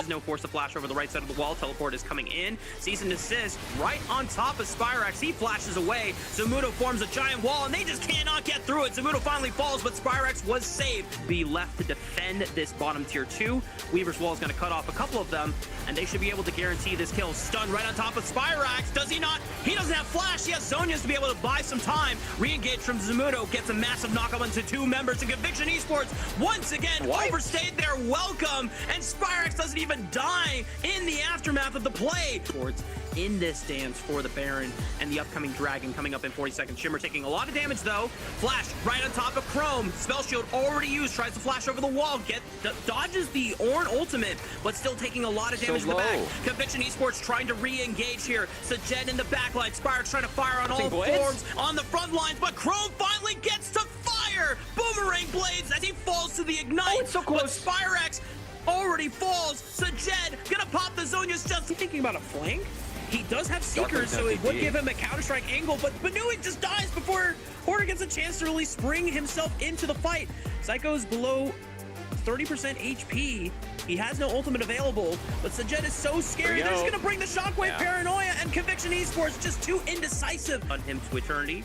no force to flash over the right side of the wall. Teleport is coming in. Cease and desist right on top of Spyrex. He flashes away. Zamudo forms a giant wall, and they just cannot get through it. Zamudo finally falls, but Spyrex was saved. Be left to defend this bottom tier 2. Weaver's wall is going to cut off a couple of them, and they should be able to guarantee this kill. Stun right on top of Spyrex. Does he not? He doesn't have flash. He has Zonias to be able to buy some time. Re-engage from Zamudo. Gets a massive knockup into 2 members. And Conviction Esports once again overstayed their welcome, and Spyrex doesn't even die in the aftermath of the play. In this dance for the Baron and the upcoming Dragon coming up in 40 seconds. Shimmer taking a lot of damage though. Flash right on top of Chrome. Spell Shield already used. Tries to flash over the wall. Dodges the Ornn ultimate, but still taking a lot of damage in the back. Conviction Esports trying to re-engage here. Sajed in the back line. Spyrex trying to fire on all forms on the front lines, but Chrome finally gets to fire Boomerang Blades as he falls to the Ignite. Oh, it's so close. But Spyrex already falls. Sajed gonna pop the Zonia's just thinking about a flank. He does have Seekers, so it would give him a Counter-Strike angle, but Banui just dies before Hoarder gets a chance to really spring himself into the fight. Psycho's below 30% HP. He has no ultimate available, but Sajed is so scary. They're just going to bring the Shockwave Paranoia, and Conviction Esports just too indecisive. On him to eternity.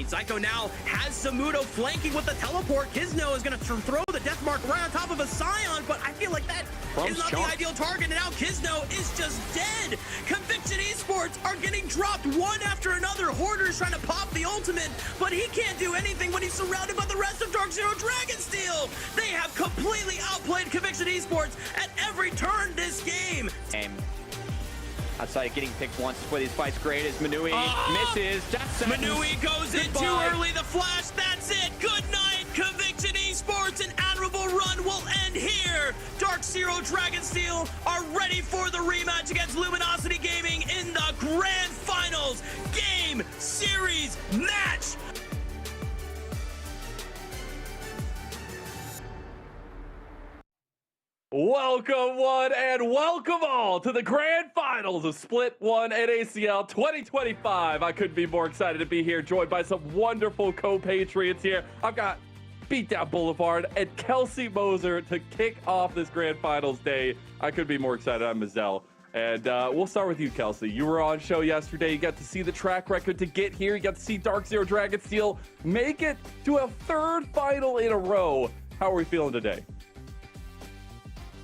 Psycho now has Zamudo flanking with the teleport. Kizno is going to throw the death mark right on top of a Scion, but I feel like that is not the ideal target, and now Kizno is just dead. Conviction Esports are getting dropped one after another. Hoarder is trying to pop the ultimate, but he can't do anything when he's surrounded by the rest of Dark Zero Dragonsteel. They have completely outplayed Conviction Esports at every turn this game. Outside getting picked once is where these fights great as Manui misses. Manui goes in too early. The flash, that's it. Good night, Conviction Esports. An admirable run will end here. Dark Zero Dragonsteel are ready for the rematch against Luminosity Gaming in the Grand Finals. Game, series, match. Welcome one and welcome all to the grand finals of Split 1 NACL 2025. I couldn't be more excited to be here, joined by some wonderful co-patriots here. I've got Beatdown Boulevard and Kelsey Moser to kick off this grand finals day. I couldn't be more excited. I'm Mazel. And we'll start with you, Kelsey. You were on show yesterday. You got to see the track record to get here. You got to see Dark Zero Dragonsteel make it to a 3rd final in a row. How are we feeling today?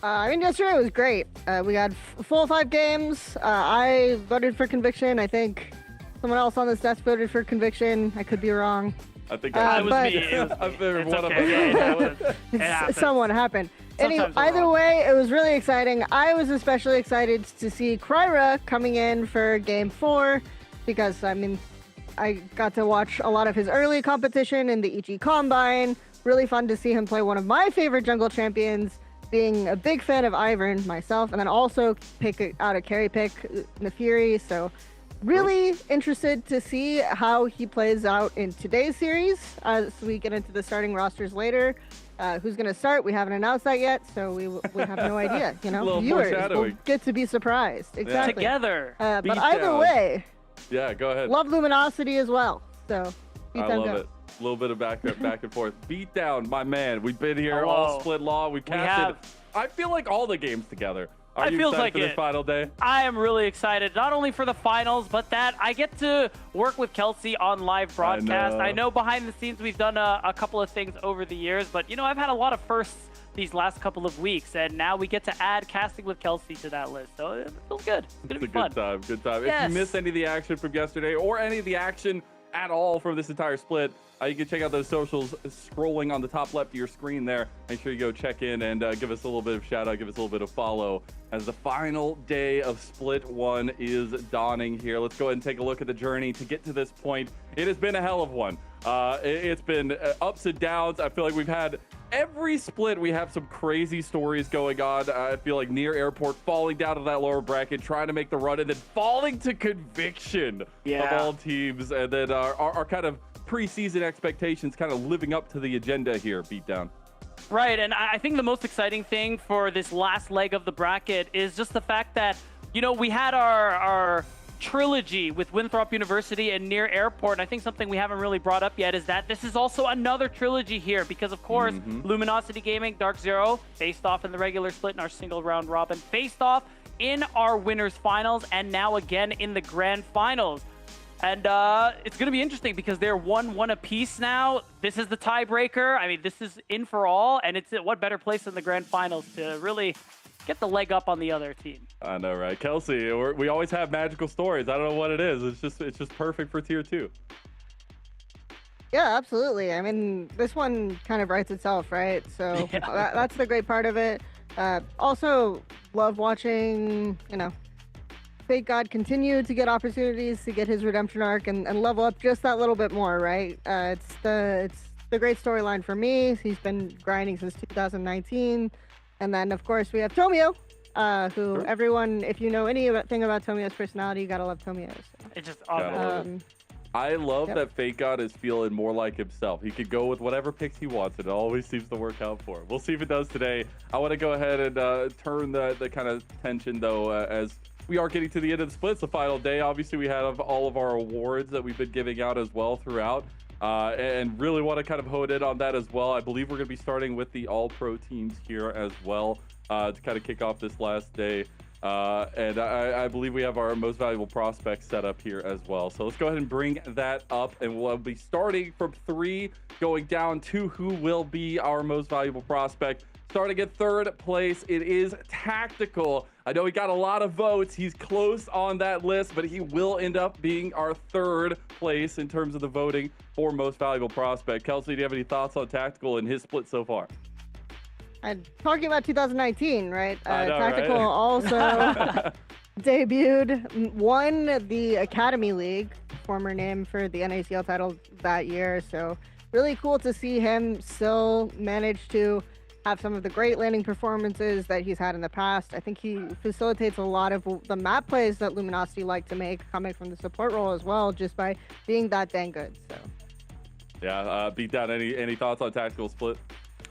Yesterday was great. We had full 5 games. I voted for Conviction. I think someone else on this desk voted for Conviction. I could be wrong. I think it was me. Someone happened. Anyway, either wrong. way, it was really exciting. I was especially excited to see Kryra coming in for Game 4 because, I got to watch a lot of his early competition in the EG Combine. Really fun to see him play one of my favorite jungle champions. Being a big fan of Ivern myself, and then also pick out a carry pick, Nefiri. So really interested to see how he plays out in today's series as we get into the starting rosters later. Who's going to start? We haven't announced that yet, so we have no idea. Viewers will get to be surprised. Exactly. Together. But either way, go ahead. love Luminosity as well. So I love it. A little bit of back and forth. Beatdown, my man. We've been here all split law. We casted. I feel like all the games together. Are you excited for this final day? I am really excited, not only for the finals, but that I get to work with Kelsey on live broadcast. I know behind the scenes we've done a couple of things over the years, but I've had a lot of firsts these last couple of weeks, and now we get to add casting with Kelsey to that list. So it feels good. It's gonna be fun. Good time. Yes. If you missed any of the action from yesterday or any of the action at all from this entire split, you can check out those socials scrolling on the top left of your screen there. Make sure you go check in and give us a little bit of shout out, give us a little bit of follow as the final day of Split 1 is dawning here. Let's go ahead and take a look at the journey to get to this point. It has been a hell of one. It's been ups and downs. I feel like we've had every split. We have some crazy stories going on. I feel like Near Airport falling down to that lower bracket, trying to make the run, and then falling to Conviction of all teams. And then our kind of preseason expectations kind of living up to the agenda here, Beatdown. Right, and I think the most exciting thing for this last leg of the bracket is just the fact that, we had our trilogy with Winthrop University and Near Airport. And I think something we haven't really brought up yet is that this is also another trilogy here because, of course, Luminosity Gaming, Dark Zero faced off in the regular split in our single round robin, faced off in our winners finals, and now again in the grand finals. And it's going to be interesting because they're 1-1 apiece now. This is the tiebreaker. I mean, this is in for all, and it's what better place in the grand finals to really get the leg up on the other team. I know, right? Kelsey, we always have magical stories. I don't know what it is. It's just perfect for tier 2. Yeah, absolutely. I mean, this one kind of writes itself, right? So that's the great part of it. Also, love watching, Fake God continue to get opportunities to get his redemption arc and level up just that little bit more, right? It's the great storyline for me. He's been grinding since 2019. And then, of course, we have Tomio, who everyone, if you know anything about Tomio's personality, you gotta love Tomio. So. It's just awesome. I love that Fake God is feeling more like himself. He could go with whatever picks he wants, and it always seems to work out for him. We'll see if it does today. I want to go ahead and turn the kind of tension, though, as we are getting to the end of the split. It's the final day. Obviously, we have all of our awards that we've been giving out as well throughout. And really want to kind of hone in on that as well. I believe we're going to be starting with the all-pro teams here as well to kind of kick off this last day. And I believe we have our most valuable prospects set up here as well. So let's go ahead and bring that up, and we'll be starting from 3, going down to who will be our most valuable prospect. Starting at 3rd place, it is Tactical. I know he got a lot of votes. He's close on that list, but he will end up being our 3rd place in terms of the voting for most valuable prospect. Kelsey, do you have any thoughts on Tactical and his split so far? I'm talking about 2019, right? I know, Tactical right? also debuted, won the Academy League, former name for the NACL title that year. So really cool to see him still manage to have some of the great landing performances that he's had in the past. I think he facilitates a lot of the map plays that Luminosity like to make, coming from the support role as well, just by being that dang good. So yeah, beat down. Any thoughts on Tactical split?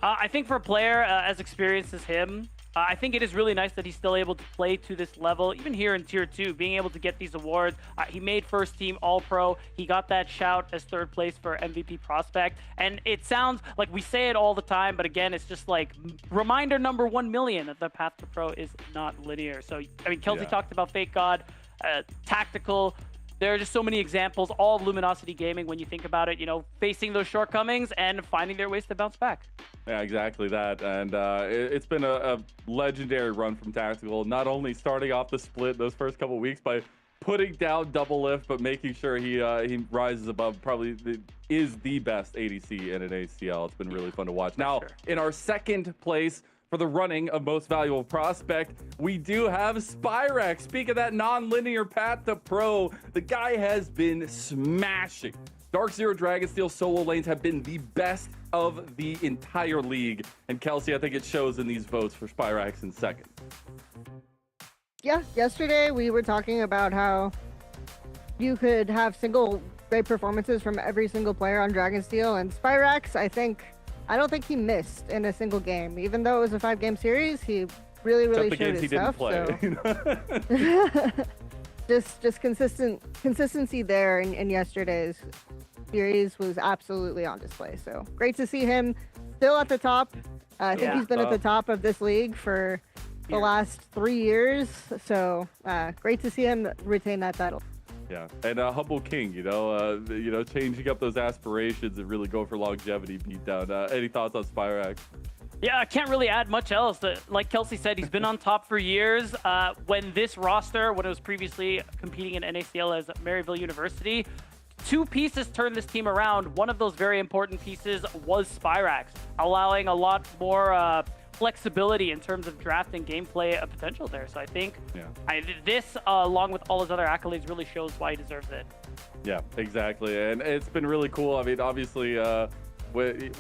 I think for a player as experienced as him, I think it is really nice that he's still able to play to this level, even here in Tier 2, being able to get these awards. He made first team All-Pro. He got that shout as 3rd place for MVP prospect. And it sounds like we say it all the time, but again, it's just like reminder number 1 million that the path to pro is not linear. So, I mean, Kelsey talked about Fake God, Tactical. There are just so many examples, all of Luminosity Gaming, when you think about it, facing those shortcomings and finding their ways to bounce back. Yeah, exactly that. And it's been a legendary run from Tactical, not only starting off the split those first couple weeks by putting down double lift, but making sure he rises above probably is the best ADC in an ACL. It's been really fun to watch. Now, in our 2nd place, for the running of most valuable prospect, we do have Spyrex. Speak of that non-linear path to pro, the guy has been smashing. Dark Zero Dragonsteel solo lanes have been the best of the entire league. And Kelsey, I think it shows in these votes for Spyrex in 2nd. Yeah, yesterday we were talking about how you could have single great performances from every single player on Dragonsteel, and Spyrex, I don't think he missed in a single game. Even though it was a 5-game series, he really showed his stuff. So. just consistency there in yesterday's series was absolutely on display. So great to see him still at the top. I think he's been at the top of this league for the last 3 years. So great to see him retain that title. Yeah, and humble king, changing up those aspirations and really go for longevity beat down. Any thoughts on Spyrex? Yeah, I can't really add much else. Like Kelsey said, he's been on top for years. When this roster, when it was previously competing in NACL as Maryville University, 2 pieces turned this team around. One of those very important pieces was Spyrex, allowing a lot more flexibility in terms of drafting gameplay potential there. So I think this, along with all his other accolades, really shows why he deserves it. Yeah, exactly. And it's been really cool. I mean, obviously,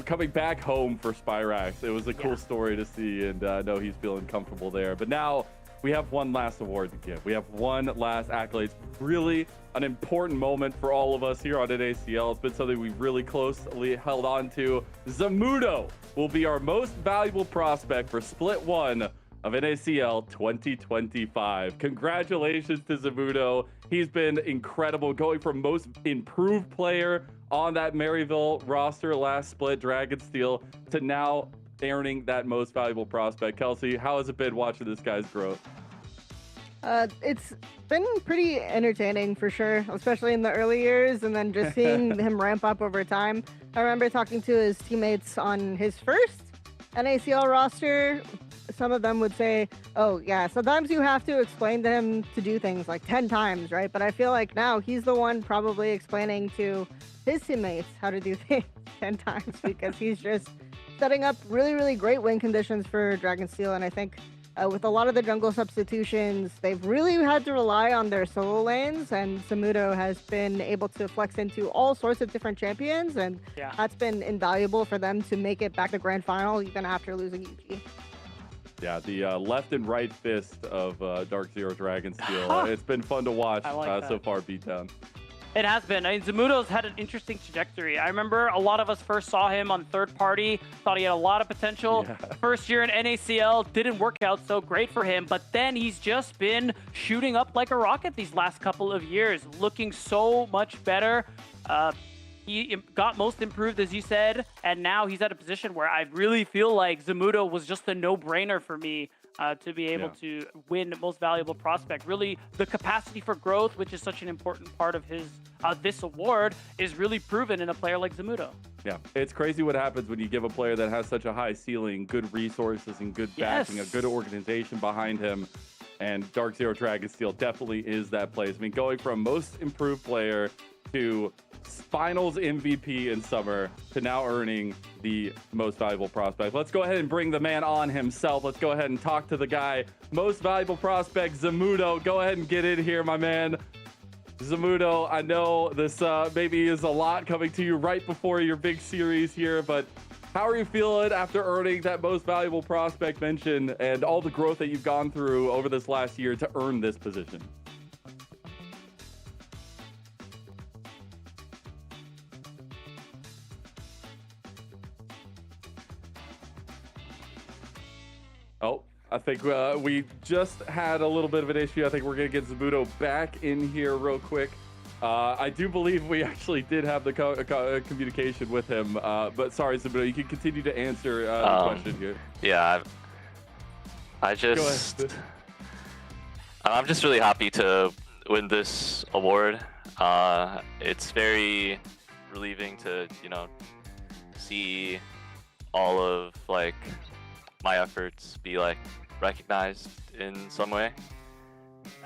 coming back home for Spyrex, it was a cool story to see, and I know he's feeling comfortable there. But now we have one last award to give. We have one last accolade. Really an important moment for all of us here on NACL. It's been something we've really closely held on to. Zamudo will be our most valuable prospect for Split 1 of NACL 2025. Congratulations to Zamudo. He's been incredible, going from most improved player on that Maryville roster last split, Dragonsteel, to now earning that most valuable prospect. Kelsey, how has it been watching this guy's growth? It's been pretty entertaining for sure, especially in the early years, and then just seeing him ramp up over time. I remember talking to his teammates on his first NACL roster. Some of them would say, oh yeah, sometimes you have to explain to him to do things like 10 times, right? But I feel like now he's the one probably explaining to his teammates how to do things 10 times because he's just setting up really, really great win conditions for Dragonsteel. And I think with a lot of the jungle substitutions, they've really had to rely on their solo lanes, and Zamudo has been able to flex into all sorts of different champions, and that's been invaluable for them to make it back to grand final even after losing EG. Yeah, the left and right fist of Dark Zero Dragonsteel. It's been fun to watch so far, Beatdown. It has been. I mean, Zamudo's had an interesting trajectory. I remember a lot of us first saw him on third party, thought he had a lot of potential. Yeah. First year in NACL, didn't work out so great for him, but then he's just been shooting up like a rocket these last couple of years, looking so much better. He got most improved, as you said, and now he's at a position where I really feel like Zamudo was just a no-brainer for me to be able to win most valuable prospect. Really, the capacity for growth, which is such an important part of his this award, is really proven in a player like Zamudo. Yeah, it's crazy what happens when you give a player that has such a high ceiling, good resources and good backing, a good organization behind him. And Dark Zero Dragonsteel definitely is that place. I mean, going from most improved player to finals MVP in summer to now earning the most valuable prospect. Let's go ahead and bring the man on himself. Let's go ahead and talk to the guy, most valuable prospect, Zamudo. Go ahead and get in here, my man. Zamudo, I know this maybe is a lot coming to you right before your big series here, but how are you feeling after earning that most valuable prospect mention and all the growth that you've gone through over this last year to earn this position? Oh, I think we just had a little bit of an issue. I think we're going to get Zamudo back in here real quick. I do believe we actually did have the communication with him. But sorry, Zamudo, you can continue to answer the question here. Yeah, I'm just really happy to win this award. It's very relieving to, see all of my efforts be recognized in some way,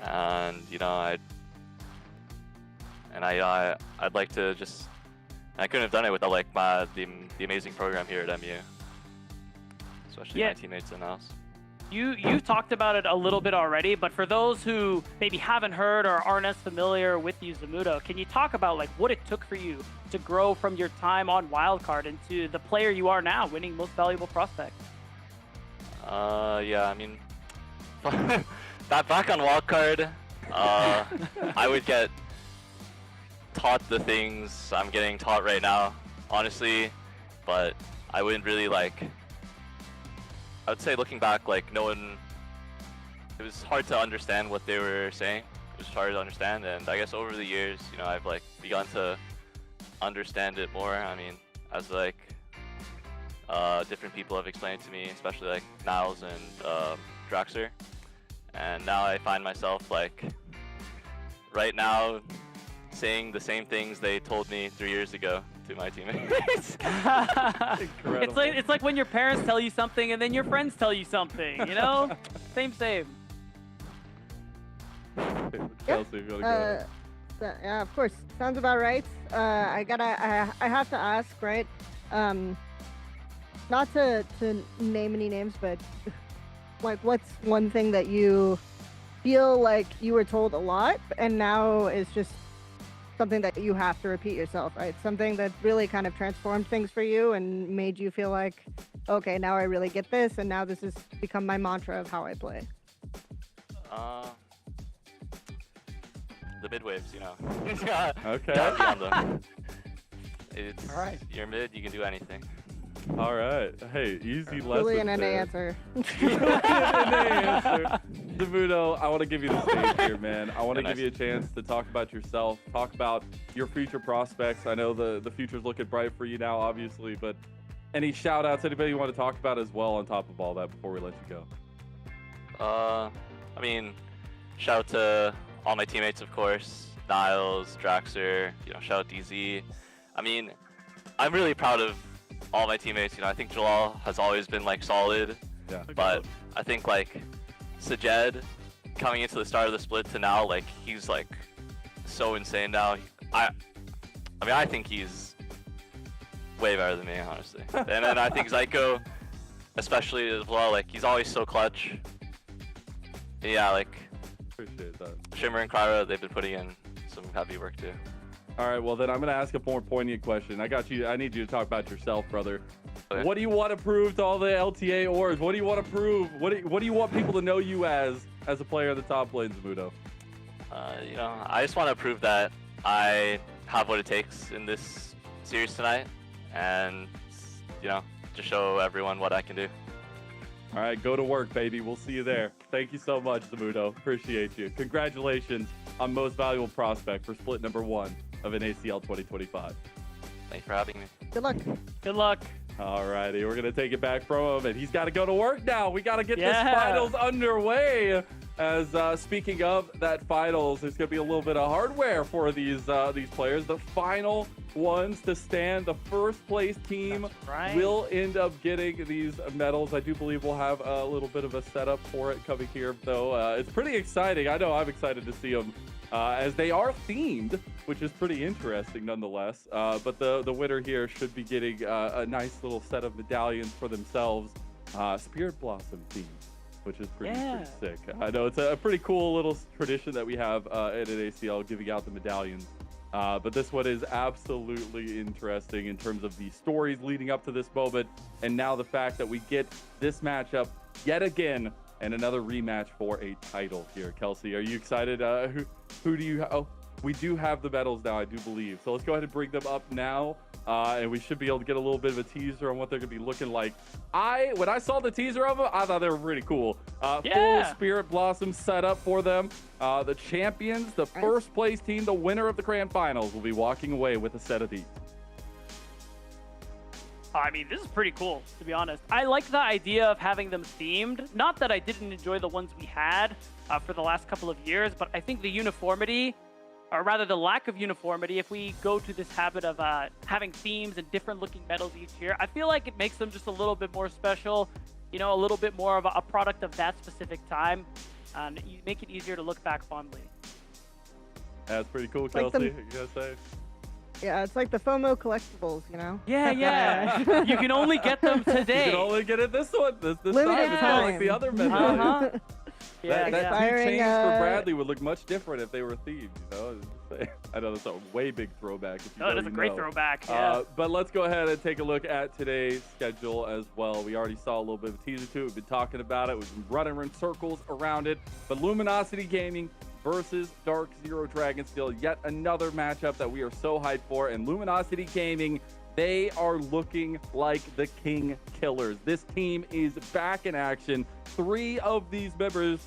and I'd like to just, I couldn't have done it without the amazing program here at MU, especially my teammates and us. You talked about it a little bit already, but for those who maybe haven't heard or aren't as familiar with you, Zamudo, can you talk about what it took for you to grow from your time on Wildcard into the player you are now, winning most valuable prospect? Yeah, I mean, back on Wildcard, I would get taught the things I'm getting taught right now, honestly, but I wouldn't really I would say looking back, no one, it was hard to understand what they were saying. It was hard to understand, and I guess over the years, I've begun to understand it more. I mean, as different people have explained to me, especially Niles and Draxer, and now I find myself right now saying the same things they told me 3 years ago to my teammates. It's like when your parents tell you something and then your friends tell you something, same. Kelsey, if you want to go. Yeah, of course, sounds about right. I have to ask, right? Not to name any names, but what's one thing that you feel like you were told a lot and now is just something that you have to repeat yourself, right? Something that really kind of transformed things for you and made you feel like, okay, now I really get this, and now this has become my mantra of how I play. The mid waves, Okay. Down beyond them. All right. You're mid, you can do anything. All right. Hey, easy lesson. Really an NA there. answer. Zamudo, I want to give you the stage here, man. I want to Yeah, give you a chance to talk about yourself, talk about your future prospects. I know the future's looking bright for you now, obviously, but any shout outs, anybody you want to talk about as well on top of all that before we let you go? I mean, shout out to all my teammates, of course. Niles, Draxer, shout out DZ. I mean, I'm really proud of all my teammates. I think Jalal has always been like solid, Yeah. but I think like Sajed coming into the start of the split to now, like he's like so insane now. I mean, I think he's way better than me, honestly. And then I think Zyko, especially as well, like he's always so clutch. Yeah, like Appreciate that. Shimmer and Kryra, they've been putting in some heavy work too. All right, well then I'm gonna ask a more poignant question. I need you to talk about yourself, brother. Okay. What do you want to prove to all the LTA ors? What do you want to prove? What do you want people to know you as a player in the top lane, Zamudo? I just want to prove that I have what it takes in this series tonight, and just show everyone what I can do. All right, go to work, baby. We'll see you there. Thank you so much, Zamudo. Appreciate you. Congratulations on Most Valuable Prospect for split number 1 of NACL 2025. Thank you for having me. Good luck. Good luck. All righty, we're going to take it back from him, and he's got to go to work now. We got to get this Yeah. finals underway. As speaking of that finals, there's going to be a little bit of hardware for these players. The final ones to stand, the first place team That's right. will end up getting these medals. I do believe we'll have a little bit of a setup for it coming here, though. It's pretty exciting. I know I'm excited to see them as they are themed, which is pretty interesting nonetheless. But the winner here should be getting a nice little set of medallions for themselves, Spirit Blossom themed, which is pretty sick. I know it's a pretty cool little tradition that we have at NACL, giving out the medallions. But this one is absolutely interesting in terms of the stories leading up to this moment, and now the fact that we get this matchup yet again and another rematch for a title here. Kelsey, are you excited? Who do you? Oh, we do have the medals now, I do believe. So let's go ahead and bring them up now. And we should be able to get a little bit of a teaser on what they're going to be looking like. When I saw the teaser of them, I thought they were pretty cool. Full Spirit Blossom setup for them. The champions, the first place team, the winner of the grand finals, will be walking away with a set of these. I mean, this is pretty cool, to be honest. I like the idea of having them themed. Not that I didn't enjoy the ones we had for the last couple of years, but I think the uniformity, or rather the lack of uniformity, if we go to this habit of having themes and different looking medals each year, I feel like it makes them just a little bit more special, a little bit more of a product of that specific time, and you make it easier to look back fondly. That's pretty cool, Like Kelsey. You gotta say? Yeah, it's like the FOMO collectibles, Yeah. You can only get them today. You can only get it this one. This Limited time. It's not like time. the other medallions. Uh-huh. That two Expiring, chains for Bradley would look much different if they were themed, I know that's a way big throwback. If you No, it know, is a you great know. throwback. Yeah. But let's go ahead and take a look at today's schedule as well. We already saw a little bit of a teaser to it. We've been talking about it. We've been running in circles around it. But Luminosity Gaming versus Dark Zero Dragonsteel, yet another matchup that we are so hyped for. And Luminosity Gaming, they are looking like the King Killers. This team is back in action. 3 of these members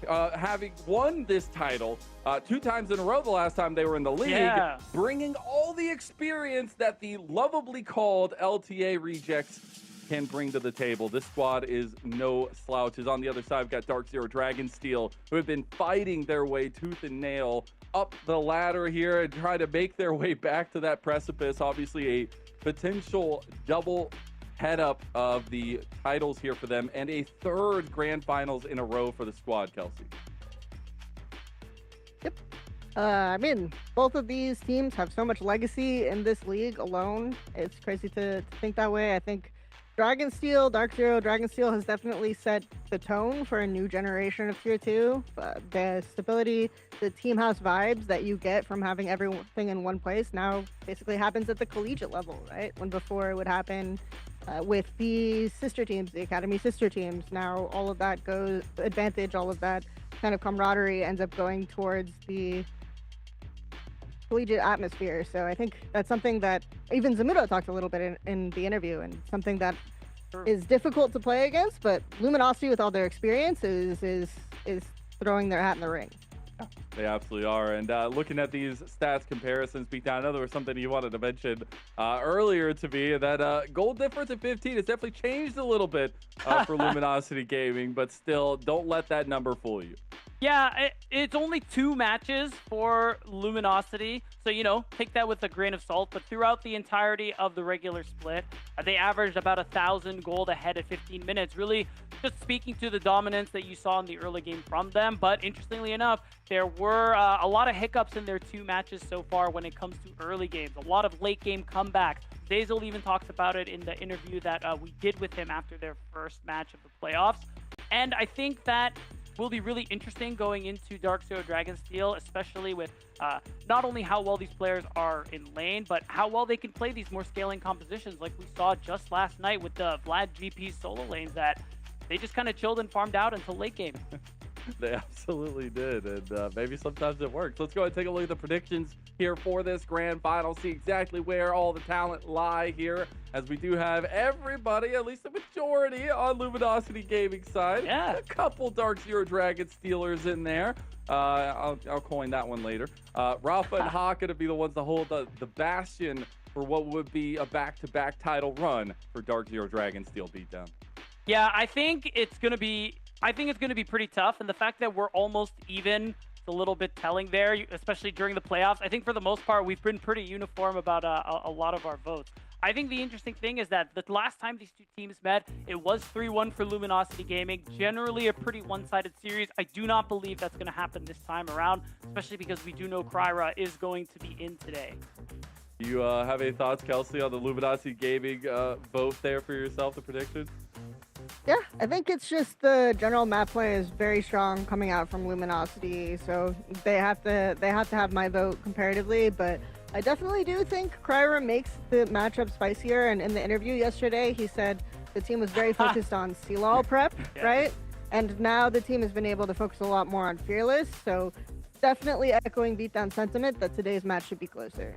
having won this title 2 times in a row the last time they were in the league, bringing all the experience that the lovably called LTA rejects can bring to the table. This squad is no slouches. On the other side, we've got Dark Zero Dragonsteel, who have been fighting their way tooth and nail up the ladder here and try to make their way back to that precipice. Obviously, a potential double head up of the titles here for them, and a 3rd grand finals in a row for the squad, Kelsey. Yep. I mean, both of these teams have so much legacy in this league alone. It's crazy to think that way. I think Dark Zero Dragonsteel has definitely set the tone for a new generation of Tier 2. The stability, the team house vibes that you get from having everything in one place now basically happens at the collegiate level, right? When before it would happen with the sister teams, the academy sister teams. Now all of that goes advantage, all of that kind of camaraderie ends up going towards the collegiate atmosphere. So I think that's something that even Zamudo talked a little bit in the interview, and something that is difficult to play against. But Luminosity, with all their experience, is throwing their hat in the ring. They absolutely are. And looking at these stats comparisons, Beatdown, I know there was something you wanted to mention earlier to me, that goal difference at 15 has definitely changed a little bit for Luminosity Gaming, but still, don't let that number fool you. Yeah, it's only 2 matches for Luminosity, so, you know, take that with a grain of salt. But throughout the entirety of the regular split, they averaged about 1,000 gold ahead at 15 minutes, really just speaking to the dominance that you saw in the early game from them. But interestingly enough, there were a lot of hiccups in their 2 matches so far when it comes to early games, a lot of late game comebacks. Zazel even talks about it in the interview that we did with him after their first match of the playoffs. And I think that will be really interesting going into Dark Zero Dragonsteel, especially with not only how well these players are in lane, but how well they can play these more scaling compositions, like we saw just last night with the Vlad GP solo lanes, that they just kind of chilled and farmed out until late game. They absolutely did, and maybe sometimes it works. Let's go ahead and take a look at the predictions here for this grand final, see exactly where all the talent lie here, as we do have everybody, at least the majority, on Luminosity Gaming side. Yeah. A couple Dark Zero Dragon Steelers in there. I'll coin that one later. Rafa and Hawk going to be the ones to hold the bastion for what would be a back-to-back title run for Dark Zero Dragonsteel Beatdown. Yeah, I think it's going to be pretty tough, and the fact that we're almost even is a little bit telling there, especially during the playoffs. I think for the most part, we've been pretty uniform about a lot of our votes. I think the interesting thing is that the last time these 2 teams met, it was 3-1 for Luminosity Gaming. Generally a pretty one-sided series. I do not believe that's going to happen this time around, especially because we do know Kryra is going to be in today. Do you have any thoughts, Kelsey, on the Luminosity Gaming vote there for yourself, the prediction? Yeah, I think it's just the general map play is very strong coming out from Luminosity, so they have to have my vote comparatively. But I definitely do think Kryra makes the matchup spicier. And in the interview yesterday, he said the team was very focused on CLOL prep, right? And now the team has been able to focus a lot more on Fearless. So definitely echoing Beatdown sentiment that today's match should be closer.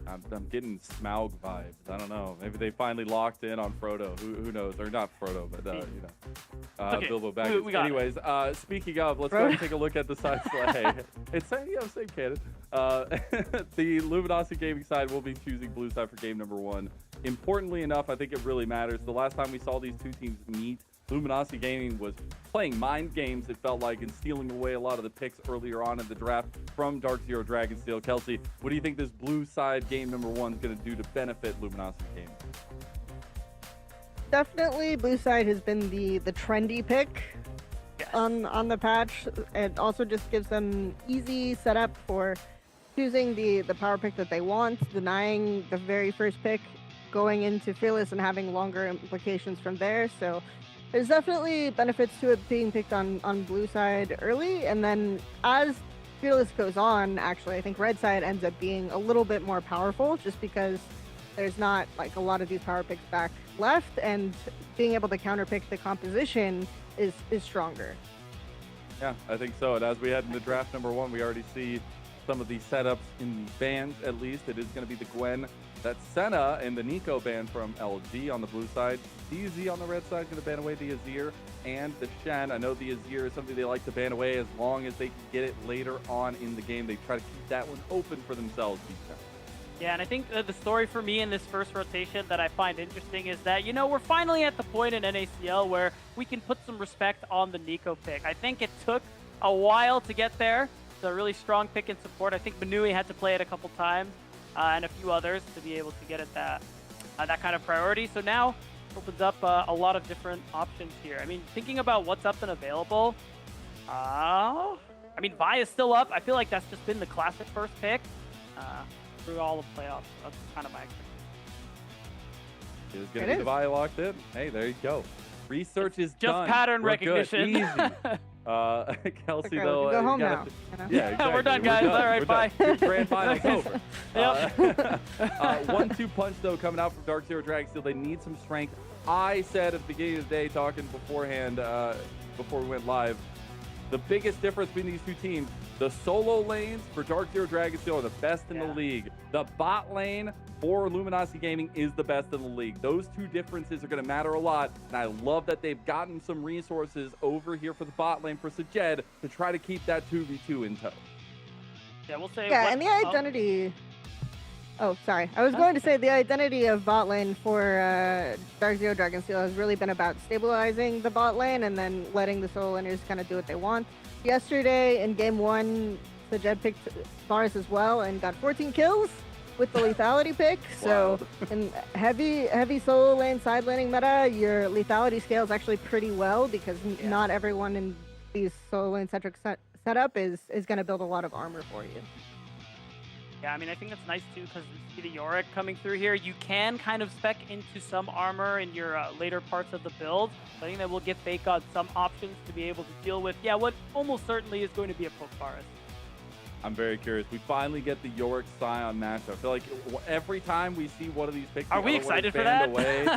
I'm getting Smaug vibes. I don't know. Maybe they finally locked in on Frodo. Who knows? Or not Frodo, but you know, okay. Bilbo Baggins. Anyways, speaking of, let's go and take a look at the side play. It's same canon. The Luminosity Gaming side will be choosing blue side for game number 1. Importantly enough, I think it really matters. The last time we saw these 2 teams meet, Luminosity Gaming was playing mind games, it felt like, and stealing away a lot of the picks earlier on in the draft from Dark Zero Dragonsteel. Kelsey, what do you think this blue side game number 1 is going to do to benefit Luminosity Gaming? Definitely blue side has been the trendy pick on the patch. It also just gives them easy setup for choosing the power pick that they want, denying the very first pick, going into Fearless and having longer implications from there. So there's definitely benefits to it being picked on blue side early, and then as Fearless goes on, actually, I think red side ends up being a little bit more powerful just because there's not like a lot of these power picks back left, and being able to counterpick the composition is stronger. Yeah, I think so. And as we head into draft number 1, we already see some of the setups in the bans, at least. It is going to be the Gwen. That's Senna and the Nico ban from LG on the blue side. DZ on the red side is going to ban away the Azir and the Shen. I know the Azir is something they like to ban away as long as they can get it later on in the game. They try to keep that one open for themselves each time. Yeah, and I think the story for me in this first rotation that I find interesting is that, you know, we're finally at the point in NACL where we can put some respect on the Nico pick. I think it took a while to get there. It's a really strong pick in support. I think Manui had to play it a couple times. And a few others to be able to get at that kind of priority. So now opens up a lot of different options here. I mean, thinking about what's up and available, I mean, Vi is still up. I feel like that's just been the classic first pick through all of playoffs. That's kind of my expectation. It's going to be the Vi locked in. Hey, there you go. Research is just done. pattern We're recognition. Good. Easy. Kelsey, okay, though, go home now. Yeah, exactly. We're done, guys. All right, bye. Grand finals over. Yep. 1-2 punch though coming out from Dark Zero Dragonsteel. They need some strength. I said at the beginning of the day, talking beforehand, before we went live, The biggest difference between these two teams, the solo lanes for Dark Zero Dragonsteel are the best in the league. The bot lane for Luminosity Gaming is the best in the league. Those two differences are going to matter a lot, and I love that they've gotten some resources over here for the bot lane for Sajed to try to keep that 2v2 in tow. Yeah, we'll say. Yeah, and the identity. Oh, sorry. I was going to say the identity of bot lane for Dark Zero Dragonsteel has really been about stabilizing the bot lane and then letting the solo laners kind of do what they want. Yesterday in game 1, Sajed picked Varus as well and got 14 kills with the lethality pick. So in heavy solo lane side laning meta, your lethality scales actually pretty well because not everyone in these solo lane centric setup is going to build a lot of armor for you. Yeah, I mean, I think that's nice too because we see the Yorick coming through here. You can kind of spec into some armor in your later parts of the build. So I think that will give Fake God some options to be able to deal with, what almost certainly is going to be a poke Varus. I'm very curious. We finally get the Yorick Scion matchup. I feel like every time we see one of these picks, are we excited for that? Away,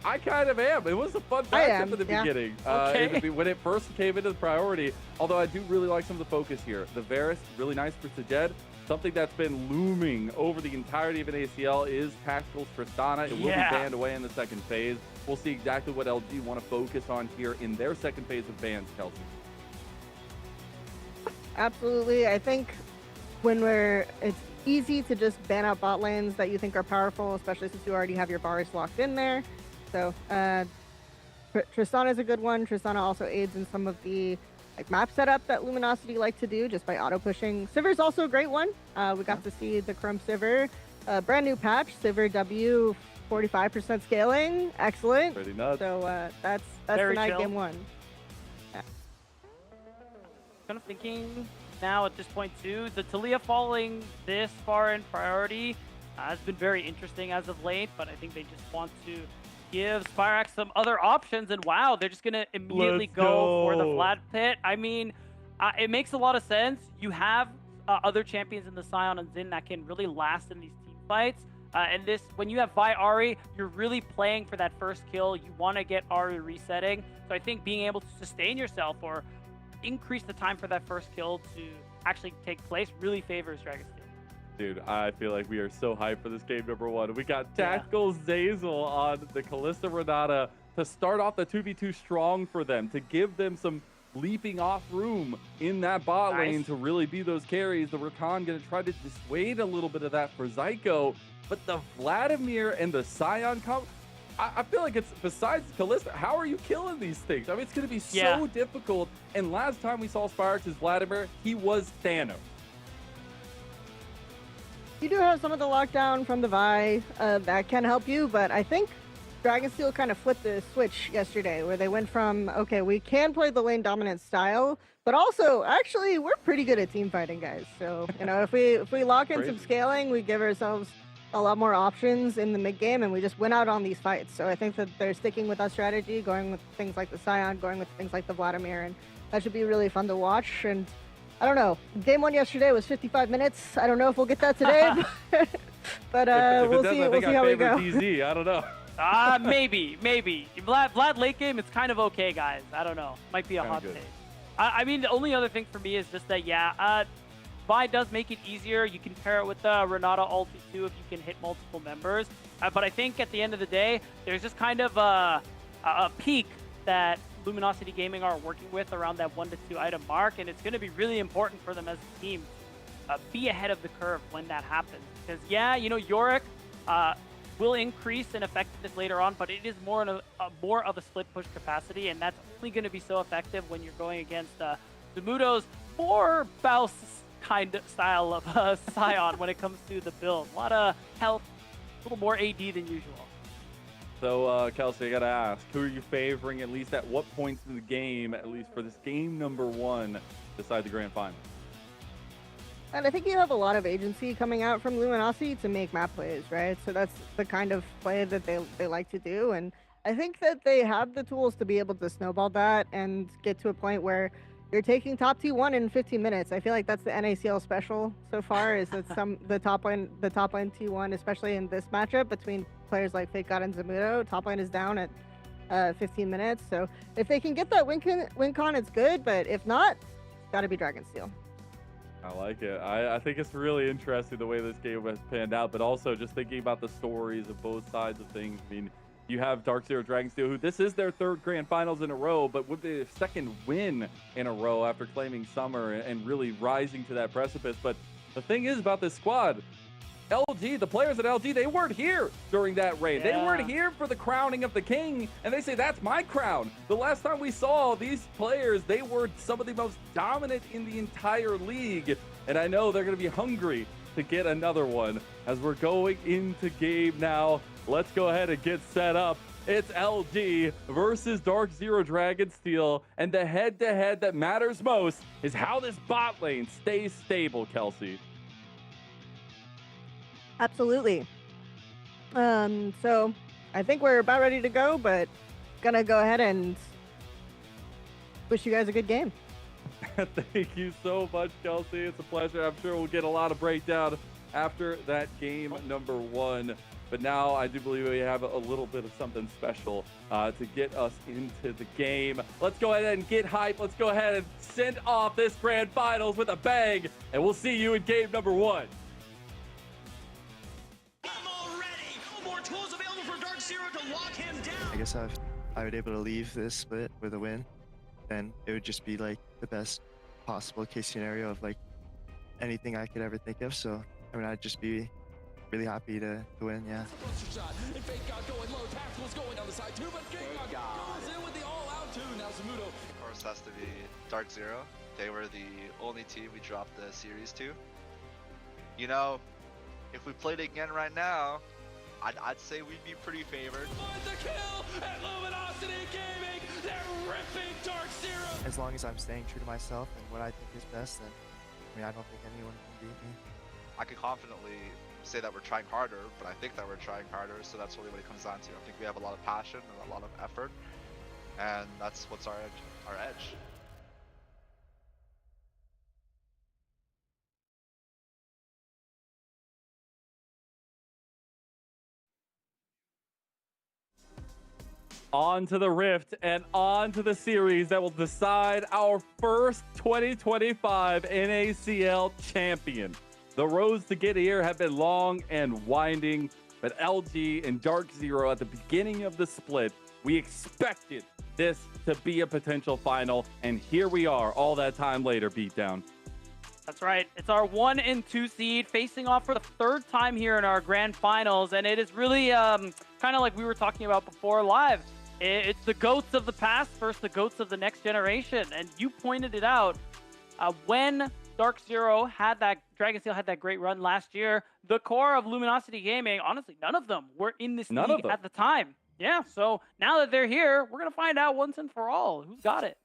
I kind of am. It was a fun matchup at the beginning. Okay. When it first came into the priority, although I do really like some of the focus here. The Varus, really nice for Sajed. Something that's been looming over the entirety of an ACL is Tactical's Tristana. It will be banned away in the second phase. We'll see exactly what LG want to focus on here in their second phase of bans, Kelsey. Absolutely. I think it's easy to just ban out bot lanes that you think are powerful, especially since you already have your Varus locked in there. So Tristana is a good one. Tristana also aids in some of the map setup that Luminosity like to do just by auto pushing. Sivir's also a great one. We got to see the Chrome Sivir, brand new patch, Sivir W, 45% scaling, excellent. Pretty nuts. So that's Very tonight chill. game 1. Yeah. Kind of thinking now at this point too, the Taliyah falling this far in priority has been very interesting as of late, but I think they just want to give Spirax some other options, and wow, they're just gonna immediately go for the Vlad pit. I mean, it makes a lot of sense. You have other champions in the Scion and Xin that can really last in these team fights. And this, when you have Vi Ahri, you're really playing for that first kill. You want to get Ahri resetting. So I think being able to sustain yourself or increase the time for that first kill to actually take place really favors Dragonsteel. Dude, I feel like we are so hyped for this game number 1. We got Tactical Zazel on the Kalista Renata to start off the 2v2 strong for them, to give them some leaping off room in that bot lane to really be those carries. The Rakan going to try to dissuade a little bit of that for Zyko, but the Vladimir and the Scion I feel like it's, besides Kalista, how are you killing these things? I mean, it's going to be so difficult. And last time we saw Spirax's Vladimir, he was Thanos. You do have some of the lockdown from the Vi that can help you, but I think Dragonsteel kind of flipped the switch yesterday where they went from, okay, we can play the lane dominant style, but also, actually, we're pretty good at team fighting, guys. So, if we lock in some scaling, we give ourselves a lot more options in the mid game, and we just win out on these fights. So I think that they're sticking with that strategy, going with things like the Scion, going with things like the Vladimir, and that should be really fun to watch. And I don't know. Game 1 yesterday was 55 minutes. I don't know if we'll get that today, but we'll see. We'll see how we go. DZ, I don't know. Maybe. Vlad late game, it's kind of okay, guys. I don't know. Might be a hot take. I mean, the only other thing for me is just that, Vi does make it easier. You can pair it with the Renata ulti too if you can hit multiple members. But I think at the end of the day, there's just kind of a peak that Luminosity Gaming are working with around that 1 to 2 item mark, and it's going to be really important for them as a team to be ahead of the curve when that happens. Because Yorick will increase in effectiveness later on, but it is more of a split push capacity, and that's only going to be so effective when you're going against Zamudo's more Baus kind of style of Scion when it comes to the build. A lot of health, a little more AD than usual. So, Kelsey, I got to ask, who are you favoring, at least at what points in the game, at least for this game number 1, decide the grand final? And I think you have a lot of agency coming out from Luminosity to make map plays, right? So that's the kind of play that they like to do. And I think that they have the tools to be able to snowball that and get to a point where you're taking top T1 in 15 minutes. I feel like that's the NACL special so far, is that the top lane T1, especially in this matchup between players like Fake God and Zamudo, top lane is down at 15 minutes. So if they can get that win con, it's good. But if not, Gotta be Dragonsteel. I like it. I think it's really interesting the way this game has panned out, but also just thinking about the stories of both sides of things. I mean, you have Dark Zero Dragonsteel, who this is their third grand finals in a row, but with their second win in a row after claiming Summer and really rising to that precipice. But the thing is about this squad, LG, the players at LG, they weren't here during that reign. They weren't here for the crowning of the king, and they say, that's my crown. The last time we saw these players, they were some of the most dominant in the entire league, and I know they're going to be hungry to get another one. As we're going into game now, let's go ahead and get set up. It's LG versus Dark Zero Dragonsteel, and the head-to-head that matters most is how this bot lane stays stable, Kelsey. Absolutely. So I think we're about ready to go, but gonna go ahead and wish you guys a good game. Thank you so much, Kelsey. It's a pleasure. I'm sure we'll get a lot of breakdown after that game number 1. But now I do believe we have a little bit of something special to get us into the game. Let's go ahead and get hype. Let's go ahead and send off this grand finals with a bang, and we'll see you in game number 1. I guess if I would able to leave this split with a win, then it would just be like the best possible case scenario of like anything I could ever think of. So I mean, I'd just be really happy to win. Yeah. Of course, has to be Dark Zero. They were the only team we dropped the series to. You know, if we played again right now, I'd say we'd be pretty favored. The kill at Luminosity Gaming, they're ripping Dark Zero. As long as I'm staying true to myself and what I think is best, then I mean, I don't think anyone can beat me. I could confidently say that we're trying harder, but I think that we're trying harder, so that's really what it comes down to. I think we have a lot of passion and a lot of effort, and that's what's our edge. On to the Rift and on to the series that will decide our first 2025 NACL champion. The roads to get here have been long and winding, but LG and Dark Zero at the beginning of the split, we expected this to be a potential final, and here we are all that time later, Beatdown. That's right. It's our 1 and 2 seed facing off for the third time here in our grand finals, and it is really kind of like we were talking about before live. It's the GOATs of the past versus the GOATs of the next generation, and you pointed it out. When Dark Zero had that, Dragonsteel had that great run last year, the core of Luminosity Gaming, honestly, none of them were in this league at the time. Yeah, so now that they're here, we're going to find out once and for all who's got it.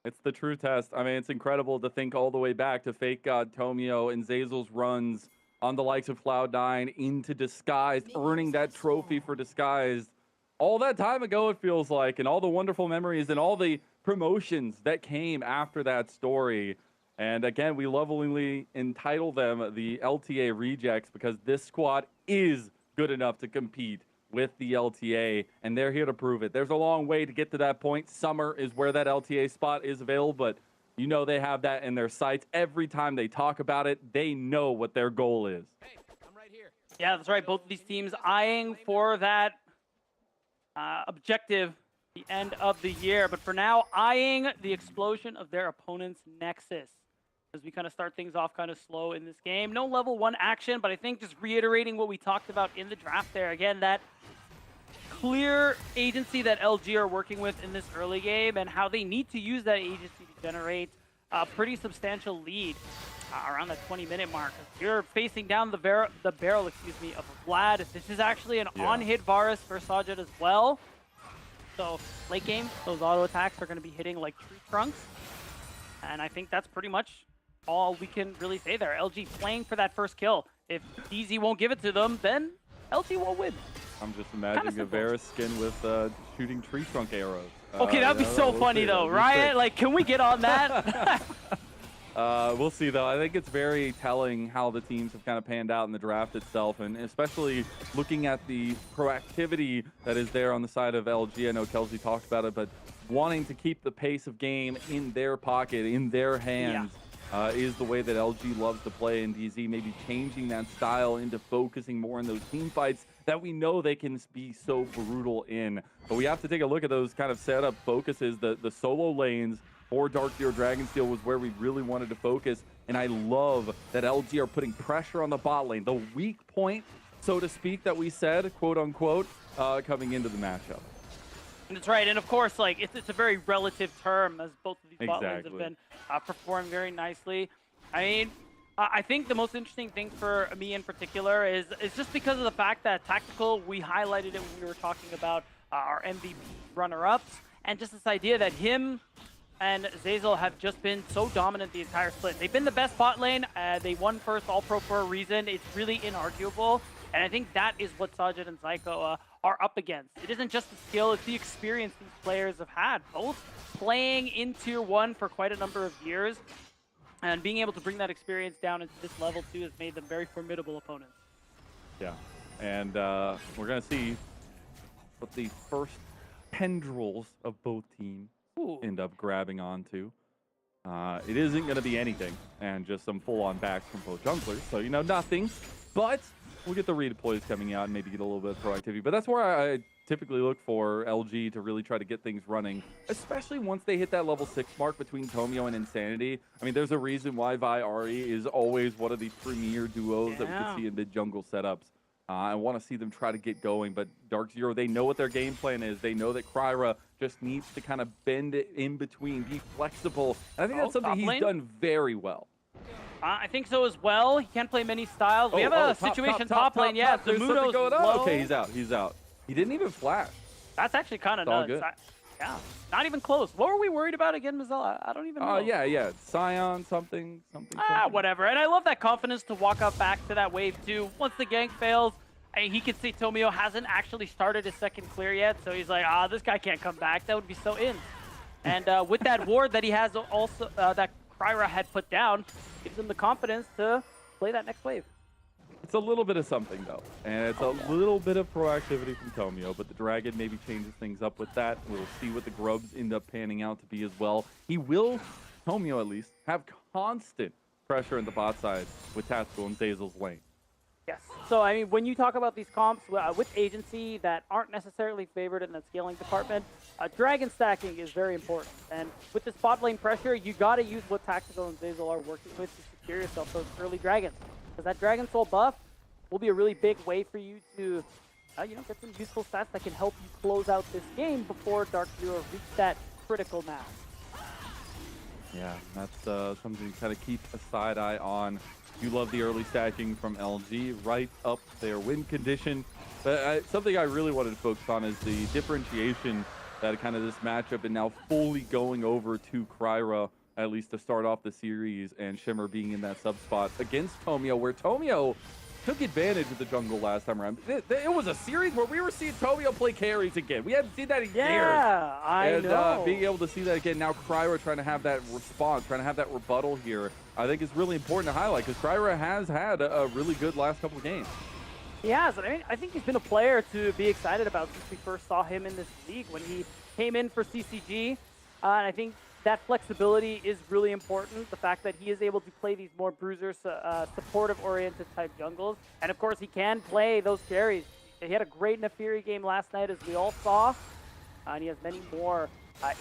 It's the true test. I mean, it's incredible to think all the way back to Fake God Tomio and Zazel's runs on the likes of Cloud9 into Disguised, earning that trophy for Disguised all that time ago, it feels like, and all the wonderful memories and all the promotions that came after that story. And again, we lovingly entitle them the LTA Rejects because this squad is good enough to compete with the LTA, and they're here to prove it. There's a long way to get to that point. Summer is where that LTA spot is available, but you know they have that in their sights. Every time they talk about it, they know what their goal is. Hey, I'm right here. Yeah, that's right. Both of these teams eyeing for that objective the end of the year, but for now, eyeing the explosion of their opponent's Nexus. As we kind of start things off kind of slow in this game. No level 1 action, but I think just reiterating what we talked about in the draft there. Again, that clear agency that LG are working with in this early game and how they need to use that agency to generate a pretty substantial lead around that 20-minute mark. You're facing down the barrel, of Vlad. This is actually an on-hit Varus for Sajid as well. So late game, those auto attacks are going to be hitting like tree trunks. And I think that's pretty much all we can really say there. LG playing for that first kill. If DZ won't give it to them, then LG won't win. I'm just imagining a Varus skin with shooting tree trunk arrows. Okay, that'd be so funny though, Riot. Like, can we get on that? We'll see though. I think it's very telling how the teams have kind of panned out in the draft itself, and especially looking at the proactivity that is there on the side of LG. I know Kelsey talked about it, but wanting to keep the pace of game in their pocket, in their hands, is the way that LG loves to play. And DZ maybe changing that style into focusing more on those team fights that we know they can be so brutal in. But we have to take a look at those kind of setup focuses. The solo lanes for Dark Zero Dragonsteel was where we really wanted to focus. And I love that LG are putting pressure on the bot lane, the weak point, so to speak, that we said, quote unquote, coming into the matchup. That's right, and of course, like it's a very relative term, as both of these bot lanes have Exactly. been performing very nicely. I mean, I think the most interesting thing for me in particular is just because of the fact that Tactical, we highlighted it when we were talking about our MVP runner-ups, and just this idea that him and Zazel have just been so dominant the entire split. They've been the best bot lane. They won first All-Pro for a reason. It's really inarguable. And I think that is what Sajid and Zyko are up against. It isn't just the skill, it's the experience these players have had, both playing in Tier 1 for quite a number of years, and being able to bring that experience down into this level too has made them very formidable opponents. Yeah, and we're going to see what the first tendrils of both teams end up grabbing onto. It isn't going to be anything, and just some full-on backs from both junglers, so, you know, nothing. But we'll get the redeploys coming out and maybe get a little bit of proactivity. But that's where I typically look for LG to really try to get things running, especially once they hit that level 6 mark between Tomio and Insanity. I mean, there's a reason why Vi Ari is always one of the premier duos that we can see in mid-jungle setups. I want to see them try to get going, but Dark Zero, they know what their game plan is. They know that Kryra just needs to kind of bend it in between, be flexible. And I think that's something he's done very well. I think so as well. He can't play many styles. We have a situation top lane. Yeah, Zamudo's low. Okay, he's out. He's out. He didn't even flash. That's actually kind of It's all nuts. good. Yeah, not even close. What were we worried about again, Mazzella? I don't even know. Oh, yeah. Scion, something. Whatever. And I love that confidence to walk up back to that wave too. Once the gank fails, he can see Tomio hasn't actually started his second clear yet, so he's like, this guy can't come back. That would be so in. And with that ward that he has also, that Kryra had put down, gives him the confidence to play that next wave. It's a little bit of something, though. And it's a little bit of proactivity from Tomio, but the Dragon maybe changes things up with that. We'll see what the Grubs end up panning out to be as well. He will, Tomio at least, have constant pressure in the bot side with Tactical and Zazel's lane. Yes. So, I mean, when you talk about these comps with agency that aren't necessarily favored in the scaling department, dragon stacking is very important. And with this bot lane pressure, you got to use what Tactical and Zazel are working with to secure yourself those early dragons. Because that Dragon Soul buff will be a really big way for you to, get some useful stats that can help you close out this game before Dark Zero reach that critical mass. Yeah, that's something to kind of keep a side eye on. You love the early stacking from LG, right up their win condition. But something I really wanted to focus on is the differentiation that kind of this matchup and now fully going over to Kryra, at least to start off the series, and Shimmer being in that sub spot against Tomio, where Tomio took advantage of the jungle last time around. It was a series where we were seeing Tomio play carries again. We hadn't seen that in years. Yeah, I know. Being able to see that again, now Kryra trying to have that response, trying to have that rebuttal here, I think is really important to highlight, because Kryra has had a really good last couple of games. He has. I mean, I think he's been a player to be excited about since we first saw him in this league when he came in for CCG. And I think that flexibility is really important. The fact that he is able to play these more bruiser, supportive-oriented type jungles. And of course, he can play those carries. He had a great Nefiri game last night, as we all saw. And he has many more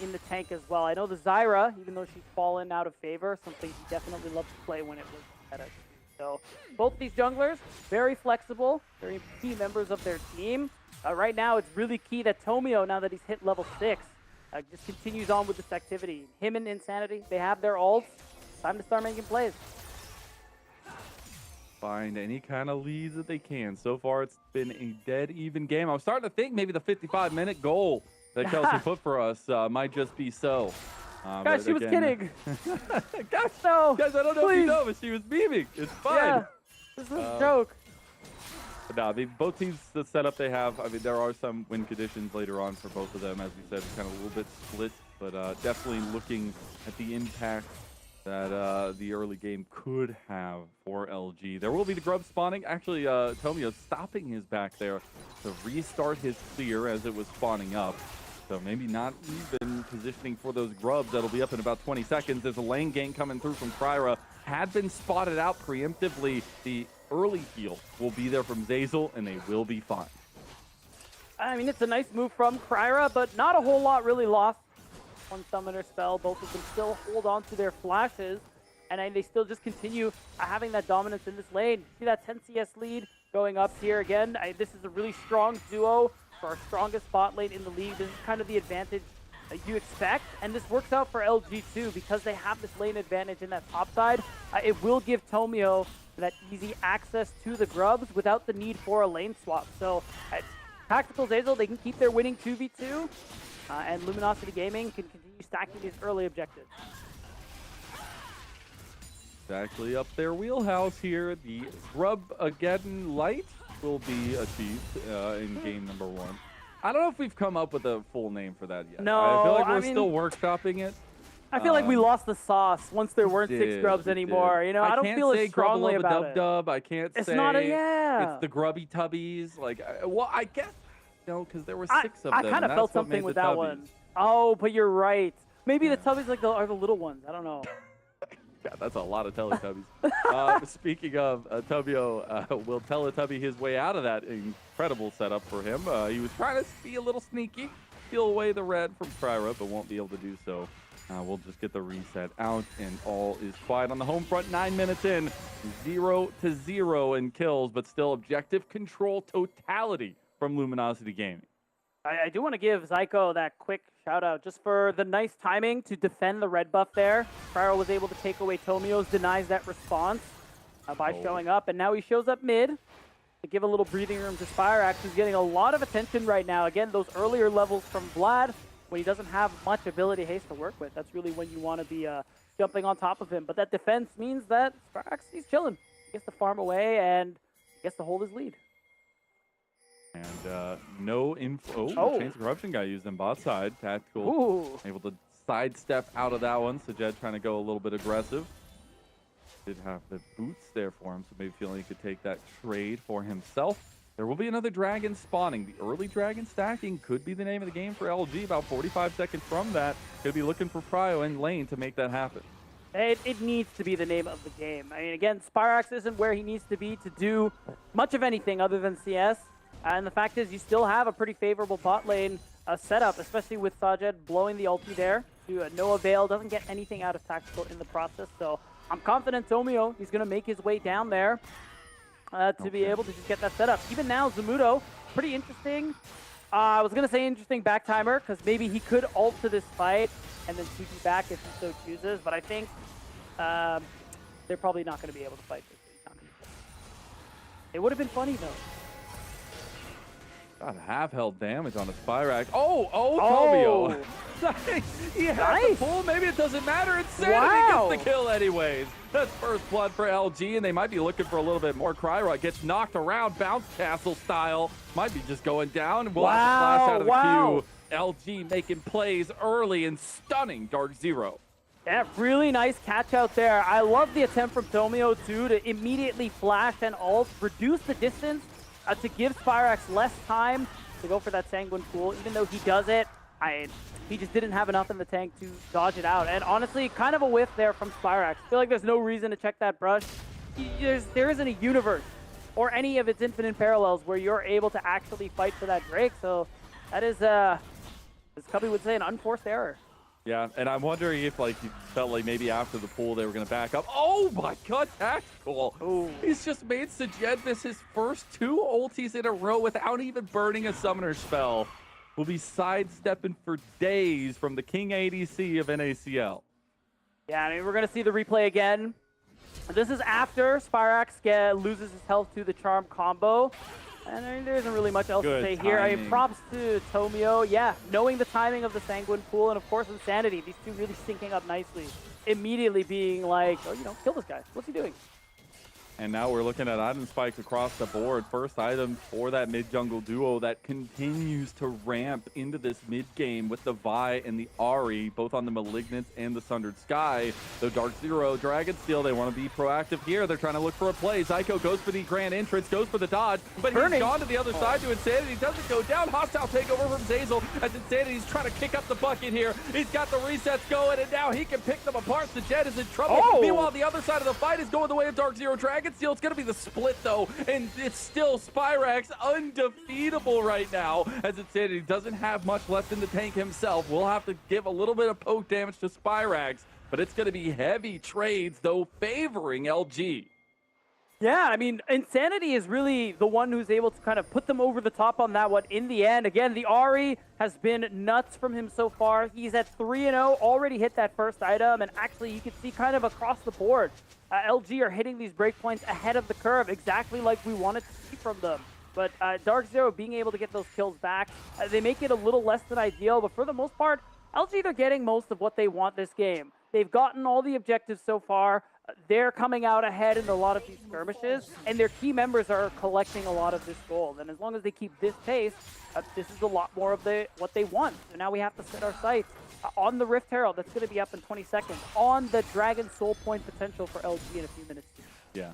in the tank as well. I know the Zyra, even though she's fallen out of favor, something he definitely loved to play when it was competitive. So both these junglers, very flexible, very key members of their team. Right now, it's really key that Tomio, now that he's hit level 6, just continues on with this activity. Him and Insanity, they have their ults. Time to start making plays. Find any kind of leads that they can. So far, it's been a dead even game. I was starting to think maybe the 55-minute goal that Kelsey put for us might just be so. Guys, she was kidding. Guys, no, guys, I don't know if you know, but she was memeing. It's fine. Yeah, this is a joke. But no, both teams, the setup they have, I mean, there are some win conditions later on for both of them. As we said, it's kind of a little bit split, but definitely looking at the impact that the early game could have for LG. There will be the grub spawning. Actually, Tomio stopping his back there to restart his clear as it was spawning up. So maybe not even positioning for those grubs. That'll be up in about 20 seconds. There's a lane gank coming through from Kryra. Had been spotted out preemptively. The early heal will be there from Zazel, and they will be fine. I mean, it's a nice move from Kryra, but not a whole lot really lost. One summoner spell, both of them still hold on to their flashes, and they still just continue having that dominance in this lane. See that 10 CS lead going up here again. This is a really strong duo for our strongest bot lane in the league. This is kind of the advantage that you expect, and this works out for LG too because they have this lane advantage in that top side. It will give Tomio that easy access to the grubs without the need for a lane swap. So Tactical Zazel, they can keep their winning 2v2, and Luminosity Gaming can continue stacking these early objectives. Exactly up their wheelhouse here. The Grub-Ageddon Light will be achieved in game number 1. I don't know if we've come up with a full name for that yet. No, I feel like we're I mean, still workshopping it. I feel like we lost the sauce once there weren't 6 grubs anymore. You know, I don't feel as strongly about it. Dub. I can't say it's not a, yeah. It's the Grubby Tubbies. Like, well, I guess, no, because there were 6 of them. I kind of felt something with that one. Oh, but you're right. Maybe the Tubbies are the little ones. I don't know. Yeah, that's a lot of Teletubbies. Speaking of, Tubio will Teletubby his way out of that incredible setup for him. He was trying to be a little sneaky, steal away the red from Kryra, but won't be able to do so. We'll just get the reset out, and all is quiet on the home front. 9 minutes in, 0-0 in kills, but still objective control totality from Luminosity Gaming. I do want to give Zyko that quick shout out just for the nice timing to defend the red buff there. Kryra was able to take away Tomio's, denies that response by showing up, and now he shows up mid to give a little breathing room to Spirax, who's getting a lot of attention right now. Again, those earlier levels from Vlad, when he doesn't have much ability haste to work with, that's really when you want to be jumping on top of him. But that defense means that Spirax, he's chilling. He gets to farm away and he gets to hold his lead. And no info. Chains of Corruption got used on bot side. Tactical able to sidestep out of that one. Sajed trying to go a little bit aggressive. Did have the boots there for him, so maybe feeling he could take that trade for himself. There will be another dragon spawning. The early dragon stacking could be the name of the game for LG. About 45 seconds from that, could be looking for Prio in lane to make that happen. It needs to be the name of the game. I mean, again, Spirax isn't where he needs to be to do much of anything other than CS. And the fact is, you still have a pretty favorable bot lane setup, especially with Sajed blowing the ulti there to no avail. Doesn't get anything out of Tactical in the process. So I'm confident Tomio, he's going to make his way down there to be able to just get that setup. Even now, Zamudo, pretty interesting. I was going to say interesting back timer, because maybe he could ult to this fight and then TP back if he so chooses. But I think they're probably not going to be able to fight this. It would have been funny, though. Got half health damage on a Spirax. Tomio. He had the pull. Maybe it doesn't matter. It's Sanity gets the kill anyways. That's first blood for LG, and they might be looking for a little bit more. Kryra gets knocked around, bounce castle style. Might be just going down. We'll have to flash out of the queue. LG making plays early and stunning Dark Zero. Yeah, really nice catch out there. I love the attempt from Tomio, too, to immediately flash and ult, reduce the distance, to give Spirax less time to go for that Sanguine Pool. Even though he does it, he just didn't have enough in the tank to dodge it out. And honestly, kind of a whiff there from Spirax. I feel like there's no reason to check that brush. There isn't a universe or any of its infinite parallels where you're able to actually fight for that Drake. So that is, as Cubby would say, an unforced error. Yeah, and I'm wondering if you felt like maybe after the pool they were going to back up. Oh my god, Tactical! Ooh. He's just made Sajed miss his first 2 ultis in a row without even burning a summoner spell. Will be sidestepping for days from the King ADC of NACL. Yeah, I mean, we're going to see the replay again. This is after Spirax loses his health to the Charm combo. And I mean, there isn't really much else to say here. I mean, props to Tomio. Yeah, knowing the timing of the Sanguine Pool and, of course, Insanity. These two really syncing up nicely. Immediately being like, kill this guy. What's he doing? And now we're looking at item spikes across the board. First item for that mid-jungle duo that continues to ramp into this mid-game with the Vi and the Ahri, both on the Malignant and the Sundered Sky. The Dark Zero, Dragon Steel, they want to be proactive here. They're trying to look for a play. Zyko goes for the grand entrance, goes for the dodge, but he's gone to the other side to Insanity. Doesn't go down. Hostile takeover from Zazel as Insanity's trying to kick up the bucket here. He's got the resets going, and now he can pick them apart. The Jet is in trouble. Meanwhile, the other side of the fight is going the way of Dark Zero Dragon Steel. It's going to be the split, though, and it's still Spyrax undefeatable right now, as Insanity doesn't have much left in the tank himself. We'll have to give a little bit of poke damage to Spyrax, but it's going to be heavy trades, though, favoring LG. Yeah, I mean, Insanity is really the one who's able to kind of put them over the top on that one in the end. Again, the Ahri has been nuts from him so far. He's at 3-0, already hit that first item, and actually you can see kind of across the board, LG are hitting these breakpoints ahead of the curve, exactly like we wanted to see from them. But Dark Zero being able to get those kills back, they make it a little less than ideal, but for the most part, LG, they're getting most of what they want this game. They've gotten all the objectives so far. They're coming out ahead in a lot of these skirmishes, and their key members are collecting a lot of this gold. And as long as they keep this pace, this is a lot more of what they want. So now we have to set our sights on the Rift Herald. That's going to be up in 20 seconds. On the Dragon Soul Point potential for LG in a few minutes. Yeah.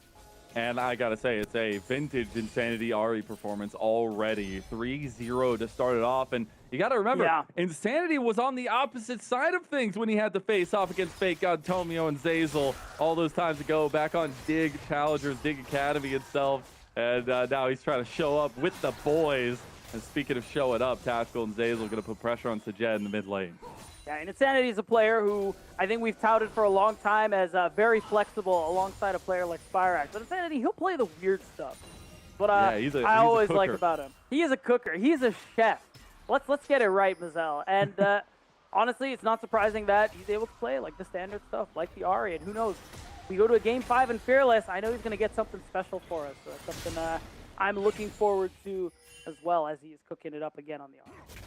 And I gotta say, it's a vintage Insanity Ahri performance already. 3-0 to start it off. And you gotta remember, Insanity was on the opposite side of things when he had to face off against Fake God, Tomio, and Zazel all those times ago, back on Dig Challengers, Dig Academy itself. And now he's trying to show up with the boys. And speaking of showing up, Tactical and Zazel gonna put pressure on Sajed in the mid lane. Yeah, and Insanity is a player who I think we've touted for a long time as very flexible alongside a player like Spyrax. But Insanity, he'll play the weird stuff. But I always like about him. He is a cooker. He's a chef. Let's get it right, Mazel. And honestly, it's not surprising that he's able to play like the standard stuff, like the Ahri. And who knows? We go to a Game 5 in Fearless, I know he's going to get something special for us. So that's something I'm looking forward to as well, as he is cooking it up again on the Ahri.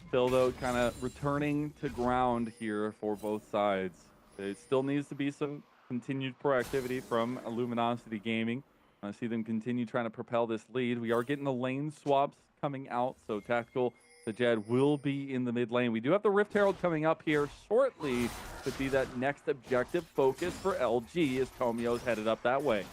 Still, though, kind of returning to ground here for both sides. There still needs to be some continued proactivity from Luminosity Gaming. I see them continue trying to propel this lead. We are getting the lane swaps coming out, so Tactical, the Jed will be in the mid lane. We do have the Rift Herald coming up here shortly to be that next objective focus for LG as Tomio's headed up that way.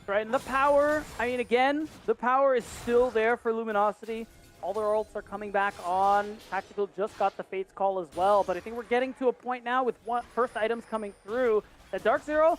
Right, and the power, I mean, again, the power is still there for Luminosity. All their ults are coming back on. Tactical just got the Fates call as well, but I think we're getting to a point now with first items coming through that Dark Zero,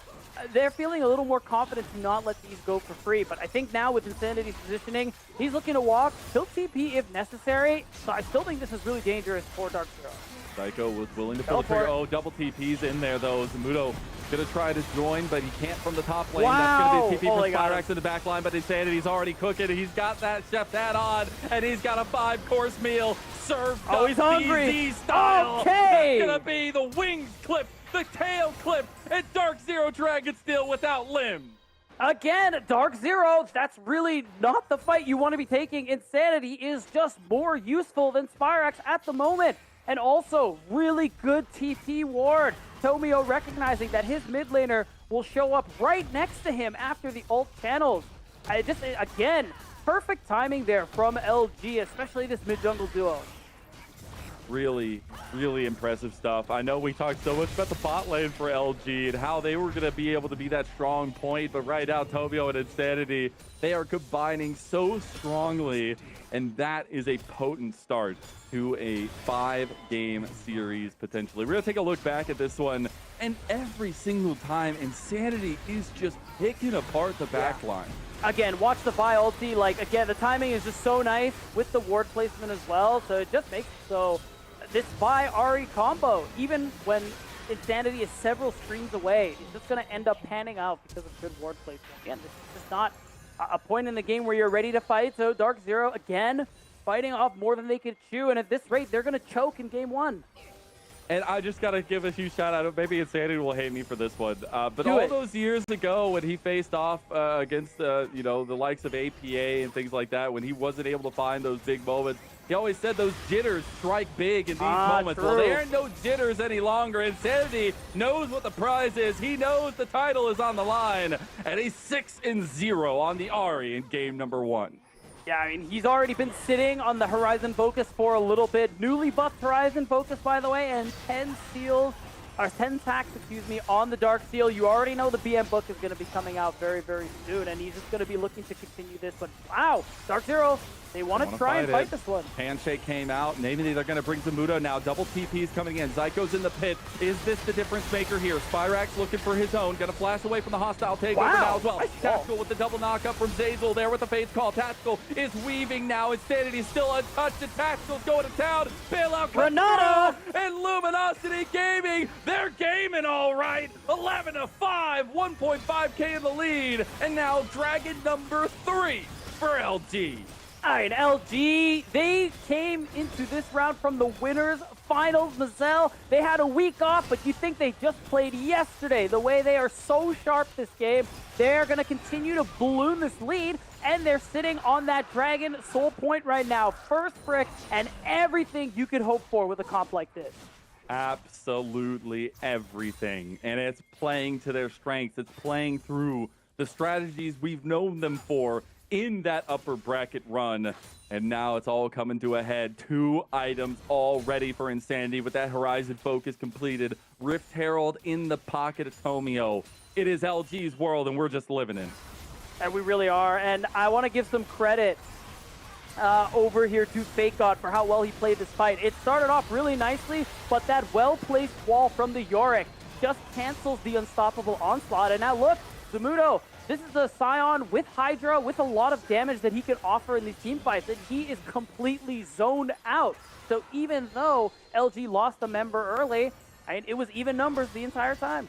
they're feeling a little more confident to not let these go for free. But I think now with Insanity's positioning, he's looking to walk. He'll TP if necessary, so I still think this is really dangerous for Dark Zero. Psycho was willing to pull the trigger. Oh, double TP's in there, though. Zamudo gonna try to join, but he can't from the top lane. That's gonna be a TP from Spyrax in the back line, but Insanity's already cooking. He's got that chef that on, and he's got a 5-course meal served up he's hungry. DZ style. Okay. It's gonna be the wings clip, the tail clip, and Dark Zero Dragon Steel without limbs. Again, Dark Zero, that's really not the fight you want to be taking. Insanity is just more useful than Spyrax at the moment. And also, really good TP ward. Tomio recognizing that his mid laner will show up right next to him after the ult channels. Again, perfect timing there from LG, especially this mid-jungle duo. Really, really impressive stuff. I know we talked so much about the bot lane for LG and how they were going to be able to be that strong point, but right now, Tomio and Insanity, they are combining so strongly, and that is a potent start to a 5-game series, potentially. We're going to take a look back at this one, and every single time, Insanity is just picking apart the backline. Again, watch the Vi ulti. Like, again, the timing is just so nice with the ward placement as well, so it just makes it so this Vi Ahri combo, even when Insanity is several streams away, it's just going to end up panning out because of good ward placement. Again, this is just not a point in the game where you're ready to fight, so Dark Zero, again, fighting off more than they could chew, and at this rate, they're going to choke in game 1. And I just got to give a huge shout out. Maybe Insanity will hate me for this one. But all those years ago when he faced off against, the likes of APA and things like that, when he wasn't able to find those big moments, He always said those jitters strike big in these moments. Well, True. there ain't no jitters any longer. Insanity knows what the prize is. He knows the title is on the line. And he's 6-0 on the Ari in game number 1. Yeah, I mean, he's already been sitting on the Horizon Focus for a little bit. Newly buffed Horizon Focus, by the way, and 10 seals, or 10 stacks, excuse me, on the Dark Seal. You already know the BM book is going to be coming out very, very soon, and he's just going to be looking to continue this. But wow, Dark Zero, they want to try and fight this one. Handshake came out. Maybe they're going to bring Zamudo now. Double TP's coming in. Zyko's in the pit. Is this the difference maker here? Spyrax looking for his own. Going to flash away from the hostile takeover now as well. Nice Tactical with the double knockup from Zazel there with the Fate's Call. Tactical is weaving now. Insanity still untouched. And Tactical's going to town. Bailout comes Renata! through. And Luminosity Gaming, they're gaming all right. 11-5, 1.5k in the lead. And now Dragon number 3 for LG. All right, LG, they came into this round from the winners finals. NACL, they had a week off, but you think they just played yesterday. The way they are so sharp this game, they're going to continue to balloon this lead, and they're sitting on that Dragon Soul Point right now. First brick and everything you could hope for with a comp like this. Absolutely everything. And it's playing to their strengths. It's playing through the strategies we've known them for in that upper bracket run. And now it's all coming to a head. 2 items all ready for Insanity with that Horizon Focus completed. Rift Herald in the pocket of Tomio. It is LG's world, and we're just living in. And we really are. And I want to give some credit over here to Fake God for how well he played this fight. It started off really nicely, but that well-placed wall from the Yorick just cancels the unstoppable onslaught. And now look, Zamudo, this is a Scion with Hydra with a lot of damage that he can offer in these team fights, and he is completely zoned out. So even though LG lost a member early, it was even numbers the entire time.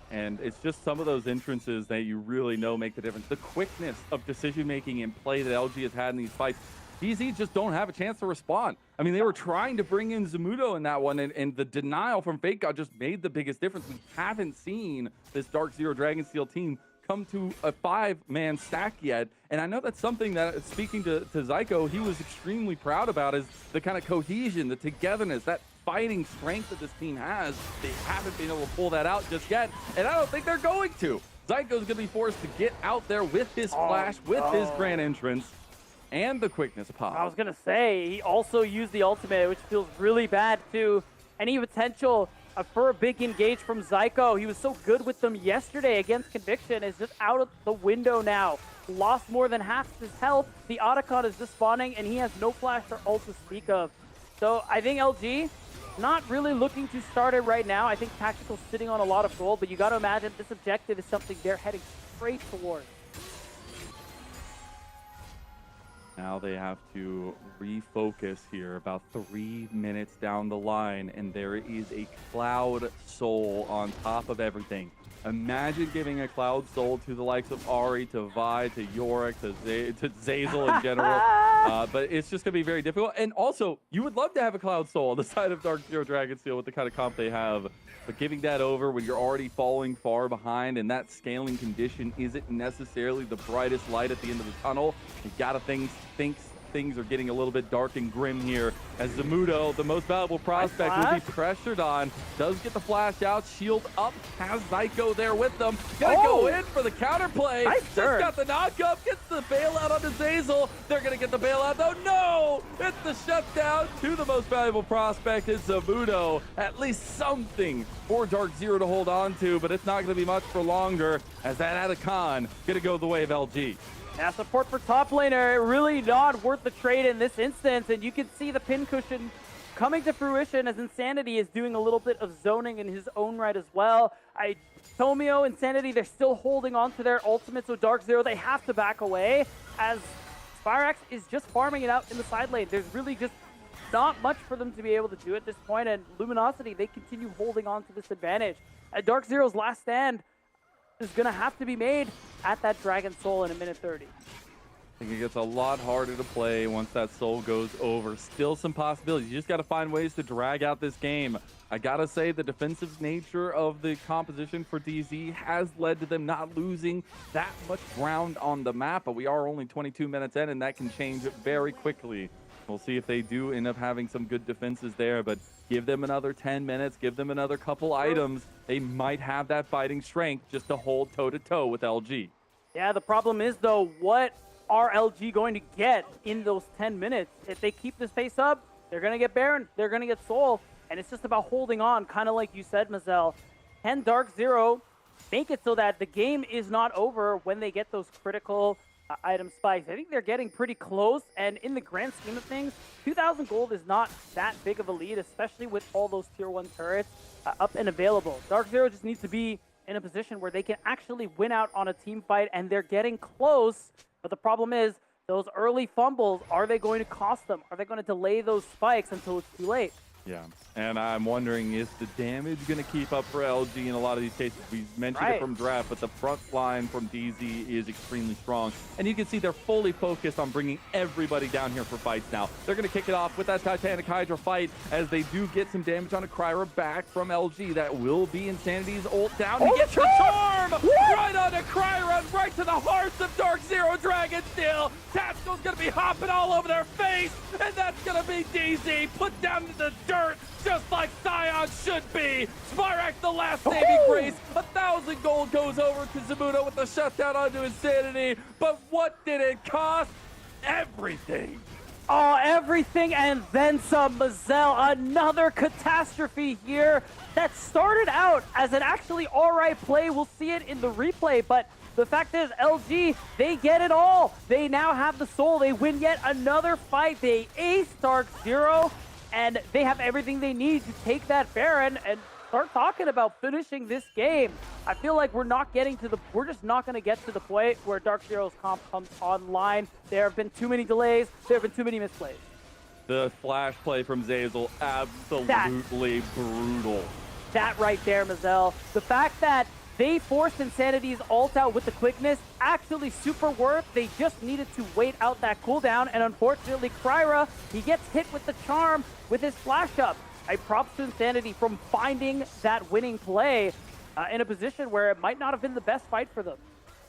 And it's just some of those entrances that you really know make the difference. The quickness of decision-making and play that LG has had in these fights. DZ just don't have a chance to respond. I mean, they were trying to bring in Zamudo in that one, and the denial from Fake God just made the biggest difference. We haven't seen this Dark Zero Dragonsteel team come to a 5-man stack yet. And I know that's something that, speaking to Zyko, he was extremely proud about, is the kind of cohesion, the togetherness, that fighting strength that this team has. They haven't been able to pull that out just yet, and I don't think they're going to. Zyko's going to be forced to get out there with his flash, with his grand entrance, and the quickness pop. I was going to say, he also used the ultimate, which feels really bad too. Any potential for a big engage from Zyko. He was so good with them yesterday against Conviction, is just out of the window now. Lost more than half his health. The Otacon is just spawning, and he has no flash or ult to speak of. So I think LG, not really looking to start it right now. I think Tactical's sitting on a lot of gold, but you got to imagine this objective is something they're heading straight towards. Now they have to refocus here about 3 minutes down the line, and there is a Cloud Soul on top of everything. Imagine giving a Cloud Soul to the likes of Ari, to Vi, to Yorick, to Zazel in general. But it's just going to be very difficult. And also, you would love to have a Cloud Soul on the side of Dark Zero Dragonsteel with the kind of comp they have. But giving that over when you're already falling far behind and that scaling condition isn't necessarily the brightest light at the end of the tunnel, you got to think things are getting a little bit dark and grim here as Zamudo, the most valuable prospect, will be pressured on. Does get the flash out, shield up, has Zyko there with them. Gonna go in for the counterplay. Just got the knockup, gets the bailout onto Zazel. They're gonna get the bailout though. No! It's the shutdown to the most valuable prospect is Zamudo. At least something for Dark Zero to hold on to, but it's not gonna be much for longer as that Atacon gonna go the way of LG. Yeah, support for top laner, really not worth the trade in this instance, and you can see the pincushion coming to fruition as Insanity is doing a little bit of zoning in his own right as well. Tomio, Insanity, they're still holding on to their ultimate, so Dark Zero, they have to back away as Spyrax is just farming it out in the side lane. There's really just not much for them to be able to do at this point, and Luminosity, they continue holding on to this advantage. Dark Zero's last stand is going to have to be made at that Dragon Soul in a minute 30. I think it gets a lot harder to play once that soul goes over. Still some possibilities. You just got to find ways to drag out this game. I got to say the defensive nature of the composition for DZ has led to them not losing that much ground on the map, but we are only 22 minutes in, and that can change very quickly. We'll see if they do end up having some good defenses there, but give them another 10 minutes, give them another couple items. They might have that fighting strength just to hold toe-to-toe with LG. Yeah, the problem is, though, what are LG going to get in those 10 minutes? If they keep this pace up, they're going to get Baron, they're going to get Soul, and it's just about holding on, kind of like you said, Mazel. Can Dark Zero make it so that the game is not over when they get those critical item spikes? I think they're getting pretty close, and in the grand scheme of things, 2,000 gold is not that big of a lead, especially with all those tier 1 turrets up and available. Dark Zero just needs to be in a position where they can actually win out on a team fight, and they're getting close. But the problem is, those early fumbles, are they going to cost them? Are they going to delay those spikes until it's too late? Yeah, and I'm wondering, is the damage going to keep up for LG in a lot of these cases? We mentioned it from draft, but the front line from DZ is extremely strong. And you can see they're fully focused on bringing everybody down here for fights now. They're going to kick it off with that Titanic Hydra fight as they do get some damage on a Kryra back from LG. That will be Insanity's ult down to get the charm! Right onto Kryra, right to the hearts of Dark Zero Dragon Steel. Tactical's going to be hopping all over their face, and that's going to be DZ put down to the dirt, just like Scion should be. Spyrax, the last saving grace. 1,000 gold goes over to Zamudo with the shutdown onto Insanity. But what did it cost? Everything. Oh, everything and then some, Mazel. Another catastrophe here that started out as an actually alright play. We'll see it in the replay, but the fact is, LG, they get it all. They now have the soul. They win yet another fight. They ace Dark Zero, and they have everything they need to take that Baron and start talking about finishing this game. I feel like we're just not going to get to the point where Dark Zero's comp comes online. There have been too many delays. There have been too many misplays. The flash play from Zazel, absolutely brutal. That right there, Mazel. The fact that they forced Insanity's ult out with the quickness, actually super worth. They just needed to wait out that cooldown, and unfortunately, Kryra, he gets hit with the charm with his flash up. I props to Insanity from finding that winning play in a position where it might not have been the best fight for them.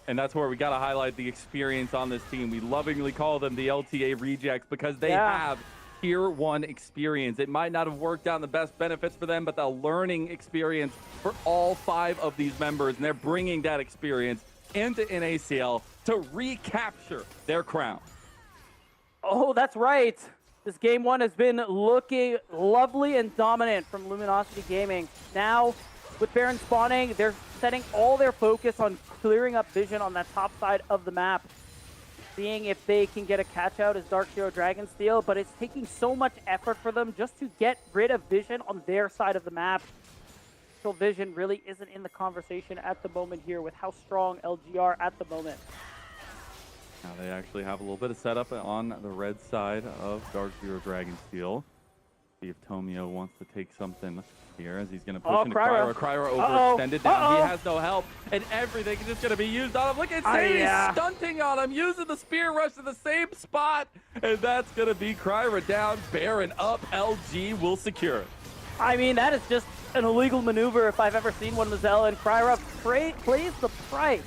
And that's where we got to highlight the experience on this team. We lovingly call them the LTA rejects because they have tier 1 experience. It might not have worked out in the best benefits for them, but the learning experience for all 5 of these members, and they're bringing that experience into NACL to recapture their crown. Oh, that's right. This game 1 has been looking lovely and dominant from Luminosity Gaming. Now, with Baron spawning, they're setting all their focus on clearing up vision on that top side of the map, seeing if they can get a catch out as Dark Zero Dragonsteel, but it's taking so much effort for them just to get rid of vision on their side of the map. Actual vision really isn't in the conversation at the moment here with how strong LG are at the moment. Now they actually have a little bit of setup on the red side of Dark Zero Dragonsteel. See if Tomio wants to take something here as he's going to push into Kryra. Kryra overextended down. He has no help, and everything is just going to be used on him. Look at Sadie stunting on him, using the spear rush to the same spot, and that's going to be Kryra down. Baron up. LG will secure it. I mean, that is just an illegal maneuver if I've ever seen one, Mazel, and Kryra pays the price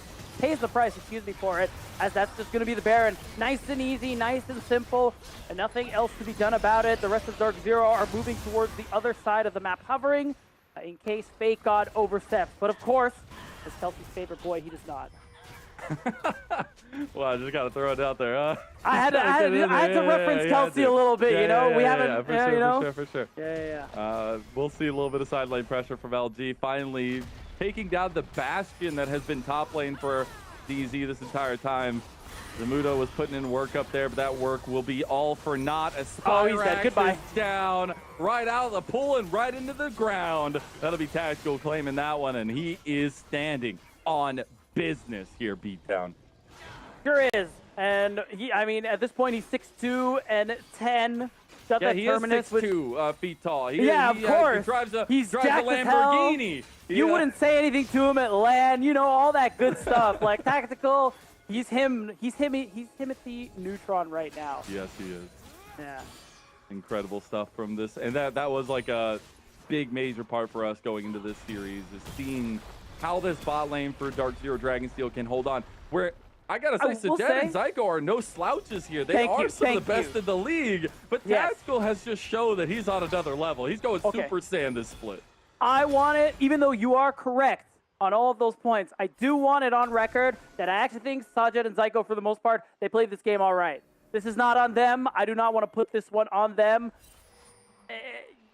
for it, as that's just going to be the Baron. Nice and easy, nice and simple, and nothing else to be done about it. The rest of Dark Zero are moving towards the other side of the map, hovering in case Fake God oversteps. But of course, as Kelsey's favorite boy, he does not. Well, I just got to throw it out there, huh? I had to reference Kelsey a little bit, you know? For sure. We'll see a little bit of side lane pressure from LG. Finally taking down the Bastion that has been top lane for DZ this entire time. Zamudo was putting in work up there, but that work will be all for naught as Spyrax is down right out of the pool and right into the ground. That'll be Tactical claiming that one, and he is standing on business here, Beatdown. Sure is. And at this point, he's 6'2" and 10. Got that he terminus, is 6'2" feet tall. Of course. He drives a Lamborghini. You wouldn't say anything to him at LAN, all that good stuff. Like Tactical, He's Timothy Neutron right now. Yes, he is. Yeah. Incredible stuff from this. And that was like a big major part for us going into this series, is seeing how this bot lane for Dark Zero Dragonsteel can hold on. Where I gotta say, Sejet and Zyko are no slouches here. They are some of the best in the league. But NACL has just shown that he's on another level. He's going Super Saiyan this split. I want it, even though you are correct on all of those points, I do want it on record that I actually think Sejet and Zyko, for the most part, they played this game all right. This is not on them. I do not want to put this one on them.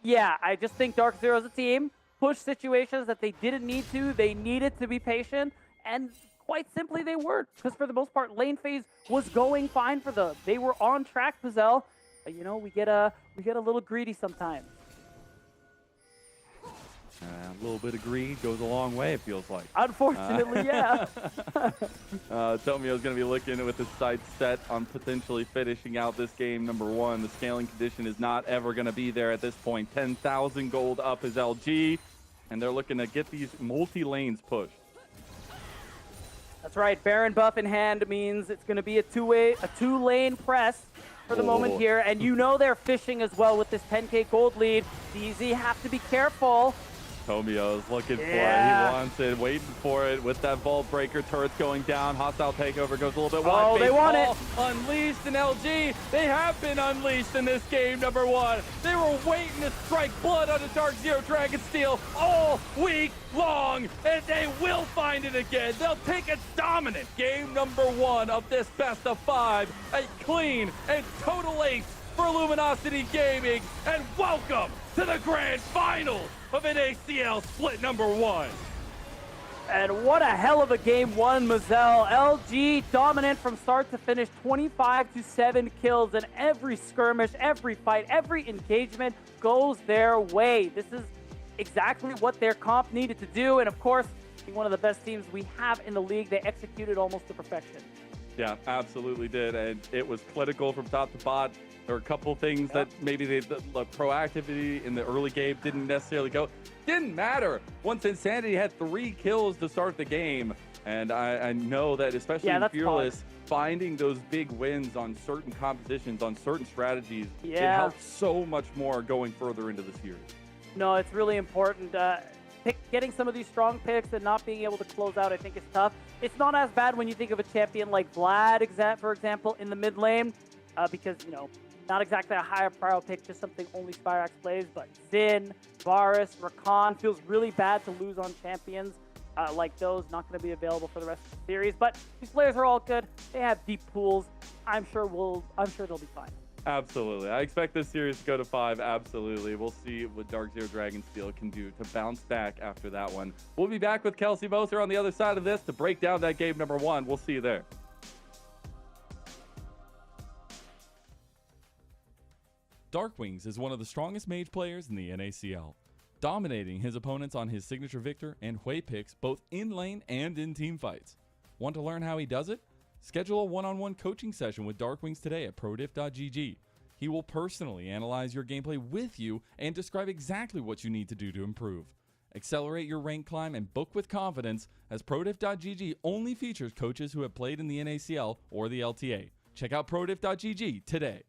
Yeah, I just think Dark Zero as a team pushed situations that they didn't need to. They needed to be patient, and quite simply they weren't, because for the most part, lane phase was going fine for them. They were on track, Puzel. But, you know, we get a little greedy sometimes. A little bit of greed goes a long way, it feels like. Unfortunately, yeah. Tomio's going to be looking with his sights set on potentially finishing out this game number 1. The scaling condition is not ever going to be there at this point. 10,000 gold up is LG, and they're looking to get these multi-lanes pushed. That's right. Baron buff in hand means it's going to be a two-lane press for the moment here, and you know they're fishing as well with this 10k gold lead. DZ have to be careful. Tomio's looking for it. He wants it, waiting for it with that vault breaker. Turrets going down. Hostile takeover goes a little bit wide. Oh, they want it. Unleashed in LG. They have been unleashed in this game number 1. They were waiting to strike blood on the Dark Zero Dragonsteel all week long, and they will find it again. They'll take a dominant game number 1 of this best of 5. A clean and total ace for Luminosity Gaming, and welcome to the grand finals of NACL split number 1. And what a hell of a game 1, Mazel. LG dominant from start to finish, 25-7 kills, and every skirmish, every fight, every engagement goes their way. This is exactly what their comp needed to do, and of course, being one of the best teams we have in the league, they executed almost to perfection. Yeah, absolutely did, and it was clinical from top to bottom. There were a couple things that maybe the proactivity in the early game didn't necessarily go. Didn't matter. Once Insanity had 3 kills to start the game, and I know that especially in Fearless, finding those big wins on certain compositions, on certain strategies, it helps so much more going further into the series. No, it's really important. Getting some of these strong picks and not being able to close out, I think, is tough. It's not as bad when you think of a champion like Vlad, for example, in the mid lane, because, you know, not exactly a higher prior pick, just something only Spyrax plays, but Zin, Varus, Rakan, feels really bad to lose on champions like those, not going to be available for the rest of the series, but these players are all good. They have deep pools. I'm sure they'll be fine. Absolutely. I expect this series to go to 5. Absolutely. We'll see what Dark Zero Dragonsteel can do to bounce back after that one. We'll be back with Kelsey Moser on the other side of this to break down that game number 1. We'll see you there. Darkwings is one of the strongest mage players in the NACL, dominating his opponents on his signature Victor and Hui picks both in lane and in team fights. Want to learn how he does it? Schedule a one-on-one coaching session with Darkwings today at prodiff.gg. He will personally analyze your gameplay with you and describe exactly what you need to do to improve. Accelerate your rank climb and book with confidence, as prodiff.gg only features coaches who have played in the NACL or the LTA. Check out prodiff.gg today.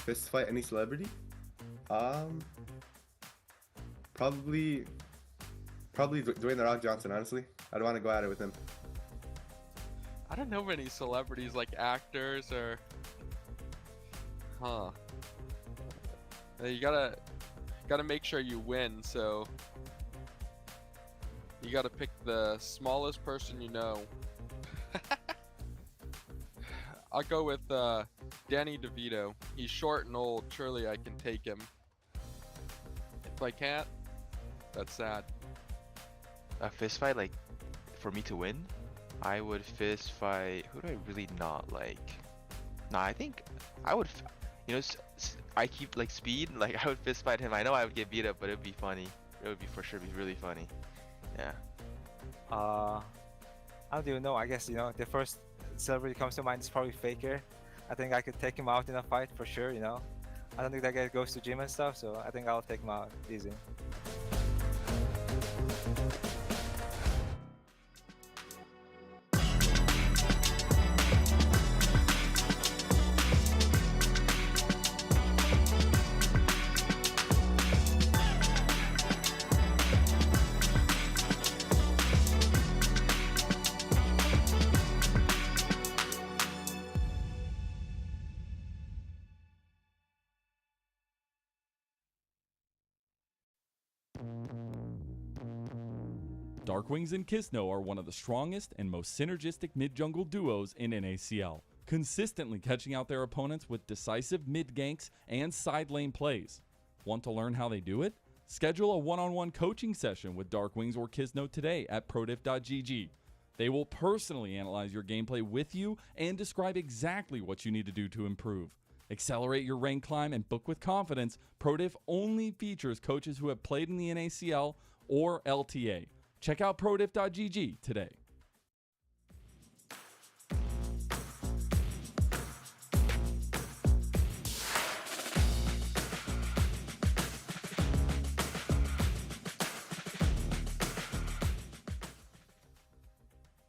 Fist fight any celebrity? Probably Dwayne The Rock Johnson, honestly. I'd want to go at it with him. I don't know many celebrities like actors or... You gotta gotta make sure you win. So you gotta pick the smallest person you know. I'll go with Danny DeVito. He's short and old. Surely I can take him. If I can't, that's sad. A fist fight, like, for me to win, I would fist fight. Who do I really not like? Nah, I think I would. You know, I keep like speed. Like, I would fist fight him. I know I would get beat up, but it'd be funny. It would be for sure be really funny. Yeah. I don't even know. I guess, you know, the first celebrity comes to mind is probably Faker. I think I could take him out in a fight for sure, you know. I don't think that guy goes to gym and stuff, so I think I'll take him out easy. Darkwings and Kisno are one of the strongest and most synergistic mid-jungle duos in NACL, consistently catching out their opponents with decisive mid-ganks and side lane plays. Want to learn how they do it? Schedule a one-on-one coaching session with Darkwings or Kisno today at prodiff.gg. They will personally analyze your gameplay with you and describe exactly what you need to do to improve. Accelerate your rank climb and book with confidence. Prodiff only features coaches who have played in the NACL or LTA. Check out prodiff.gg today.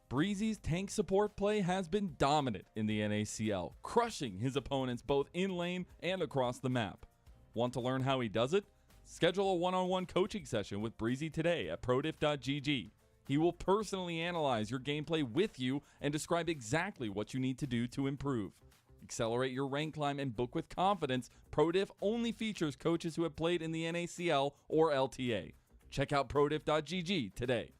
Breezy's tank support play has been dominant in the NACL, crushing his opponents both in lane and across the map. Want to learn how he does it? Schedule a one-on-one coaching session with Breezy today at prodiff.gg. He will personally analyze your gameplay with you and describe exactly what you need to do to improve. Accelerate your rank climb and book with confidence. Prodiff only features coaches who have played in the NACL or LTA. Check out prodiff.gg today.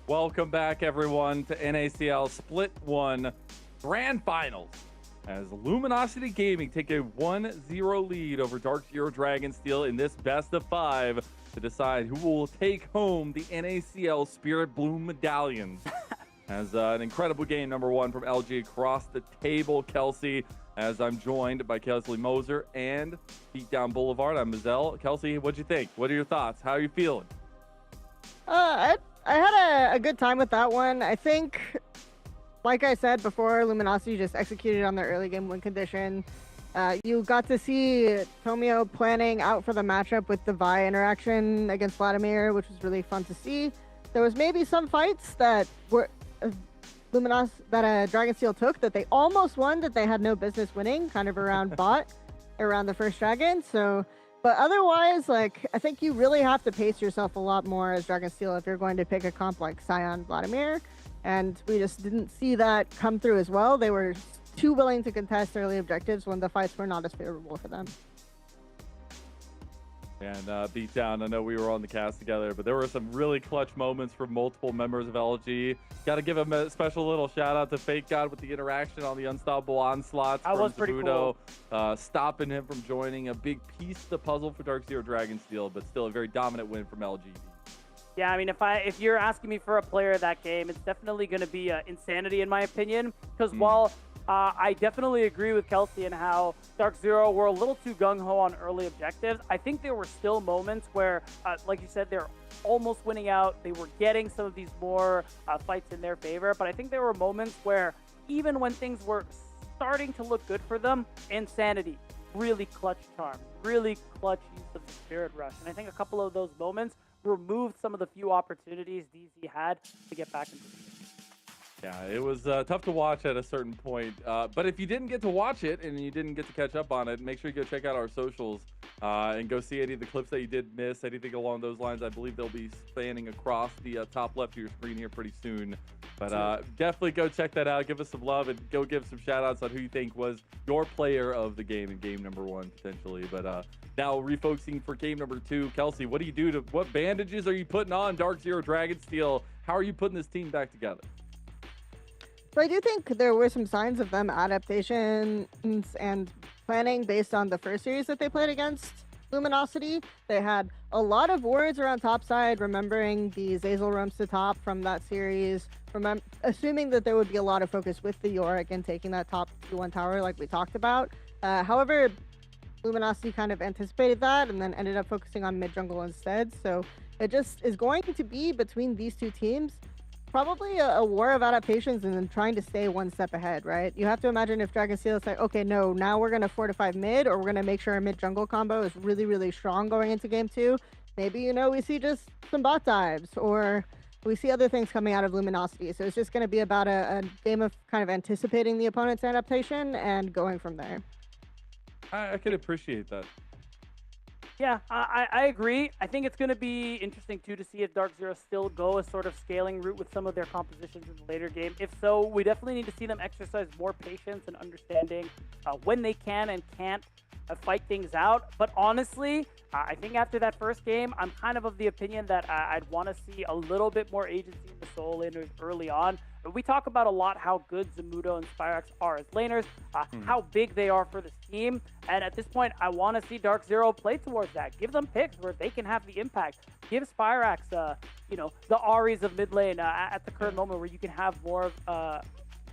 Welcome back, everyone, to NACL Split 1 Grand Finals, as Luminosity Gaming take a 1-0 lead over Dark Zero Dragonsteel in this best of 5 to decide who will take home the NACL Spirit Bloom medallions. As an incredible game, number 1 from LG across the table, Kelsey, as I'm joined by Kelsey Moser and Beatdown Boulevard. I'm Mazel. Kelsey, what'd you think? What are your thoughts? How are you feeling? I had a good time with that one. I think, like I said before, Luminosity just executed on their early game win condition. You got to see Tomio planning out for the matchup with the Vi interaction against Vladimir, which was really fun to see. There was maybe some fights that were Dragonsteel took that they almost won that they had no business winning, kind of around bot, around the first dragon. So. But otherwise, like, I think you really have to pace yourself a lot more as Dragonsteel if you're going to pick a comp like Sion Vladimir. And we just didn't see that come through as well. They were too willing to contest early objectives when the fights were not as favorable for them. And beat down. I know we were on the cast together, but there were some really clutch moments from multiple members of LG. Got to give him a special little shout out to Fake God with the interaction on the unstoppable onslaughts. That was pretty Zamudo, stopping him from joining. A big piece of the puzzle for Dark Zero Dragonsteel, but still a very dominant win from LG. Yeah, I mean, if you're asking me for a player of that game, it's definitely going to be Insanity in my opinion. Because while I definitely agree with Kelsey and how Dark Zero were a little too gung-ho on early objectives, I think there were still moments where, like you said, they're almost winning out. They were getting some of these more fights in their favor. But I think there were moments where even when things were starting to look good for them, Insanity, really clutch charm, really clutch use of the Spirit Rush. And I think a couple of those moments removed some of the few opportunities DZ had to get back into the game. Yeah, it was tough to watch at a certain point. But if you didn't get to watch it and you didn't get to catch up on it, make sure you go check out our socials and go see any of the clips that you did miss, anything along those lines. I believe they'll be spanning across the top left of your screen here pretty soon. But definitely go check that out. Give us some love and go give some shout outs on who you think was your player of the game in game number 1 potentially. But now refocusing for game number 2, Kelsey, what do you do to what bandages are you putting on Dark Zero Dragonsteel? How are you putting this team back together? So I do think there were some signs of them adaptations and planning based on the first series that they played against Luminosity. They had a lot of words around topside, remembering the Zazel roams to top from that series, assuming that there would be a lot of focus with the Yorick and taking that top 2-1 tower like we talked about. However, Luminosity kind of anticipated that and then ended up focusing on mid jungle instead. So it just is going to be between these two teams probably a war of adaptations and then trying to stay one step ahead, right? You have to imagine if Dragonsteel is like, okay, no, now we're going to fortify mid, or we're going to make sure our mid jungle combo is really, really strong going into game 2. Maybe, you know, we see just some bot dives, or we see other things coming out of Luminosity. So it's just going to be about a game of kind of anticipating the opponent's adaptation and going from there. I can appreciate that. Yeah, I agree. I think it's going to be interesting, too, to see if Dark Zero still go a sort of scaling route with some of their compositions in the later game. If so, we definitely need to see them exercise more patience and understanding when they can and can't fight things out. But honestly, I think after that first game, I'm kind of the opinion that I'd want to see a little bit more agency in the solo laners early on. We talk about a lot how good Zamudo and Spyrax are as laners, how big they are for this team. And at this point, I want to see Dark Zero play towards that. Give them picks where they can have the impact. Give Spyrax, you know, the Aries of mid lane at the current moment where you can have more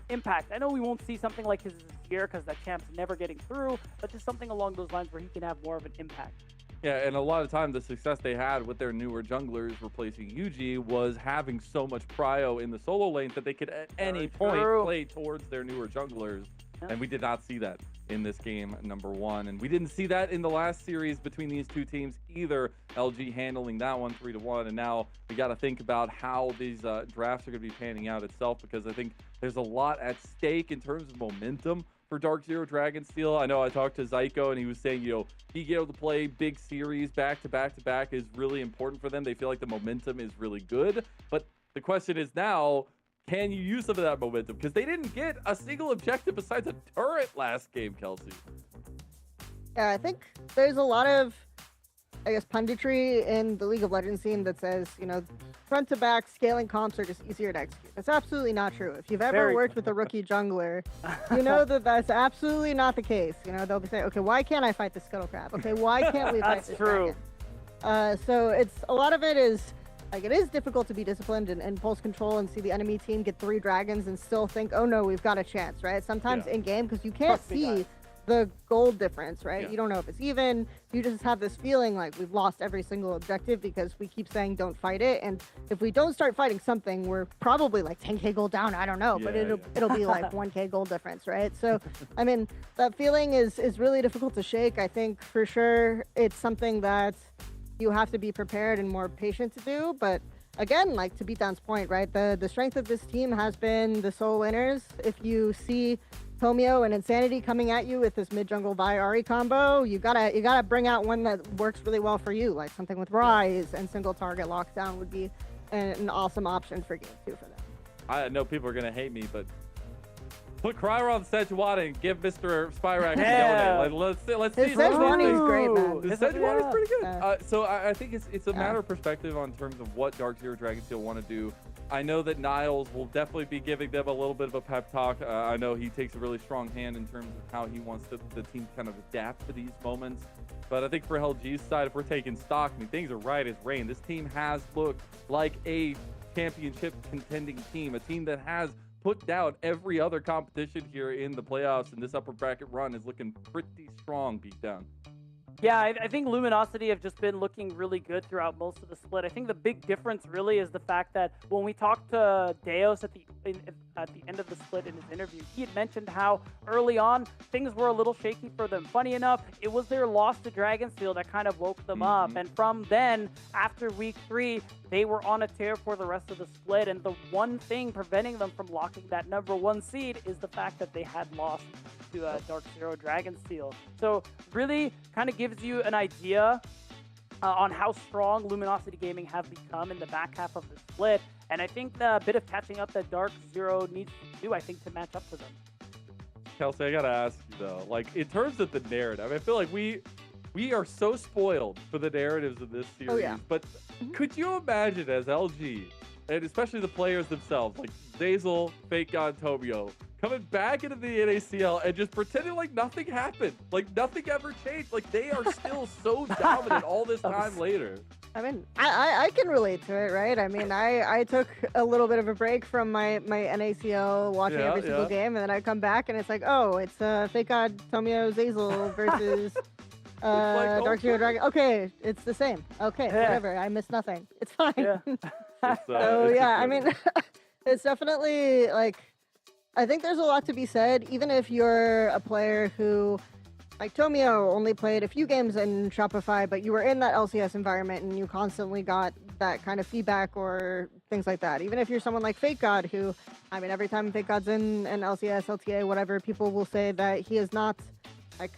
impact. I know we won't see something like his this year because that champ's never getting through, but just something along those lines where he can have more of an impact. Yeah, and a lot of time the success they had with their newer junglers replacing Yuji was having so much prio in the solo lane that they could at any point play towards their newer junglers. Yeah. And we did not see that in this game number 1. And we didn't see that in the last series between these two teams either. LG handling that one 3-1. And now we got to think about how these drafts are going to be panning out itself, because I think there's a lot at stake in terms of momentum for Dark Zero Dragonsteel. I know I talked to Zyko and he was saying, you know, being able to play big series back to back to back is really important for them. They feel like the momentum is really good. But the question is now, can you use some of that momentum? Because they didn't get a single objective besides a turret last game, Kelsey. Yeah, I think there's a lot of, I guess, punditry in the League of Legends scene that says, you know, front to back scaling comps are just easier to execute. That's absolutely not true. If you've ever worked with a rookie jungler, you know that that's absolutely not the case. You know, they'll be saying, okay, why can't I fight the Scuttle Crab? Okay, why can't we fight this dragon? So it's, a lot of it is, like, it is difficult to be disciplined and pulse control and see the enemy team get 3 dragons and still think, oh no, we've got a chance, right? Sometimes in game, because you can't see the gold difference, right? You don't know if it's even. You just have this feeling like we've lost every single objective because we keep saying don't fight it. And if we don't start fighting something, we're probably like 10k gold down. I don't know, but it'll be like 1k gold difference, right? So, I mean, that feeling is really difficult to shake. I think for sure it's something that you have to be prepared and more patient to do. But again, like to Beatdown's point, right? The strength of this team has been the solo winners. If you see Tomio and Insanity coming at you with this mid jungle Vi Ahri combo, you gotta bring out one that works really well for you, like something with Rise and single target lockdown would be an awesome option for game 2 for them. I know people are gonna hate me, but Put Cryer on Sejuani and give Mr. Spyrax Yeah. a donate. Let's His see. some of these Sejuani's things. great, man. The Sejuani is pretty good. Yeah. So I think it's a matter of perspective on terms of what Dark Zero Dragonsteel want to do. I know that Niles will definitely be giving them a little bit of a pep talk. I know he takes a really strong hand in terms of how he wants the team to kind of adapt to these moments. But I think for LG's side, if we're taking stock, I mean, things are right as rain. This team has looked like a championship contending team, a team that has put down every other competition here in the playoffs, and this upper bracket run is looking pretty strong beat down. Yeah, I think Luminosity have just been looking really good throughout most of the split. I think the big difference really is the fact that when we talked to Deos at the end of the split in his interview, he had mentioned how early on things were a little shaky for them. Funny enough, it was their loss to Dragonsteel that kind of woke them up. And from then, after week 3, they were on a tear for the rest of the split. And the one thing preventing them from locking that #1 seed is the fact that they had lost to Dark Zero Dragonsteel. So really kind of gives you an idea on how strong Luminosity Gaming have become in the back half of the split. And I think the bit of catching up that Dark Zero needs to do, I think, to match up to them. Kelsey, I gotta ask you though, like in terms of the narrative, I feel like we are so spoiled for the narratives of this series. Oh, yeah. But could you imagine as LG, and especially the players themselves, like Zazel, Fake God, Tomio, coming back into the NACL and just pretending like nothing happened, like nothing ever changed, like they are still so dominant all this time later. I mean, I can relate to it, right? I mean, I took a little bit of a break from my NACL watching every single game, and then I come back and it's like, oh, it's Fake God, Tomio, Zazel versus Dark Zero Dragon. Okay, it's the same. Okay, whatever. I missed nothing. It's fine. Yeah. So yeah, I mean, it's definitely like, I think there's a lot to be said, even if you're a player who, like Tomio, only played a few games in Shopify, but you were in that LCS environment and you constantly got that kind of feedback or things like that. Even if you're someone like Fake God, who, I mean, every time Fake God's in an LCS, LTA, whatever, people will say that he is not like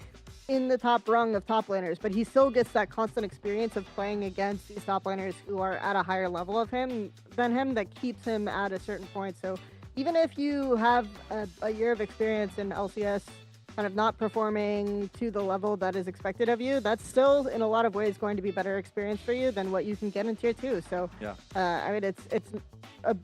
in the top rung of top laners, but he still gets that constant experience of playing against these top laners who are at a higher level of him than him that keeps him at a certain point. So even if you have a year of experience in LCS kind of not performing to the level that is expected of you, that's still in a lot of ways going to be better experience for you than what you can get in Tier 2. So yeah, I mean, it's a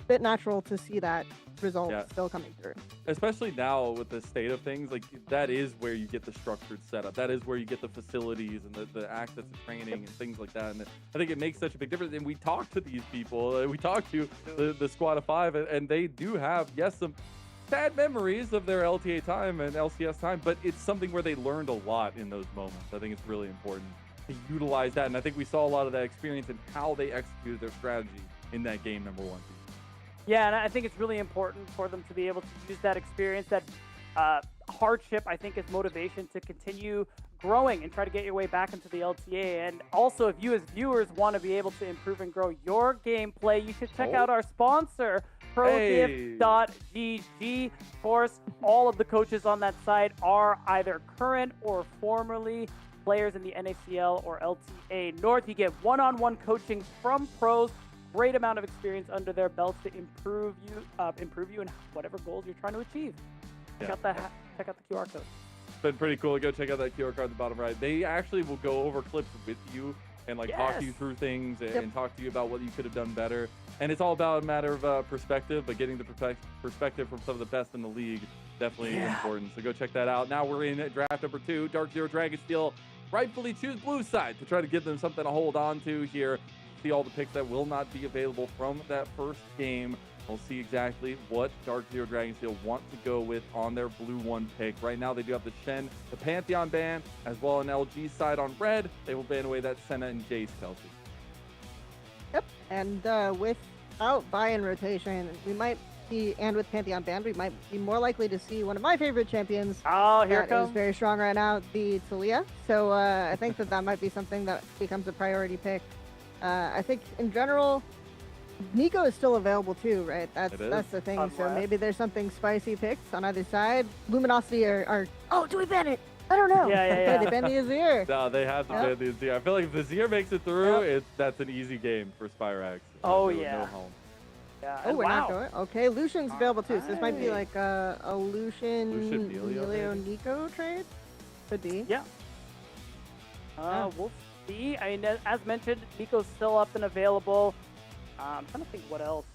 bit natural to see that result still coming through. Especially now with the state of things, like that is where you get the structured setup. That is where you get the facilities and the access to training and things like that. And I think it makes such a big difference. And we talk to these people, we talk to the squad of 5, and they do have, yes, some sad memories of their LTA time and LCS time, but it's something where they learned a lot in those moments. I think it's really important to utilize that. And I think we saw a lot of that experience in how they executed their strategy in that game #1. Yeah, and I think it's really important for them to be able to use that experience, that hardship, I think, is motivation to continue growing and try to get your way back into the LTA. And also, if you as viewers want to be able to improve and grow your gameplay, you should check out our sponsor, ProGift.gg. Of course, all of the coaches on that site are either current or formerly players in the NACL or LTA North. You get one-on-one coaching from pros, great amount of experience under their belts to improve you in whatever goals you're trying to achieve. Check out the QR code. It's been pretty cool. Go check out that QR card at the bottom right. They actually will go over clips with you and like talk you through things and talk to you about what you could have done better. And it's all about a matter of perspective, but getting the perspective from some of the best in the league definitely important. So go check that out. Now we're in draft #2. Dark Zero Dragonsteel rightfully choose blue side to try to give them something to hold on to here. See all the picks that will not be available from that first game. We'll see exactly what Dark Zero Dragonsteel want to go with on their blue 1 pick. Right now they do have the Shen, the Pantheon ban, as well an LG side on red. They will ban away that Senna and Jace, Kelsey. Yep, and without buy-in rotation, we might see, and with Pantheon banned, we might be more likely to see one of my favorite champions. Oh, here it that comes. is very strong right now, the Talia. So I think that might be something that becomes a priority pick. I think in general, Nico is still available too, right? That's the thing. So maybe there's something spicy picks on either side. Luminosity are oh, do we ban it? I don't know. Yeah. They ban the Azir. No, they have to ban the Azir. I feel like if the Azir makes it through, that's an easy game for Spyrax. Oh, No home. Yeah. Oh, and we're wow. not going. Okay, Lucian's available too, so this might be like a Lucian Lucian Delio, maybe? Nico trade. Could be. Yeah. We'll see. I mean, as mentioned, Nico's still up and available. I'm trying to think what else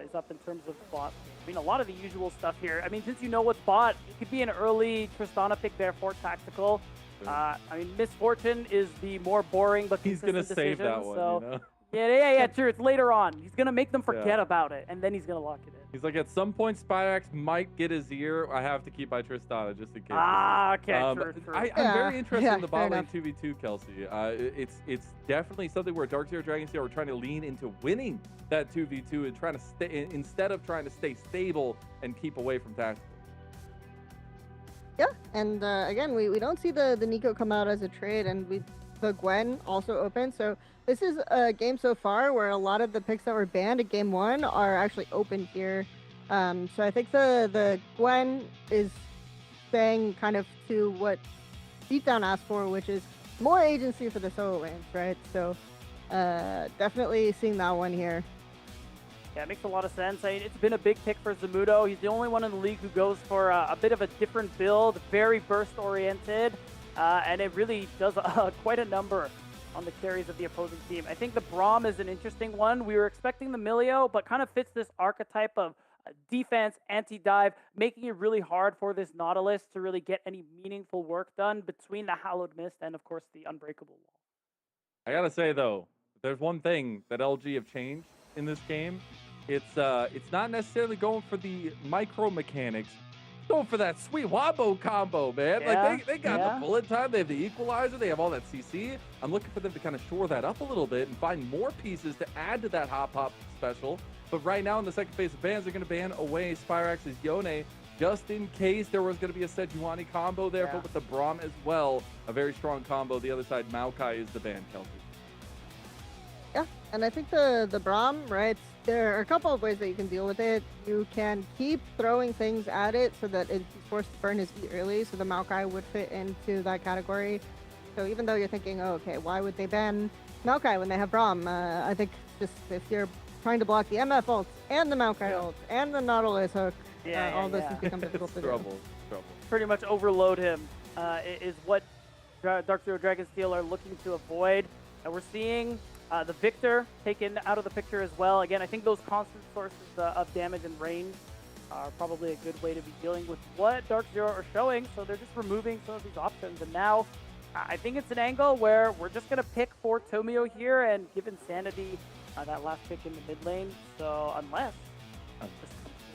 is up in terms of bot. I mean, a lot of the usual stuff here. I mean, since you know what's bot, it could be an early Tristana pick there for tactical. I mean, Misfortune is the more boring but He's consistent gonna save decision, that one, so you know? yeah, true. It's later on. He's gonna make them forget Yeah. about it, and then he's gonna lock it in. He's like, at some point, Spyrax might get his ear. I have to keep my Tristana just in case. Okay, true. I'm Yeah, very interested yeah, in the fair bot lane enough. 2v2, Kelsey. It's definitely something where Dark Zero Dragon Steel are trying to lean into winning that 2v2 and trying to stay instead of trying to stay stable and keep away from tactical. Yeah, and again, we don't see the Nico come out as a trade, and the Gwen also open. So this is a game so far where a lot of the picks that were banned at game 1 are actually open here. So I think the Gwen is saying kind of to what Beatdown asked for, which is more agency for the solo lanes, right? So definitely seeing that one here. Yeah, it makes a lot of sense. I mean, it's been a big pick for Zamudo. He's the only one in the league who goes for a bit of a different build, very burst-oriented, and it really does quite a number on the carries of the opposing team. I think the Braum is an interesting one. We were expecting the Milio, but kind of fits this archetype of defense, anti-dive, making it really hard for this Nautilus to really get any meaningful work done between the Hallowed Mist and, of course, the Unbreakable Wall. I gotta say though, there's one thing that LG have changed in this game. It's not necessarily going for the micro mechanics, going for that sweet Wabo combo, man. Yeah, Like they got the bullet time, they have the equalizer, they have all that CC. I'm looking for them to kind of shore that up a little bit and find more pieces to add to that hop special. But right now in the second phase of bans, they're going to ban away Spyrax's Yone just in case there was going to be a Sejuani combo there, but with the Braum as well, a very strong combo. The other side, Maokai is the ban, Kelsey. Yeah, and I think the Braum, right, there are a couple of ways that you can deal with it. You can keep throwing things at it so that it's forced to burn his E early, so the Maokai would fit into that category. So even though you're thinking, oh, okay, why would they ban Maokai when they have Braum? I think just if you're trying to block the MF ult and the Maokai ult and the Nautilus hook, all this has become difficult to do. Trouble. Pretty much overload him is what Dark Zero Dragon Steel are looking to avoid. And we're seeing the Victor taken out of the picture as well. Again, I think those constant sources of damage and range are probably a good way to be dealing with what Dark Zero are showing. So they're just removing some of these options. And now I think it's an angle where we're just going to pick for Tomio here and give Insanity that last pick in the mid lane. So unless I'm just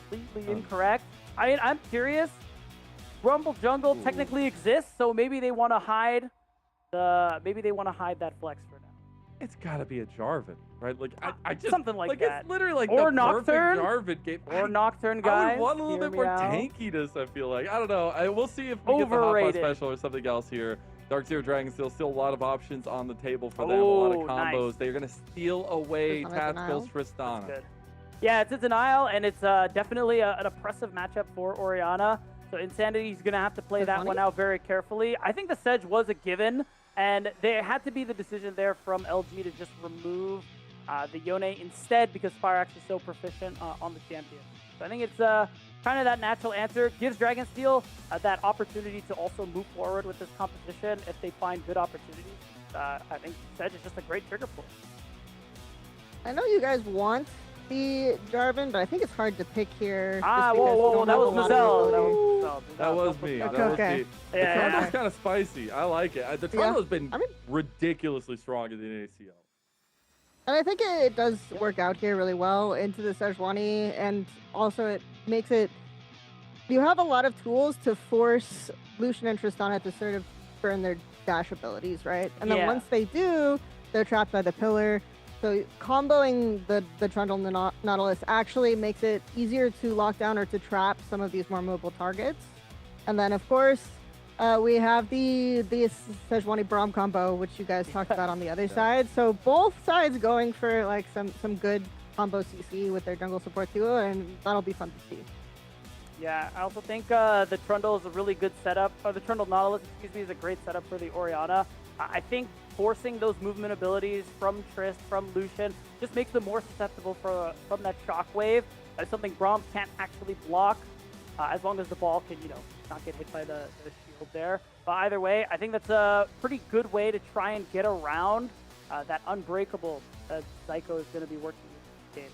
completely incorrect. I mean, I'm curious. Rumble Jungle technically exists, so maybe they want to hide that flex for now. It's got to be a Jarvan, right? Like I just something like that. It's literally like or the Nocturne, perfect Jarvan game. Or Nocturne, guys. I would want a little Hear bit me more out. tankiness, I feel like. I don't know. We'll see if we get the hot special or something else here. Dark Zero Dragon still a lot of options on the table for them. A lot of combos. Nice. They're going to steal away Tactical's Tristana. Good. Yeah, it's a denial, and it's definitely an oppressive matchup for Orianna. So Insanity's going to have to play that one out very carefully. I think the Sedge was a given, and there had to be the decision there from LG to just remove the Yone instead because Spyrax is so proficient on the champion. So I think it's kind of that natural answer. Gives Dragonsteel that opportunity to also move forward with this competition if they find good opportunities. I think Sedge is just a great trigger point. I know you guys want the Jarvan, but I think it's hard to pick here. Whoa, that was Mazel. That was me. That was me. The combo's kind of spicy. I like it. The combo's been ridiculously strong in the NACL. And I think it does work out here really well into the Sejuani, and also it makes it... You have a lot of tools to force Lucian and Tristana to sort of burn their dash abilities, right? And then once they do, they're trapped by the pillar. So comboing the Trundle and the Nautilus actually makes it easier to lock down or to trap some of these more mobile targets. And then, of course, we have the Sejuani Braum combo, which you guys talked about on the other side. So both sides going for like some good combo CC with their jungle support duo, and that'll be fun to see. Yeah, I also think the Trundle is a really good setup. The Trundle Nautilus, excuse me, is a great setup for the Orianna. I think forcing those movement abilities from Trist, from Lucian, just makes them more susceptible from that shockwave. That's something Braum can't actually block, as long as the ball can, not get hit by the shield there. But either way, I think that's a pretty good way to try and get around that unbreakable that Zyko is going to be working with in this game.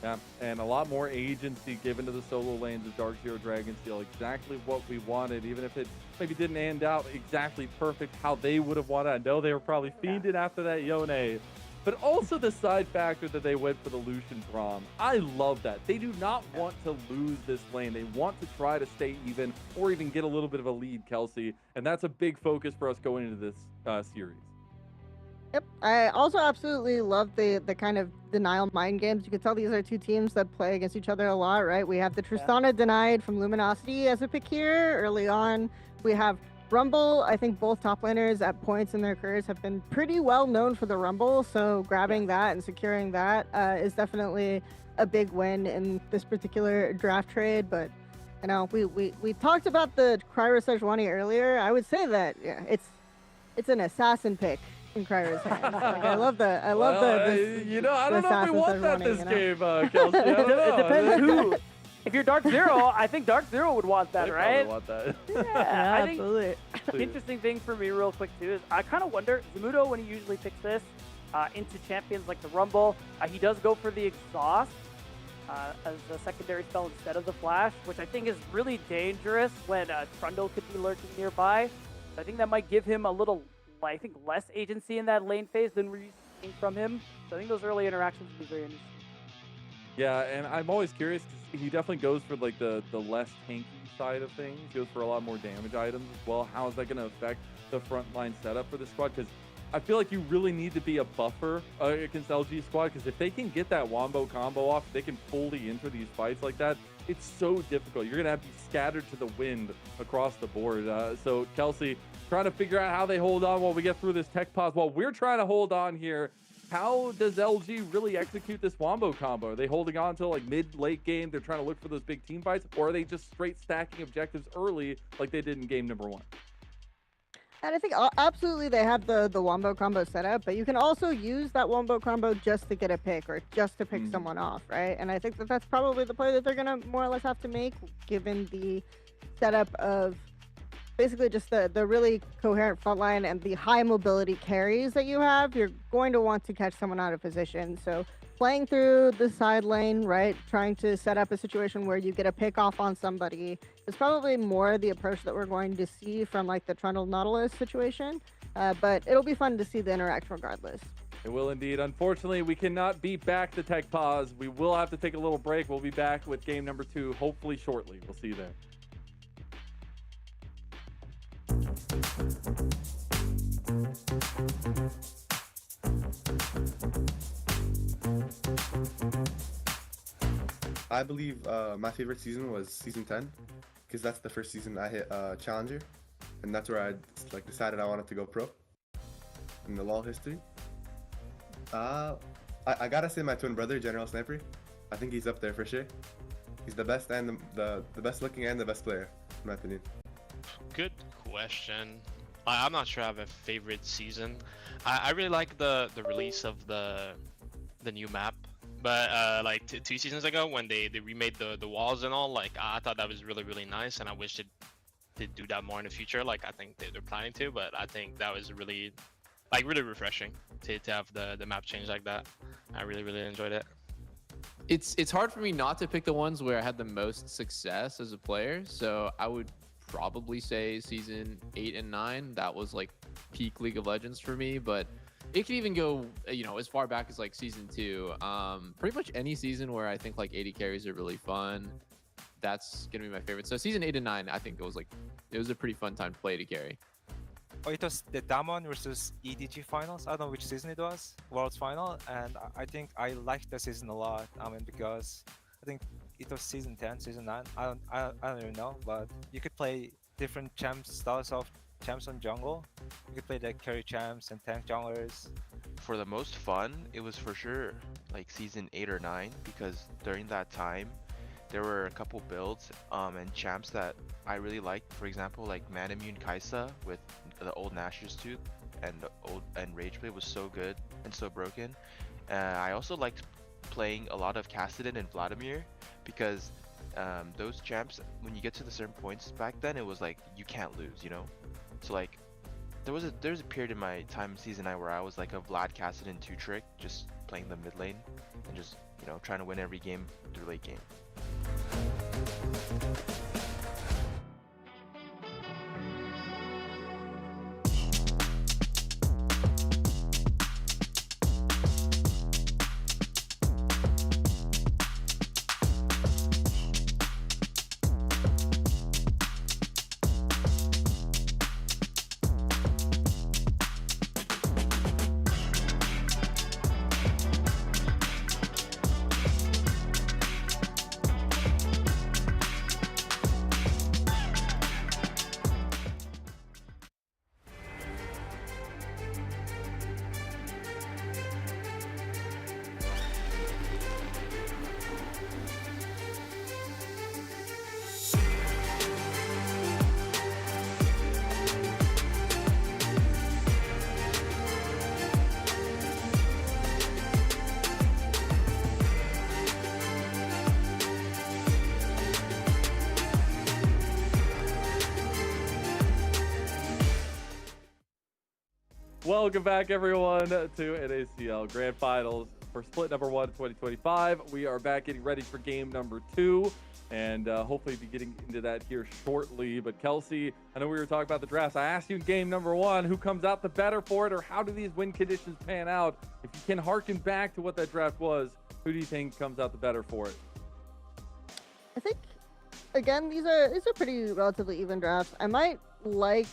Yeah, and a lot more agency given to the solo lanes of Dark Zero Dragonsteel. Exactly what we wanted, even if it maybe didn't end out exactly perfect how they would have wanted. I know they were probably fiending after that Yone, but also the side factor that they went for the Lucian Braum. I love that. They do not want to lose this lane. They want to try to stay even or even get a little bit of a lead, Kelsey, and that's a big focus for us going into this series. Yep. I also absolutely love the kind of denial mind games. You can tell these are two teams that play against each other a lot, right? We have the Tristana denied from Luminosity as a pick here early on. We have Rumble. I think both top laners at points in their careers have been pretty well known for the Rumble, so grabbing that and securing that is definitely a big win in this particular draft trade. But we talked about the Kryra Sejuani earlier. I would say that it's an assassin pick in Kryra's hands. Like, I love the I don't know if we want that this game, Kelsey. I don't know. It depends who. If you're Dark Zero, I think Dark Zero would want that, They right? probably want that. Yeah, I think absolutely. the interesting thing for me real quick too is I kind of wonder, Zamudo, when he usually picks this into champions like the Rumble, he does go for the exhaust as a secondary spell instead of the flash, which I think is really dangerous when Trundle could be lurking nearby. So I think that might give him a little, I think, less agency in that lane phase than we're used to seeing from him. So I think those early interactions would be very interesting. Yeah, and I'm always curious because he definitely goes for like the less tanky side of things. He goes for a lot more damage items as well. How is that going to affect the frontline setup for the squad? Because I feel like you really need to be a buffer against LG squad, because if they can get that wombo combo off, they can fully enter these fights like that. It's so difficult. You're going to have to be scattered to the wind across the board. So Kelsey, trying to figure out how they hold on while we get through this tech pause. While we're trying to hold on here, how does LG really execute this wombo combo? Are they holding on till like mid-late game? They're trying to look for those big team fights, or are they just straight stacking objectives early like they did in game number 1? And I think absolutely they have the wombo combo set up, but you can also use that wombo combo just to get a pick or just to pick someone off, right? And I think that that's probably the play that they're going to more or less have to make, given the setup of basically just the really coherent front line and the high mobility carries that you have. You're going to want to catch someone out of position. So playing through the side lane, right, trying to set up a situation where you get a pick off on somebody is probably more the approach that we're going to see from like the Trundle Nautilus situation. But it'll be fun to see the interaction regardless. It will indeed. Unfortunately, we cannot beat back the tech pause. We will have to take a little break. We'll be back with game number 2 hopefully shortly. We'll see you there. I believe my favorite season was season 10, because that's the first season I hit Challenger, and that's where I like decided I wanted to go pro in the LoL history. I gotta say my twin brother, General Sniper. I think he's up there for sure. He's the best and the best looking and the best player, in my opinion. Good question. I'm not sure I have a favorite season. I really like the release of the new map, but like 2 seasons ago when they remade the walls and all, like I thought that was really nice, and I wish it did do that more in the future. Like I think they're planning to, but I think that was really refreshing to have the map change like that. I really enjoyed it. It's hard for me not to pick the ones where I had the most success as a player, so I would probably say season 8 and 9. That was like peak League of Legends for me, but it could even go as far back as like season 2. Pretty much any season where I think like 80 carries are really fun, that's gonna be my favorite. So season 8 and 9, I think it was a pretty fun time to play to carry. Oh, it was the Damon versus EDG finals. I don't know which season it was, World's final, and I think I liked the season a lot. Because I think it was season 10, season 9. I don't even know, but you could play different styles of champs on jungle. You could play like carry champs and tank junglers. For the most fun, it was for sure like season 8 or 9, because during that time there were a couple builds and champs that I really liked. For example, like Manimmune Kaisa with the old Nashor's Tooth, and rage play was so good and so broken. I also liked playing a lot of Kassadin and Vladimir because those champs, when you get to the certain points back then, it was like you can't lose, you know. So like there was a period in my time in Season 9 where I was like a Vlad Kassadin 2-trick, just playing the mid lane and just, you know, trying to win every game through late game. Welcome back, everyone, to NACL Grand Finals for split number 1 2025. We are back getting ready for game number 2, and hopefully be getting into that here shortly. But Kelsey, I know we were talking about the drafts. I asked you in game number 1 who comes out the better for it, or how do these win conditions pan out? If you can harken back to what that draft was, who do you think comes out the better for it? I think, again, these are pretty relatively even drafts. I might like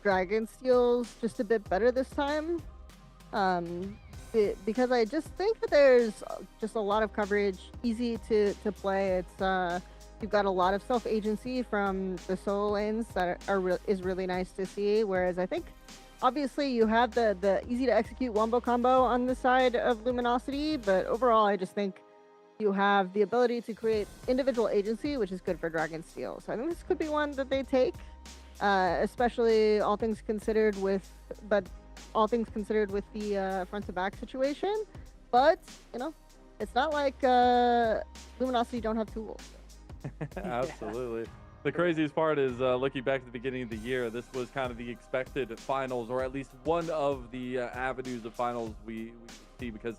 Dragon Steel's just a bit better this time, because I just think that there's just a lot of coverage, easy to play. It's you've got a lot of self-agency from the solo lanes that is really nice to see. Whereas I think obviously you have the easy to execute wombo combo on the side of Luminosity, but overall I just think you have the ability to create individual agency, which is good for Dragon Steel. So I think this could be one that they take. Especially all things considered with the front to back situation. But you know, it's not like Luminosity don't have tools. Absolutely. The craziest part is looking back at the beginning of the year, this was kind of the expected finals, or at least one of the avenues of finals we see, because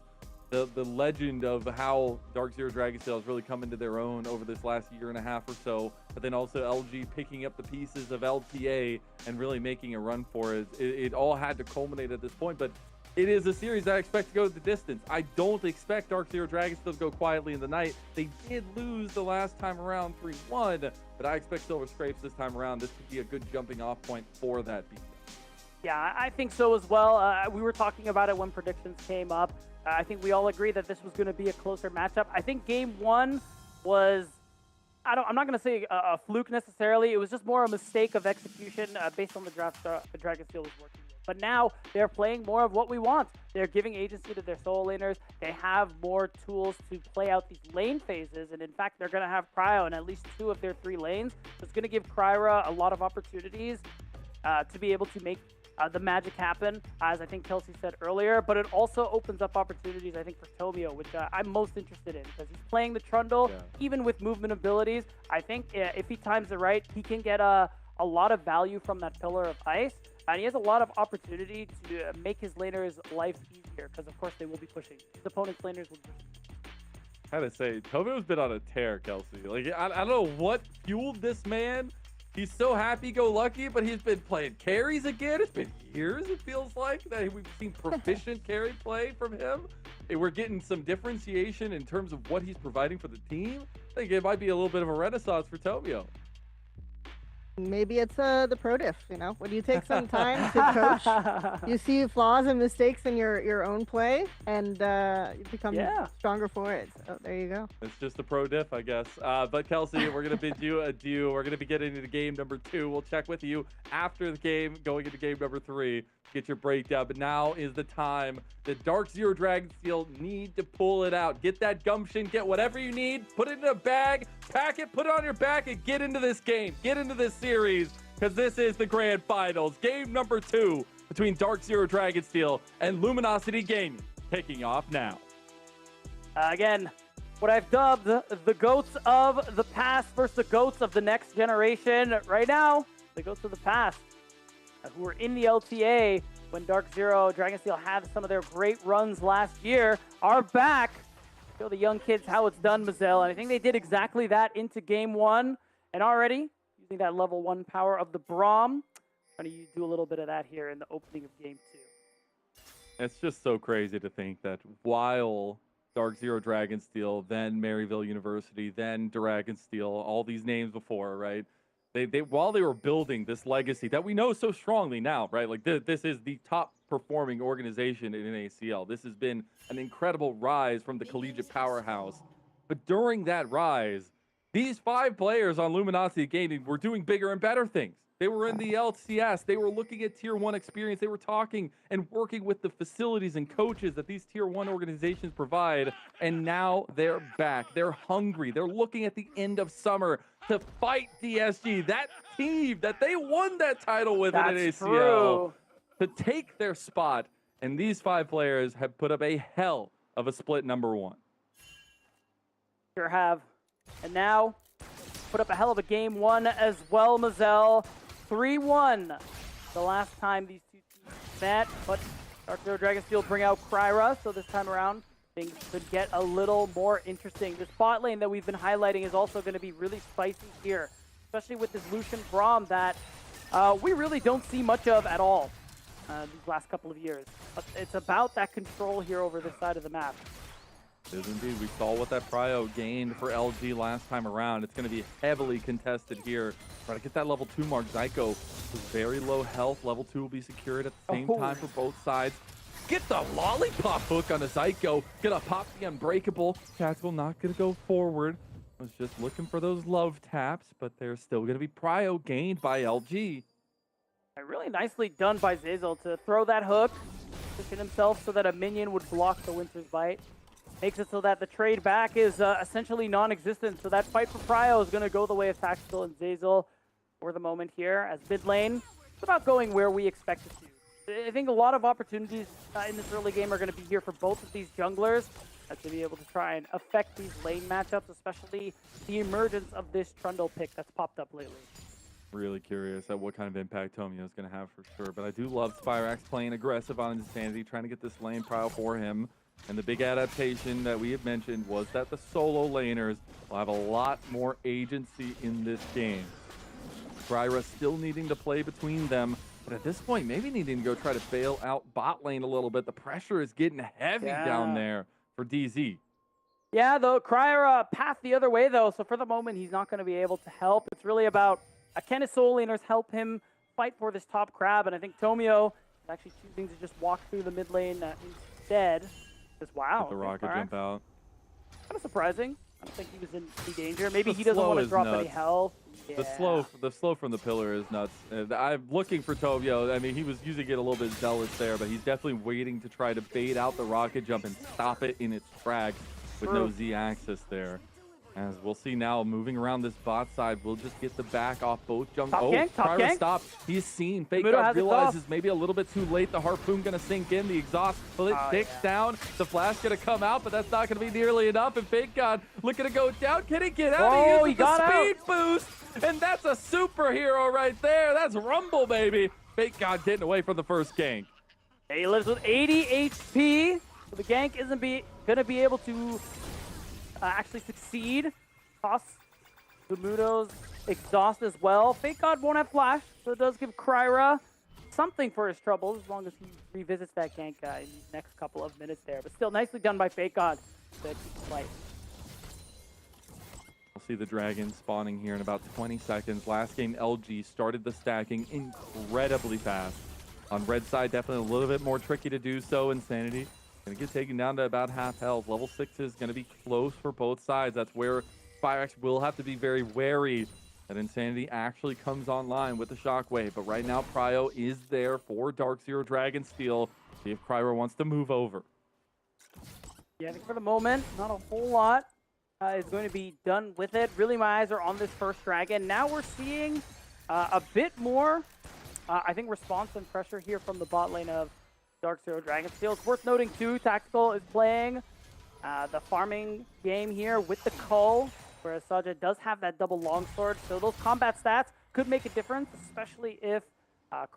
the legend of how Dark Zero Dragon Steel has really come into their own over this last year and a half or so, but then also LG picking up the pieces of LTA and really making a run for it. It all had to culminate at this point, but it is a series that I expect to go the distance. I don't expect Dark Zero Dragon Steel to go quietly in the night. They did lose the last time around 3-1, but I expect Silver Scrapes this time around. This could be a good jumping off point for that beat. Yeah, I think so as well. We were talking about it when predictions came up. I think we all agree that this was going to be a closer matchup. I think game 1 was, I'm not going to say a fluke necessarily. It was just more a mistake of execution based on the draft Dragon Steel was working with. But now they're playing more of what we want. They're giving agency to their solo laners. They have more tools to play out these lane phases. And in fact, they're going to have Cryo in at least 2 of their 3 lanes. So it's going to give Cryo a lot of opportunities to be able to make the magic happen, as I think Kelsey said earlier, but it also opens up opportunities, I think, for Tomio, which I'm most interested in, because he's playing the Trundle, even with movement abilities. I think if he times it right, he can get a lot of value from that Pillar of Ice, and he has a lot of opportunity to make his laners' life easier, because of course they will be pushing. His opponent's laners will be pushing. I gotta say, Tomio's been on a tear, Kelsey. Like, I don't know what fueled this man. He's so happy-go-lucky, but he's been playing carries again. It's been years, it feels like, that we've seen proficient carry play from him. And we're getting some differentiation in terms of what he's providing for the team. I think it might be a little bit of a renaissance for Tomio. Maybe it's the pro diff, you know? When you take some time to coach, you see flaws and mistakes in your own play, and you become stronger for it. So there you go. It's just a pro diff, I guess. But Kelsey, we're going to bid you adieu. We're going to be getting into game number 2. We'll check with you after the game, going into game number 3, get your breakdown. But now is the time that Dark Zero Dragon Steel need to pull it out. Get that gumption, get whatever you need, put it in a bag, pack it, put it on your back, and get into this game. Get into this series, because this is the grand finals. Game number 2 between Dark Zero Dragonsteel and Luminosity Gaming kicking off now. Again, what I've dubbed the GOATs of the past versus the GOATs of the next generation. Right now, the GOATs of the past, who were in the LTA when Dark Zero Dragonsteel had some of their great runs last year, are back. Show the young kids how it's done, Mazel. And I think they did exactly that into game one. And already, using that level 1 power of the Braum, trying to do a little bit of that here in the opening of game 2. It's just so crazy to think that while Dark Zero Dragonsteel, then Maryville University, then Dragonsteel, all these names before, right? They while they were building this legacy that we know so strongly now, right? Like this is the top performing organization in NACL. This has been an incredible rise from the collegiate powerhouse. But during that rise, these 5 players on Luminosity Gaming were doing bigger and better things. They were in the LCS. They were looking at Tier 1 experience. They were talking and working with the facilities and coaches that these Tier 1 organizations provide. And now they're back. They're hungry. They're looking at the end of summer to fight DSG, that team that they won that title with in NACL, to take their spot. And these 5 players have put up a hell of a split number 1. Sure have. And now, put up a hell of a game 1 as well, Mazel. 3-1 the last time these two teams met, but Dark Zero Dragonsteel bring out Kryra, so this time around things could get a little more interesting. The spot lane that we've been highlighting is also going to be really spicy here, especially with this Lucian Braum that we really don't see much of at all these last couple of years. But it's about that control here over this side of the map. It is indeed. We saw what that prio gained for LG last time around. It's going to be heavily contested here. Try to get that level 2 mark. Zyko with very low health. Level 2 will be secured at the same time for both sides. Get the lollipop hook on a Zyko. Gonna pop the unbreakable. Tactical not gonna go forward. Was just looking for those love taps, but they're still gonna be prio gained by LG. Really nicely done by Zazel to throw that hook, position himself so that a minion would block the Winter's Bite. Makes it so that the trade back is essentially non-existent. So that fight for prio is going to go the way of Tactical and Zazel for the moment here. As mid lane, it's about going where we expect it to. I think a lot of opportunities in this early game are going to be here for both of these junglers to be able to try and affect these lane matchups, especially the emergence of this Trundle pick that's popped up lately. Really curious at what kind of impact Tomio is going to have for sure. But I do love Spyrax playing aggressive on Insanity, trying to get this lane prio for him. And the big adaptation that we have mentioned was that the solo laners will have a lot more agency in this game. Kryra still needing to play between them, but at this point, maybe needing to go try to bail out bot lane a little bit. The pressure is getting heavy down there for DZ. Yeah, though, Kryra path the other way, though, so for the moment, he's not going to be able to help. It's really about can his solo laners help him fight for this top crab, and I think Tomio is actually choosing to just walk through the mid lane instead. Just wow. Get the rocket jump out. Kind of surprising. I don't think he was in any danger. Maybe he doesn't want to drop any health. Yeah. The slow from the pillar is nuts. I'm looking for Tomio. I mean, he was using it a little bit zealous there, but he's definitely waiting to try to bait out the rocket jump and stop it in its tracks with no Z axis there. As we'll see now, moving around this bot side, we'll just get the back off both jungle. Top gank. Stop. He's seen. Fake God realizes maybe a little bit too late. The harpoon gonna sink in. The exhaust ticks down. The flash gonna come out, but that's not gonna be nearly enough. And Fake God looking to go down. Can he get out? He got the speed boost, and that's a superhero right there. That's Rumble, baby. Fake God getting away from the first gank. He lives with 80 HP, so the gank isn't gonna be able to actually succeed. Toss Zamudo's exhaust as well. Fake God won't have flash, so it does give Kryra something for his troubles as long as he revisits that gank in these next couple of minutes there. But still nicely done by Fake God to keep the fight. We'll see the dragon spawning here in about 20 seconds. Last game, LG started the stacking incredibly fast. On red side, definitely a little bit more tricky to do so. Insanity gonna get taken down to about half health. Level 6 is gonna be close for both sides. That's where Spyrax will have to be very wary that Insanity actually comes online with the shockwave. But right now, prio is there for Dark Zero Dragonsteel. See if Kryra wants to move over. Yeah, I think for the moment, not a whole lot is going to be done with it. Really, my eyes are on this first dragon. Now we're seeing a bit more I think response and pressure here from the bot lane of Dark Zero Dragonsteel. It's worth noting too, Tactical is playing the farming game here with the Cull, whereas Sajid does have that double longsword. So those combat stats could make a difference, especially if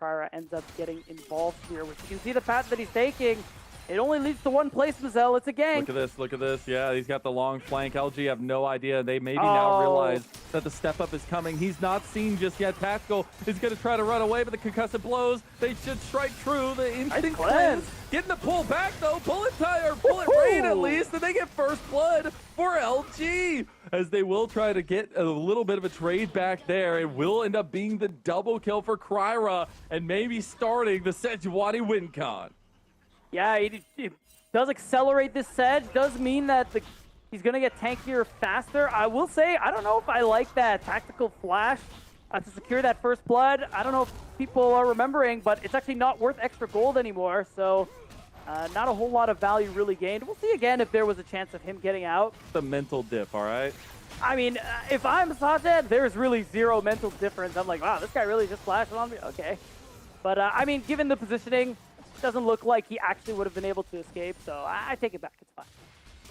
Kryra ends up getting involved here, which you can see the path that he's taking. It only leads to one place, Mazel. It's a gank. Look at this. Look at this. Yeah, he's got the long flank. LG have no idea. They maybe now realize that the step up is coming. He's not seen just yet. Tactical is going to try to run away, but the concussive blows, they should strike true. The instinct wins. Getting the pull back, though. Bullet tie or bullet rain at least, and they get first blood for LG. As they will try to get a little bit of a trade back there. It will end up being the double kill for Kryra and maybe starting the Sejuani win con. Yeah, it does accelerate this Sedge. Does mean that he's going to get tankier faster. I will say, I don't know if I like that tactical flash to secure that first blood. I don't know if people are remembering, but it's actually not worth extra gold anymore. So not a whole lot of value really gained. We'll see again if there was a chance of him getting out. The mental dip, all right? I mean, if I'm Sajid, there's really zero mental difference. I'm like, wow, this guy really just flashed on me? Okay. But, I mean, given the positioning, doesn't look like he actually would have been able to escape, so I take it back. It's fine.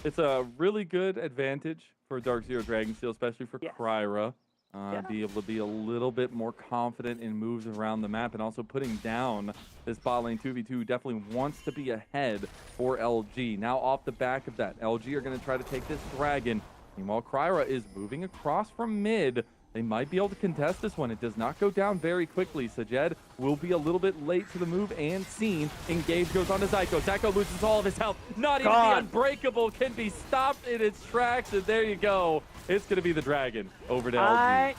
It's a really good advantage for Dark Zero Dragonsteel, especially for Kryra. Be able to be a little bit more confident in moves around the map and also putting down this bot lane 2v2 definitely wants to be ahead for LG. Now off the back of that, LG are going to try to take this dragon. Meanwhile, Kryra is moving across from mid. They might be able to contest this one. It does not go down very quickly. Sajed will be a little bit late to the move and seen. Engage goes on to Zyko. Zyko loses all of his health. Not even the Unbreakable can be stopped in its tracks. And there you go. It's going to be the dragon over to LG.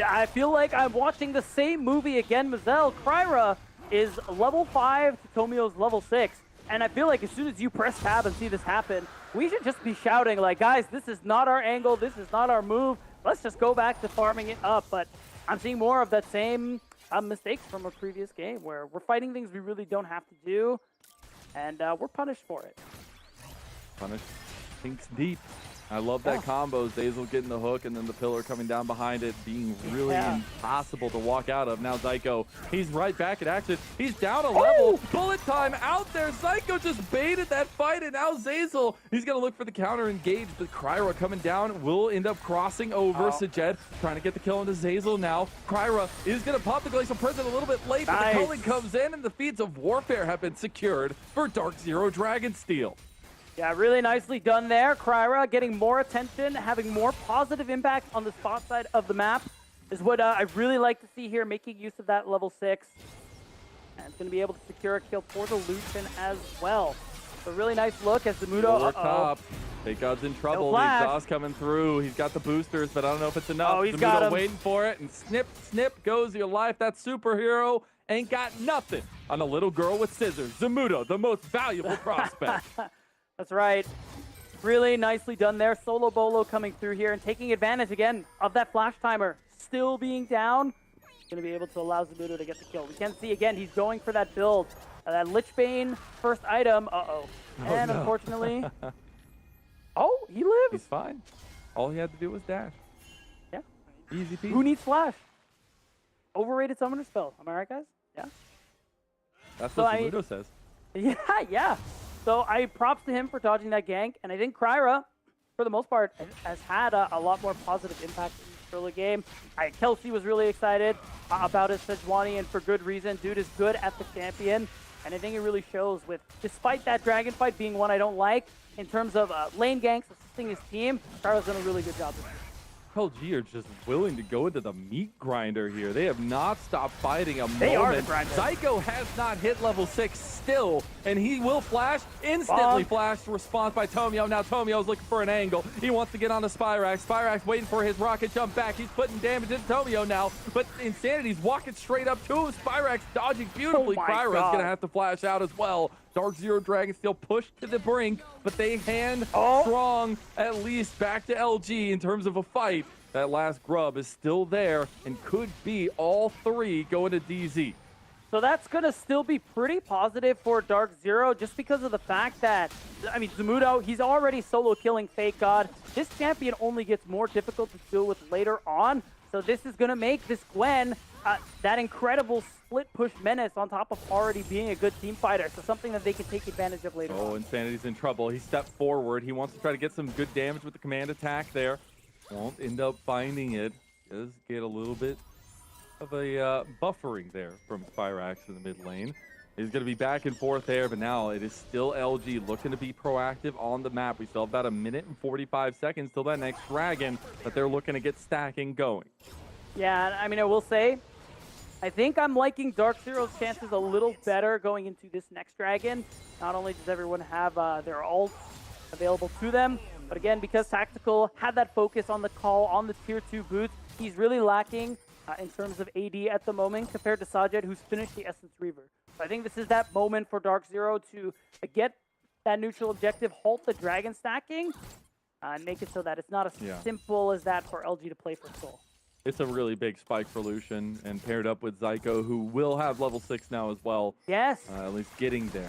I feel like I'm watching the same movie again, Mazel. Kryra is level 5 to Tomio's level 6. And I feel like as soon as you press tab and see this happen, we should just be shouting like, guys, this is not our angle. This is not our move. Let's just go back to farming it up. But I'm seeing more of that same mistakes from a previous game where we're fighting things we really don't have to do, and we're punished for it. Punished. Thinks deep. I love that combo. Zazel getting the hook and then the pillar coming down behind it, being really impossible to walk out of. Now Zyko, he's right back in action. He's down a level. Bullet time out there. Zyko just baited that fight, and now Zazel, he's going to look for the counter engage, but Kryra coming down will end up crossing over. Sajed trying to get the kill into Zazel now. Kryra is going to pop the Glacial Prison a little bit late, but the culling comes in, and the feats of warfare have been secured for Dark Zero Dragonsteel. Yeah, really nicely done there. Kryra getting more attention, having more positive impact on the spot side of the map is what I really like to see here, making use of that level 6. And it's going to be able to secure a kill for the Lucian as well. So really nice look as Zamudo. Over top. Fake God's in trouble. The exhaust coming through. He's got the boosters, but I don't know if it's enough. Oh, he's got him. Waiting for it, and snip, snip goes your life. That superhero ain't got nothing on a little girl with scissors. Zamudo, the most valuable prospect. That's right. Really nicely done there. Solo Bolo coming through here and taking advantage again of that flash timer. Still being down. Going to be able to allow Zamudo to get the kill. We can see again, he's going for that build. That Lichbane first item. And unfortunately... Oh, he lives. He's fine. All he had to do was dash. Yeah. Easy peasy. Who needs flash? Overrated summoner spell. Am I right, guys? Yeah. That's what Zamudo says. Yeah. So I props to him for dodging that gank, and I think Kryra, for the most part, has had a lot more positive impact in this early game. Kelsey was really excited about his Sejuani, and for good reason. Dude is good at the champion, and I think it really shows with, despite that dragon fight being one I don't like, in terms of lane ganks, assisting his team, Kryra's done a really good job this year. LG are just willing to go into the meat grinder here. They have not stopped fighting a moment. They are the grinder. Zyko has not hit level 6 still, and he will flash. Instantly flash response by Tomio. Now Tomio's looking for an angle. He wants to get on the Spyrax. Spyrax waiting for his rocket jump back. He's putting damage into Tomio now, but Insanity's walking straight up to him. Spyrax dodging beautifully. Kryra's going to have to flash out as well. Dark Zero Dragonsteel pushed to the brink, but they hand strong at least back to LG in terms of a fight. That last grub is still there and could be all three going to DZ. So that's going to still be pretty positive for Dark Zero just because of the fact that, I mean, Zamudo, he's already solo killing Fake God. This champion only gets more difficult to deal with later on. So this is going to make this Gwen that incredible split push menace on top of already being a good team fighter. So something that they can take advantage of later on. Insanity's in trouble. He stepped forward. He wants to try to get some good damage with the command attack there. Won't end up finding it. Does get a little bit of a buffering there from Spyrax in the mid lane. He's going to be back and forth there, but now it is still LG looking to be proactive on the map. We still have about a minute and 45 seconds till that next dragon, but they're looking to get stacking going. Yeah, I mean, I will say, I think I'm liking Dark Zero's chances a little better going into this next dragon. Not only does everyone have their ult available to them, but again, because Tactical had that focus on the call on the tier 2 boots, he's really lacking in terms of AD at the moment compared to Sajed, who's finished the Essence Reaver. So I think this is that moment for Dark Zero to get that neutral objective, halt the dragon stacking, and make it so that it's not as simple as that for LG to play for Soul. It's a really big spike for Lucian, and paired up with Zyko, who will have level 6 now as well. Yes. At least getting there.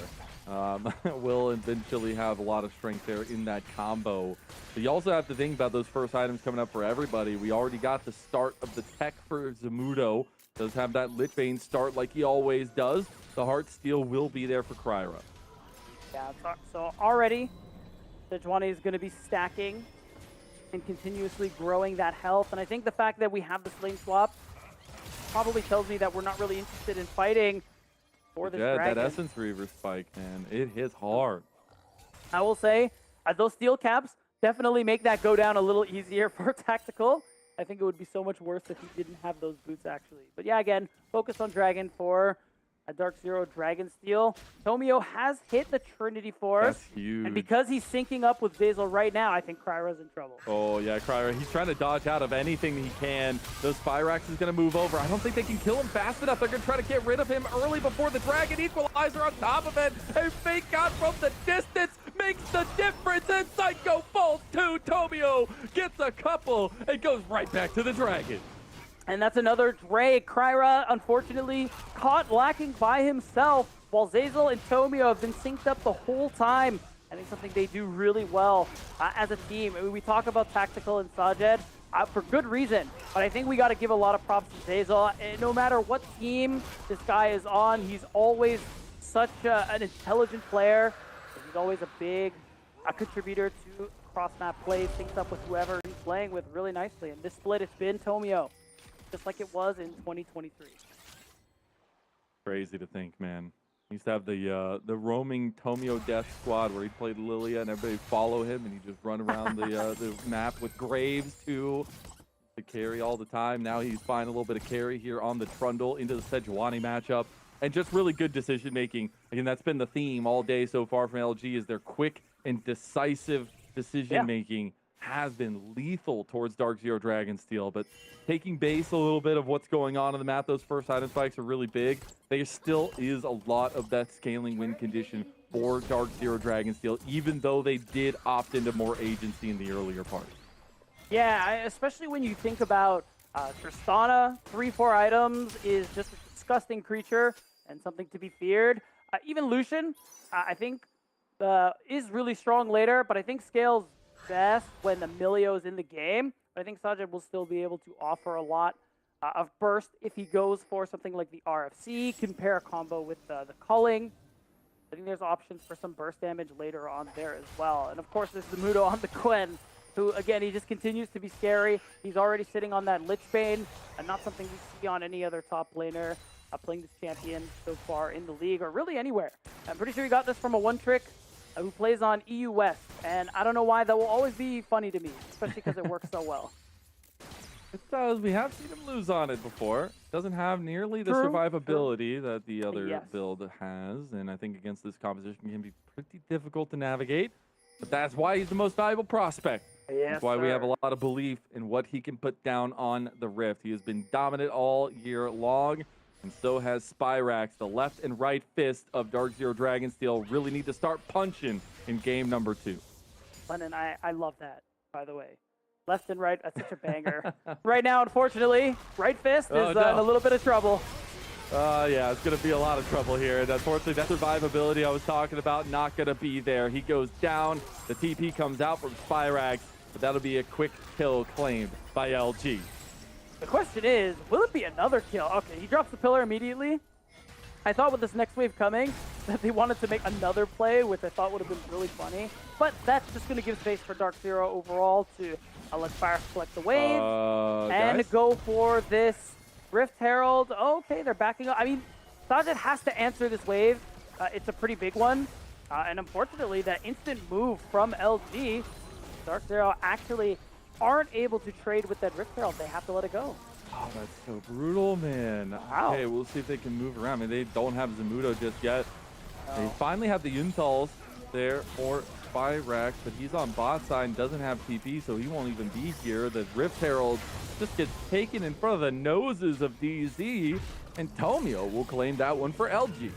Will eventually have a lot of strength there in that combo. But you also have to think about those first items coming up for everybody. We already got the start of the tech for Zamudo. Does have that Lich Bane start like he always does. The Heart Steel will be there for Kryra. Yeah, so already, Sejuani is going to be stacking and continuously growing that health. And I think the fact that we have this lane swap probably tells me that we're not really interested in fighting for this dragon. That Essence Reaver spike, man, it hits hard. I will say, those steel caps definitely make that go down a little easier for Tactical. I think it would be so much worse if he didn't have those boots, actually. But yeah, again, focus on Dragon for a Dark Zero Dragon Steel. Tomio has hit the Trinity Force. That's huge. And because he's syncing up with Basil right now, I think Kryra's in trouble. Oh, yeah, Kryra, he's trying to dodge out of anything he can. Those Spyrax is going to move over. I don't think they can kill him fast enough. They're going to try to get rid of him early before the Dragon Equalizer on top of it. A fake out from the distance makes the difference, and Psycho falls to Tomio. Gets a couple and goes right back to the Dragon. And that's another Dre. Kryra, unfortunately, caught lacking by himself, while Zazel and Tomio have been synced up the whole time. I think something they do really well as a team. I mean, we talk about Tactical and Sajed for good reason, but I think we got to give a lot of props to Zazel. And no matter what team this guy is on, he's always such an intelligent player. He's always a big contributor to cross-map plays, synced up with whoever he's playing with really nicely. And this split, it's been Tomio, just like it was in 2023. Crazy to think, man. He used to have the roaming Tomio Death Squad where he played Lilia and everybody follow him and he just run around the map with Graves too to carry all the time. Now he's finding a little bit of carry here on the Trundle into the Sejuani matchup. And just really good decision making. Again, that's been the theme all day so far from LG, is their quick and decisive decision making has been lethal towards Dark Zero Dragonsteel, but taking base a little bit of what's going on in the map, those first item spikes are really big. There still is a lot of that scaling win condition for Dark Zero Dragonsteel, even though they did opt into more agency in the earlier part. Yeah, especially when you think about Tristana, 3-4 items is just a disgusting creature and something to be feared. Even Lucian, I think, is really strong later, but I think scales best when the Emilio is in the game. But I think Sajid will still be able to offer a lot of burst if he goes for something like the RFC, compare a combo with the culling. I think there's options for some burst damage later on there as well. And of course, there's Zamudo on the Quen, who, again, he just continues to be scary. He's already sitting on that Lich Bane, and not something we see on any other top laner playing this champion so far in the league, or really anywhere. I'm pretty sure he got this from a one-trick who plays on EU West, and I don't know why. That will always be funny to me, especially because it works so well. It does. We have seen him lose on it before. Doesn't have nearly the survivability that the other build has, and I think against this composition can be pretty difficult to navigate. But that's why he's the most valuable prospect. That's why we have a lot of belief in what he can put down on the Rift. He has been dominant all year long, and so has Spyrax. The left and right fist of Dark Zero Dragonsteel really need to start punching in game number 2. Lennon, I love that, by the way. Left and right, that's such a banger. Right now, unfortunately, right fist is in a little bit of trouble. Yeah, it's going to be a lot of trouble here. And unfortunately, that survivability I was talking about, not going to be there. He goes down. The TP comes out from Spyrax, but that'll be a quick kill claimed by LG. The question is, will it be another kill? Okay, he drops the pillar immediately. I thought with this next wave coming that they wanted to make another play, which I thought would have been really funny. But that's just going to give space for Dark Zero overall to let Fire collect the wave and guys? go for this Rift Herald. Okay, they're backing up. I mean, Sajid has to answer this wave. It's a pretty big one. And unfortunately, that instant move from LG, Dark Zero actually aren't able to trade with that Rift Herald. They have to let it go. Oh, that's so brutal, man. Wow. Okay, we'll see if they can move around. I mean, they don't have Zamudo just yet. They finally have the Untals there for Spyrax, but he's on bot side and doesn't have TP, so he won't even be here. The Rift Herald just gets taken in front of the noses of DZ, and Tomio will claim that one for LG.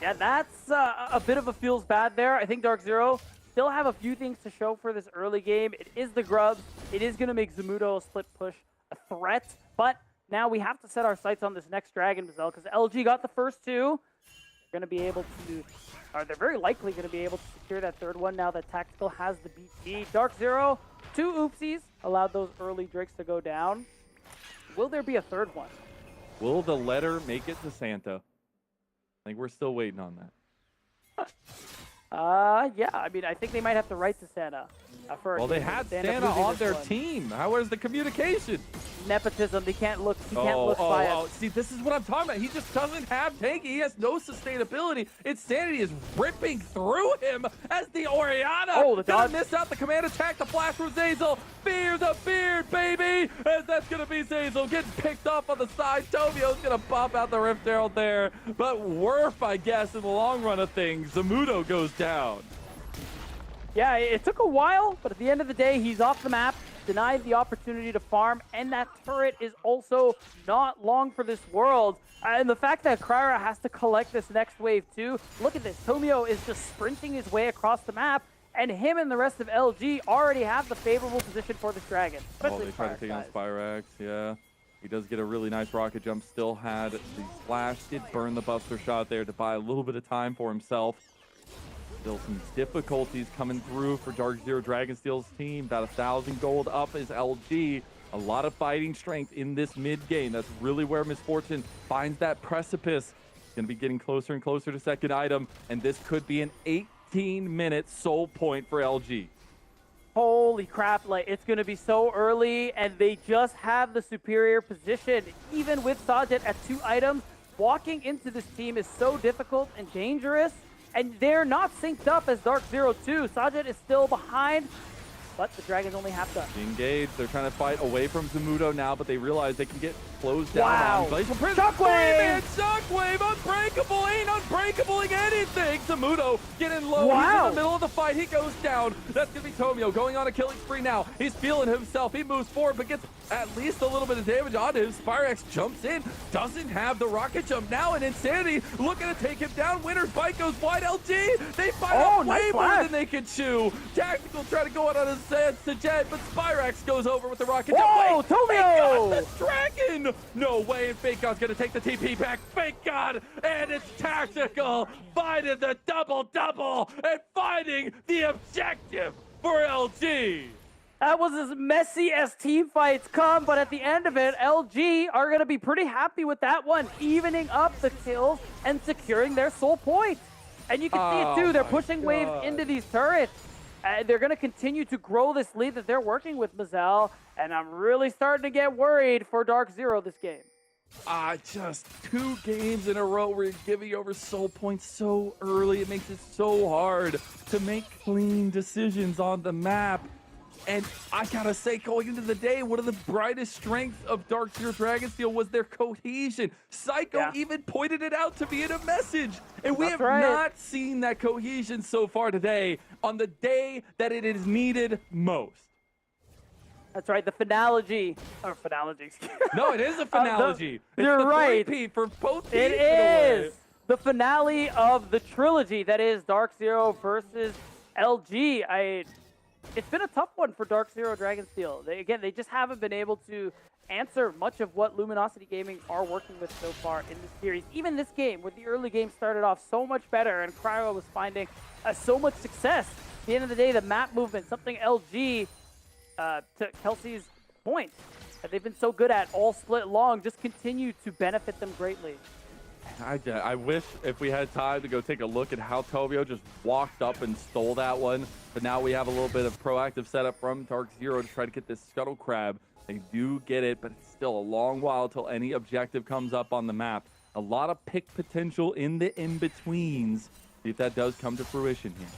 Yeah, that's a bit of a feels bad there. I think Dark Zero still have a few things to show for this early game. It is the grubs. It is going to make Zamudo split push a threat, but now we have to set our sights on this next Dragon Gazelle because LG got the first two. They're going to be able to, or they're very likely going to be able to secure that third one now that Tactical has the BT. Dark Zero, 2 oopsies, allowed those early Drakes to go down. Will there be a third one? Will the letter make it to Santa? I think we're still waiting on that. Yeah, I mean, I think they might have to write to Santa. Well, they had Santa on their team. How is the communication? Nepotism. They can't look. He can't look biased. See, this is what I'm talking about. He just doesn't have tanky. He has no sustainability. Insanity is ripping through him as the Oriana. Oh, the gonna dodge. miss out the command attack. The flash from Zazel. Fear the beard, baby. As that's gonna be Zazel. Gets picked up on the side. Tomio's gonna pop out the Rift Herald there. But worth, I guess, in the long run of things. Zamudo goes down. Yeah, it took a while, but at the end of the day, he's off the map, denied the opportunity to farm, and that turret is also not long for this world. And the fact that Kryra has to collect this next wave too, look at this. Tomio is just sprinting his way across the map, and him and the rest of LG already have the favorable position for this dragon. Oh, they try to take on Spyrax, yeah. He does get a really nice rocket jump, still had the splash, did burn the Buster shot there to buy a little bit of time for himself. Still some difficulties coming through for Dark Zero Dragonsteel's team. About 1,000 gold up is LG. A lot of fighting strength in this mid game. That's really where Misfortune finds that precipice. Gonna be getting closer and closer to second item, and this could be an 18-minute soul point for LG. Holy crap, like it's gonna be so early, and they just have the superior position. Even with Sajid at 2 items, walking into this team is so difficult and dangerous. And they're not synced up as Dark Zero 2. Sajid is still behind, but the Dragons only have to engage. They're trying to fight away from Zamudo now, but they realize they can get closed down. Wow. Glacial Prison. Shockwave! Shockwave! Unbreakable! Ain't unbreakabling anything! Zamudo getting low. Wow. He's in the middle of the fight. He goes down. That's going to be Tomio going on a killing spree now. He's feeling himself. He moves forward, but gets at least a little bit of damage on him. Spyrax jumps in. Doesn't have the rocket jump now, and Insanity looking to take him down. Winner's bite goes wide. LG, they fight up way more than they can chew. Tactical try to go out on his sense to Jet, but Spyrax goes over with the rocket jump. Whoa, Tomio! The dragon! No way, and Fake God's gonna take the TP back. Fake God, and it's Tactical finding the double-double and finding the objective for LG. That was as messy as team fights come, but at the end of it, LG are going to be pretty happy with that one, evening up the kills and securing their soul point. And you can see it too, they're pushing waves into these turrets. They're going to continue to grow this lead that they're working with Mazel, and I'm really starting to get worried for Dark Zero this game. Just 2 games in a row where you're giving over soul points so early. It makes it so hard to make clean decisions on the map. And I gotta say, going into the day, one of the brightest strengths of Dark Zero Dragonsteel was their cohesion. Psycho even pointed it out to me in a message. And we have not seen that cohesion so far today on the day that it is needed most. That's right, the finalogy. Or finalogy. No, it is a finalogy. You're the right. Repeat for both teams. It is the finale of the trilogy that is Dark Zero versus LG. It's been a tough one for Dark Zero Dragonsteel. They just haven't been able to answer much of what Luminosity Gaming are working with so far in this series. Even this game, where the early game started off so much better and Cryo was finding so much success. At the end of the day, the map movement, something LG, to Kelsey's point, that they've been so good at all split long just continue to benefit them greatly. I wish if we had time to go take a look at how Tovio just walked up and stole that one. But now we have a little bit of proactive setup from Dark Zero to try to get this Scuttle Crab. They do get it, but it's still a long while till any objective comes up on the map. A lot of pick potential in the in-betweens. See if that does come to fruition here.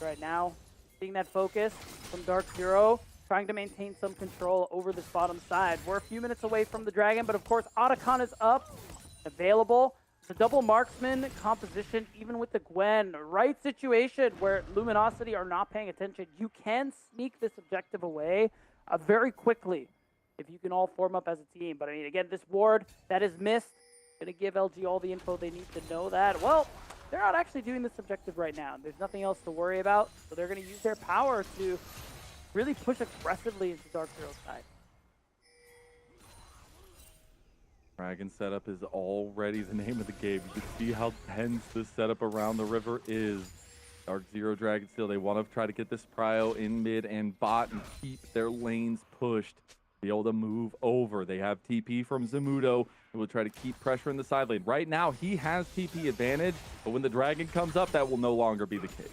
Right now, seeing that focus from Dark Zero, trying to maintain some control over this bottom side. We're a few minutes away from the Dragon, but of course, Otacon is up, available. It's a double marksman composition, even with the Gwen. Right situation where Luminosity are not paying attention. You can sneak this objective away very quickly if you can all form up as a team. But I mean, again, this ward that is missed, gonna give LG all the info they need to know that. Well, they're not actually doing this objective right now. There's nothing else to worry about, so they're gonna use their power to really push aggressively into Dark Zero's side. Dragon setup is already the name of the game. You can see how tense this setup around the river is. Dark Zero Dragon still, they want to try to get this prio in mid and bot and keep their lanes pushed. Be able to move over. They have TP from Zamudo, who will try to keep pressure in the side lane. Right now, he has TP advantage, but when the Dragon comes up, that will no longer be the case.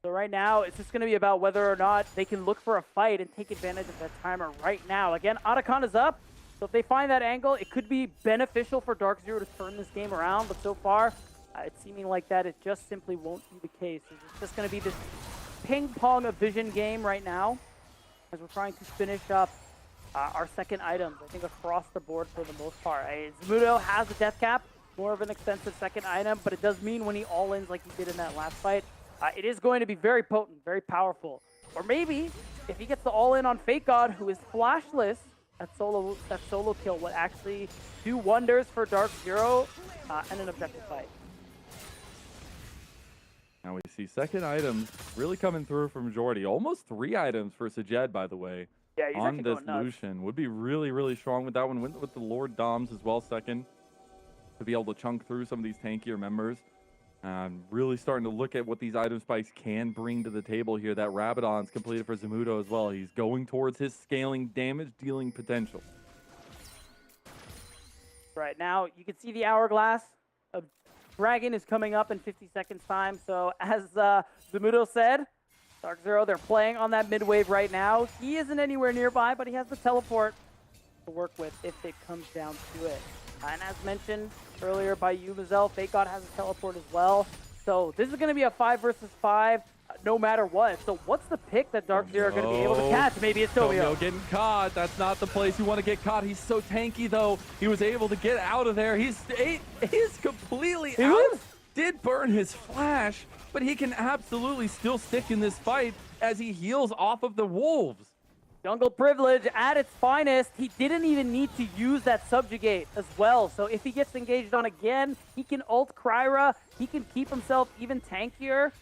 So right now, it's just going to be about whether or not they can look for a fight and take advantage of that timer right now. Again, Otacon is up, so if they find that angle, it could be beneficial for Dark Zero to turn this game around, but so far, it's seeming like that it just simply won't be the case. It's just going to be this ping-pong of vision game right now as we're trying to finish up our second items, I think, across the board for the most part. Zamudo has a death cap, more of an expensive second item, but it does mean when he all-ins like he did in that last fight, it is going to be very potent, very powerful. Or maybe, if he gets the all-in on Fake God, who is flashless, that solo kill would actually do wonders for Dark Zero and an objective fight. Now we see second items really coming through from Jordy. Almost 3 items for Sajed, by the way. Yeah, he's on actually this going nuts. Lucian. Would be really, really strong with that one. Went with the Lord Doms as well second to be able to chunk through some of these tankier members. Really starting to look at what these item spikes can bring to the table here. That Rabadon's completed for Zamudo as well. He's going towards his scaling damage dealing potential. Right now, you can see the hourglass. A Dragon is coming up in 50 seconds time. So as Zamudo said, Dark Zero, they're playing on that mid wave right now. He isn't anywhere nearby, but he has the teleport to work with if it comes down to it. And as mentioned earlier by you, Mazel, Fake God has a teleport as well. So this is going to be a 5 versus 5 no matter what. So what's the pick that Dark Zero are going to be able to catch? Maybe it's Tovio. Getting caught. That's not the place you want to get caught. He's so tanky, though. He was able to get out of there. He's completely out. Did burn his flash, but he can absolutely still stick in this fight as he heals off of the wolves. Jungle privilege at its finest. He didn't even need to use that subjugate as well. So if he gets engaged on again, he can ult Kryra. He can keep himself even tankier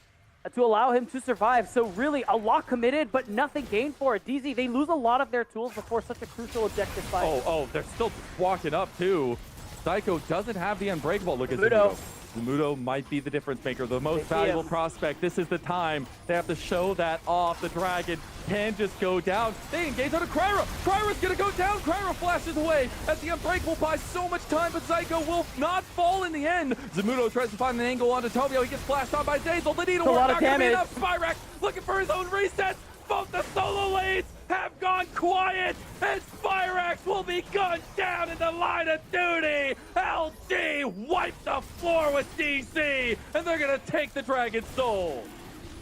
to allow him to survive. So really a lot committed, but nothing gained for it. DZ, they lose a lot of their tools before such a crucial objective fight. Oh, they're still walking up too. Psycho doesn't have the unbreakable. Look at Zamudo. Zamudo might be the difference maker, the most valuable prospect. This is the time. They have to show that off. The Dragon can just go down. They engage on a Kryra. Kryra's going to go down. Kryra flashes away as the unbreakable buys so much time, but Psycho will not fall in the end. Zamudo tries to find an angle onto Tovio. He gets flashed on by Zazel. The needle work not going to be enough. Spyrax looking for his own resets. Both the solo lanes have gone quiet, and Spyrax will be gunned down in the line of duty. LG wiped the floor with DC, and they're gonna take the Dragon Soul.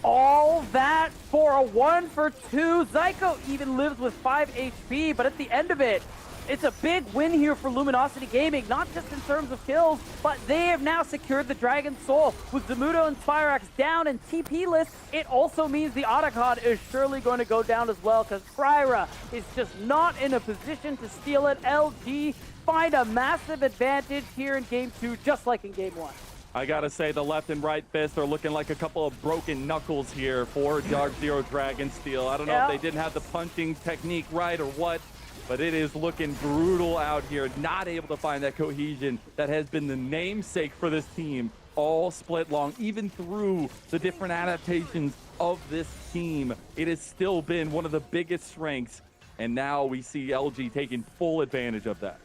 All that for a 1 for 2. Zyko even lives with 5 HP, but at the end of it, it's a big win here for Luminosity Gaming, not just in terms of kills, but they have now secured the Dragon Soul. With Zamudo and Spyrax down and TP list, it also means the Otacon is surely going to go down as well, because Kryra is just not in a position to steal it. LG find a massive advantage here in Game 2, just like in Game 1. I gotta say, the left and right fists are looking like a couple of broken knuckles here for Dark Zero Dragon Steel. I don't know if they didn't have the punching technique right or what, but it is looking brutal out here. Not able to find that cohesion that has been the namesake for this team all split long, even through the different adaptations of this team. It has still been one of the biggest strengths, and now we see LG taking full advantage of that.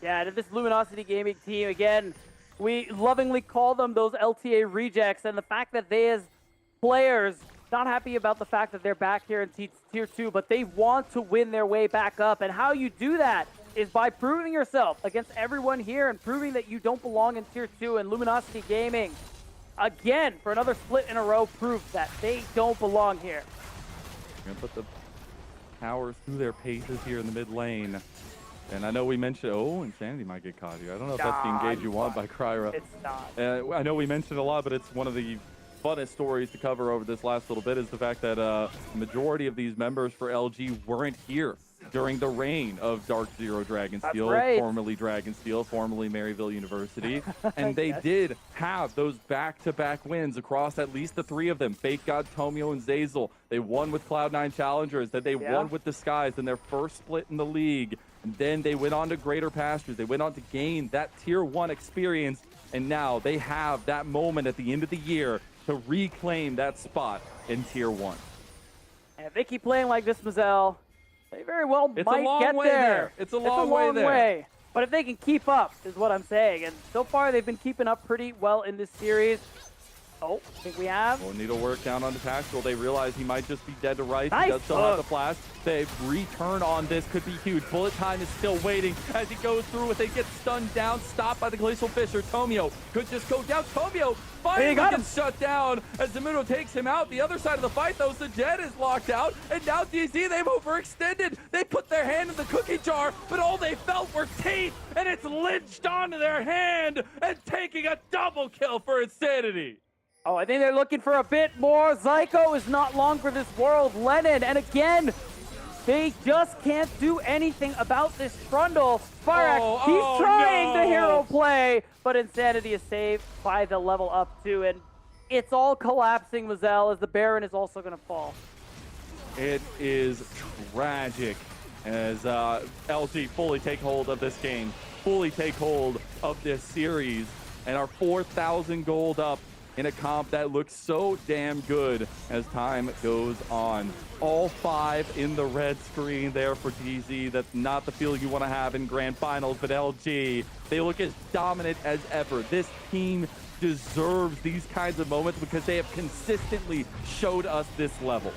Yeah, and this Luminosity Gaming team, again, we lovingly call them those LTA rejects, and the fact that they as players not happy about the fact that they're back here in Tier 2, but they want to win their way back up. And how you do that is by proving yourself against everyone here and proving that you don't belong in Tier 2. And Luminosity Gaming, again, for another split in a row, proved that they don't belong here. Gonna put the towers through their paces here in the mid lane. And I know we mentioned, Insanity might get caught here. I don't know if that's the engage you want by Kryra. It's not. I know we mentioned a lot, but it's one of the funnest stories to cover over this last little bit is the fact that the majority of these members for LG weren't here during the reign of Dark Zero Dragonsteel, right. formerly Dragonsteel, formerly Maryville University. And they did have those back-to-back wins across at least the three of them. Fake God, Tomio, and Zazel. They won with Cloud9 Challengers. Then they won with the Skies in their first split in the league. And then they went on to Greater Pastures. They went on to gain that Tier 1 experience. And now they have that moment at the end of the year to reclaim that spot in Tier 1. And if they keep playing like this, Mazel, they very well might get there. It's a long way there. But if they can keep up, is what I'm saying. And so far, they've been keeping up pretty well in this series. Oh, I think we have. Well, need to work down on the tactical. They realize he might just be dead to rights. Nice He does still have the flash. They return on this. Could be huge. Bullet time is still waiting as he goes through it. They get stunned down. Stopped by the Glacial Fisher. Tomio could just go down. Tomio finally gets shut down as Zamudo takes him out. The other side of the fight, though, Sajed is locked out. And now DZ, they've overextended. They put their hand in the cookie jar, but all they felt were teeth. And it's lynched onto their hand and taking a double kill for Insanity. Oh, I think they're looking for a bit more. Zyko is not long for this world. Lennon, and again, they just can't do anything about this Trundle. Spirax, he's trying the hero play, but Insanity is saved by the level up too, and it's all collapsing, Mazel, as the Baron is also going to fall. It is tragic as LG fully take hold of this game, fully take hold of this series, and are 4,000 gold up in a comp that looks so damn good as time goes on. All 5 in the red screen there for DZ. That's not the feeling you want to have in grand finals, but LG, they look as dominant as ever. This team deserves these kinds of moments because they have consistently showed us this level.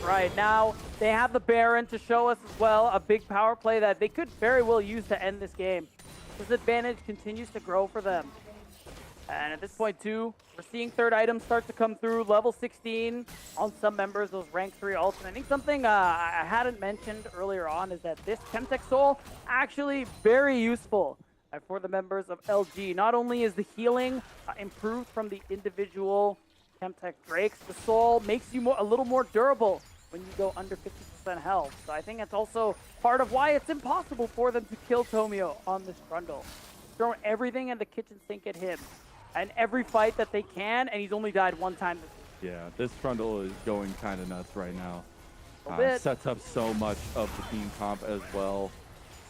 Right, now they have the Baron to show us as well, a big power play that they could very well use to end this game. This advantage continues to grow for them. And at this point, too, we're seeing third items start to come through. Level 16 on some members, those rank 3 ults. And I think something I hadn't mentioned earlier on is that this Chemtech Soul actually very useful for the members of LG. Not only is the healing improved from the individual Chemtech Drakes, the Soul makes you a little more durable when you go under 50% health. So I think that's also part of why it's impossible for them to kill Tomio on this Trundle. Throwing everything in the kitchen sink at him. And every fight that they can, and he's only died one time this season. Yeah, this Trundle is going kind of nuts right now. Sets up so much of the team comp as well.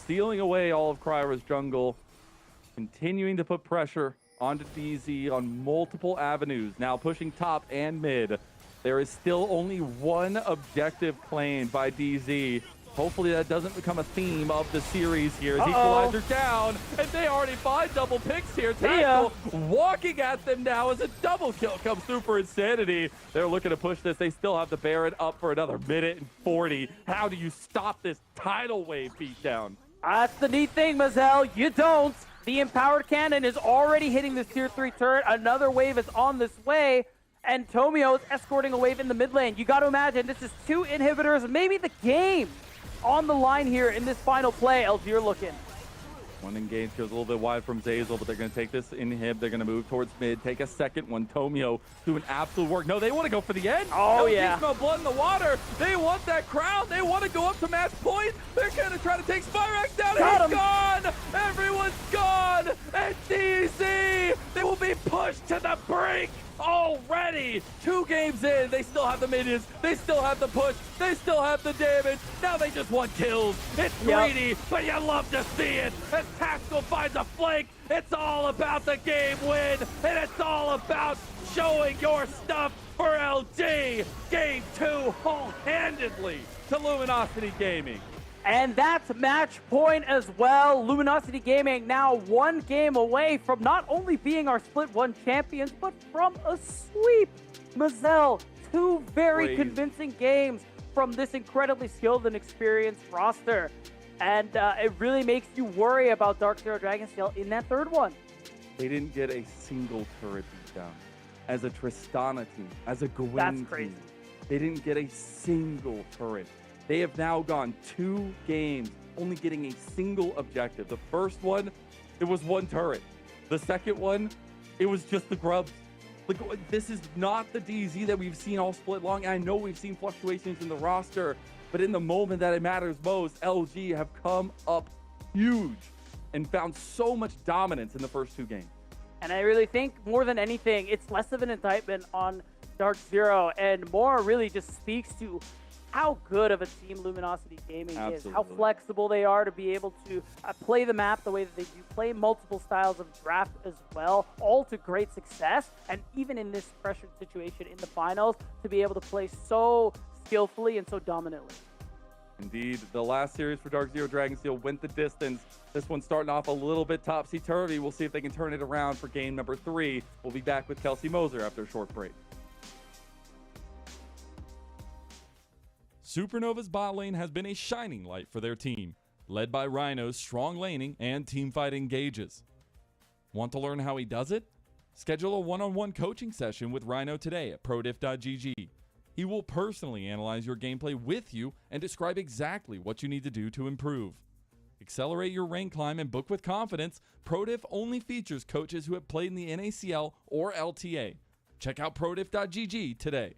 Stealing away all of Kryra's jungle. Continuing to put pressure onto DZ on multiple avenues. Now pushing top and mid. There is still only one objective claimed by DZ. Hopefully that doesn't become a theme of the series here as Equalizer down, and they already find double picks here. Tackle walking at them now as a double kill comes through for Insanity. They're looking to push this. They still have the Baron up for another minute and 40. How do you stop this tidal wave beatdown? That's the neat thing, Mazel. You don't. The Empowered Cannon is already hitting this Tier 3 turret. Another wave is on this way. And Tomio is escorting a wave in the mid lane. You got to imagine this is 2 inhibitors, maybe the game on the line here in this final play. LG, you're looking. One engage goes a little bit wide from Zazel, but they're going to take this inhib. They're going to move towards mid, take a second one. Tomio doing absolute work. No, they want to go for the end. Oh, LG yeah. smell blood in the water. They want that crown. They want to go up to match point. They're going to try to take Spirax down. He's gone. Everyone's gone. And DZ, they will be pushed to the brink already. 2 games in, they still have the minions, they still have the push, they still have the damage. Now they just want kills. It's greedy, but you love to see it. As Tactical finds a flank, it's all about the game win, and it's all about showing your stuff for LG. Game 2 whole-handedly to Luminosity Gaming. And that's match point as well. Luminosity Gaming now 1 game away from not only being our Split 1 champions, but from a sweep. Mazel, 2 very convincing games from this incredibly skilled and experienced roster. And it really makes you worry about Dark Zero Dragonsteel in that 3rd one. They didn't get a single turret beat down. As a Tristana team, as a Gwyn That's crazy. team, they didn't get a single turret. They have now gone 2 games, only getting a single objective. The first one, it was 1 turret. The second one, it was just the grubs. Like, this is not the DZ that we've seen all split long. I know we've seen fluctuations in the roster, but in the moment that it matters most, LG have come up huge and found so much dominance in the first 2 games. And I really think more than anything, it's less of an indictment on Dark Zero and more really just speaks to how good of a team Luminosity Gaming is, how flexible they are to be able to play the map the way that they do, play multiple styles of draft as well, all to great success. And even in this pressured situation in the finals, to be able to play so skillfully and so dominantly. Indeed, the last series for Dark Zero Dragonsteel went the distance. This one's starting off a little bit topsy-turvy. We'll see if they can turn it around for game number 3. We'll be back with Kelsey Moser after a short break. Supernova's bot lane has been a shining light for their team, led by Rhino's strong laning and teamfight engages. Want to learn how he does it? Schedule a one-on-one coaching session with Rhino today at prodiff.gg. He will personally analyze your gameplay with you and describe exactly what you need to do to improve. Accelerate your rank climb and book with confidence. Prodiff only features coaches who have played in the NACL or LTA. Check out prodiff.gg today.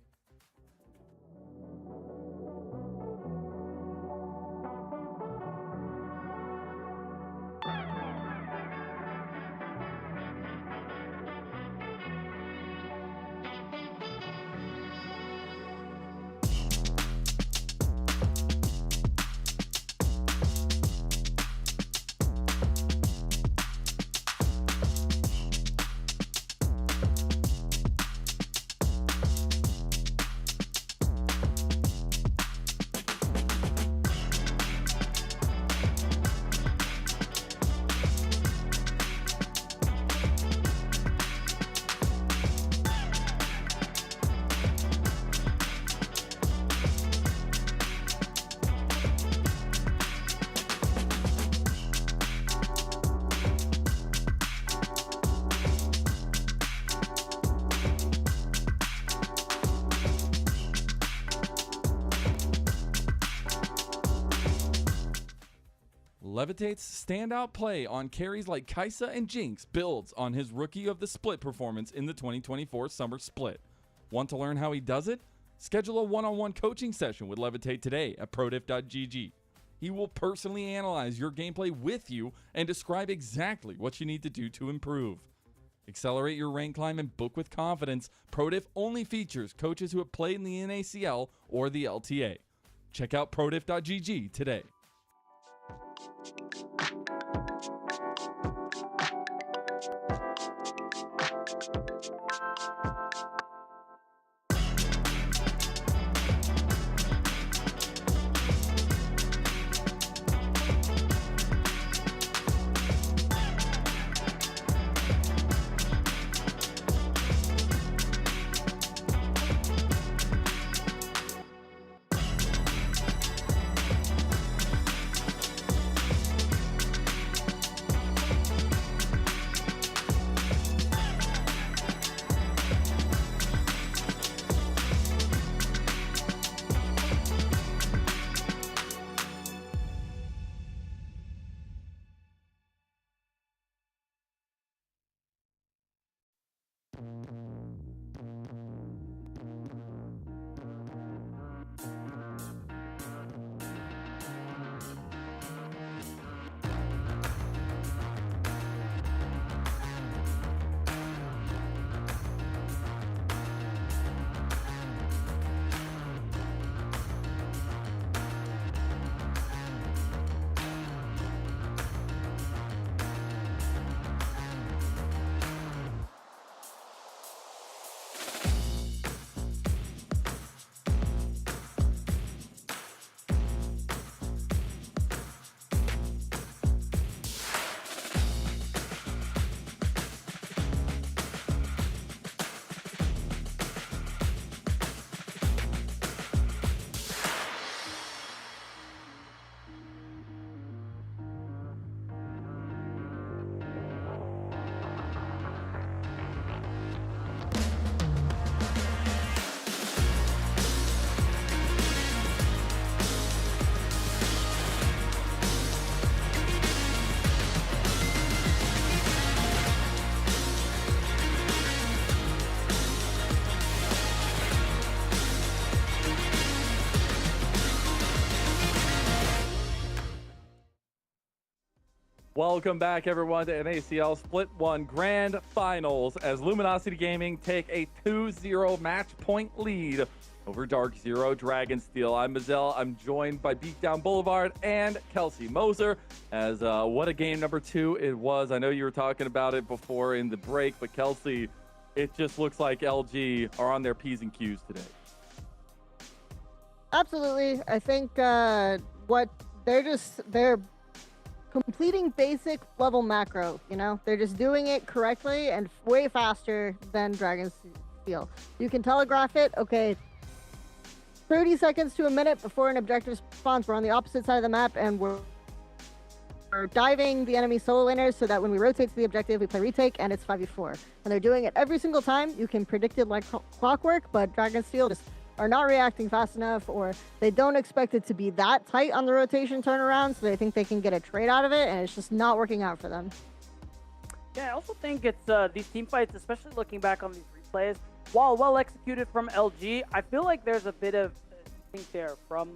Levitate's standout play on carries like Kaisa and Jinx builds on his Rookie of the Split performance in the 2024 Summer Split. Want to learn how he does it? Schedule a one-on-one coaching session with Levitate today at prodiff.gg. He will personally analyze your gameplay with you and describe exactly what you need to do to improve. Accelerate your rank climb and book with confidence. Prodiff only features coaches who have played in the NACL or the LTA. Check out prodiff.gg today. Welcome back, everyone, to NACL Split 1 Grand Finals as Luminosity Gaming take a 2-0 match point lead over Dark Zero Dragonsteel. I'm Mazel. I'm joined by Beatdown Boulevard and Kelsey Moser. As what a game number 2 it was. I know you were talking about it before in the break, but Kelsey, it just looks like LG are on their P's and Q's today. Absolutely. I think they're completing basic level macro, you know? They're just doing it correctly and way faster than Dragonsteel. You can telegraph it, okay, 30 seconds to a minute before an objective spawns. We're on the opposite side of the map and we're diving the enemy solo laners so that when we rotate to the objective, we play retake and it's 5v4. And they're doing it every single time. You can predict it like clockwork, but Dragonsteel just are not reacting fast enough, or they don't expect it to be that tight on the rotation turnaround, so they think they can get a trade out of it, and it's just not working out for them. Yeah, I also think it's these team fights, especially looking back on these replays, while well executed from LG, I feel like there's a bit of think there from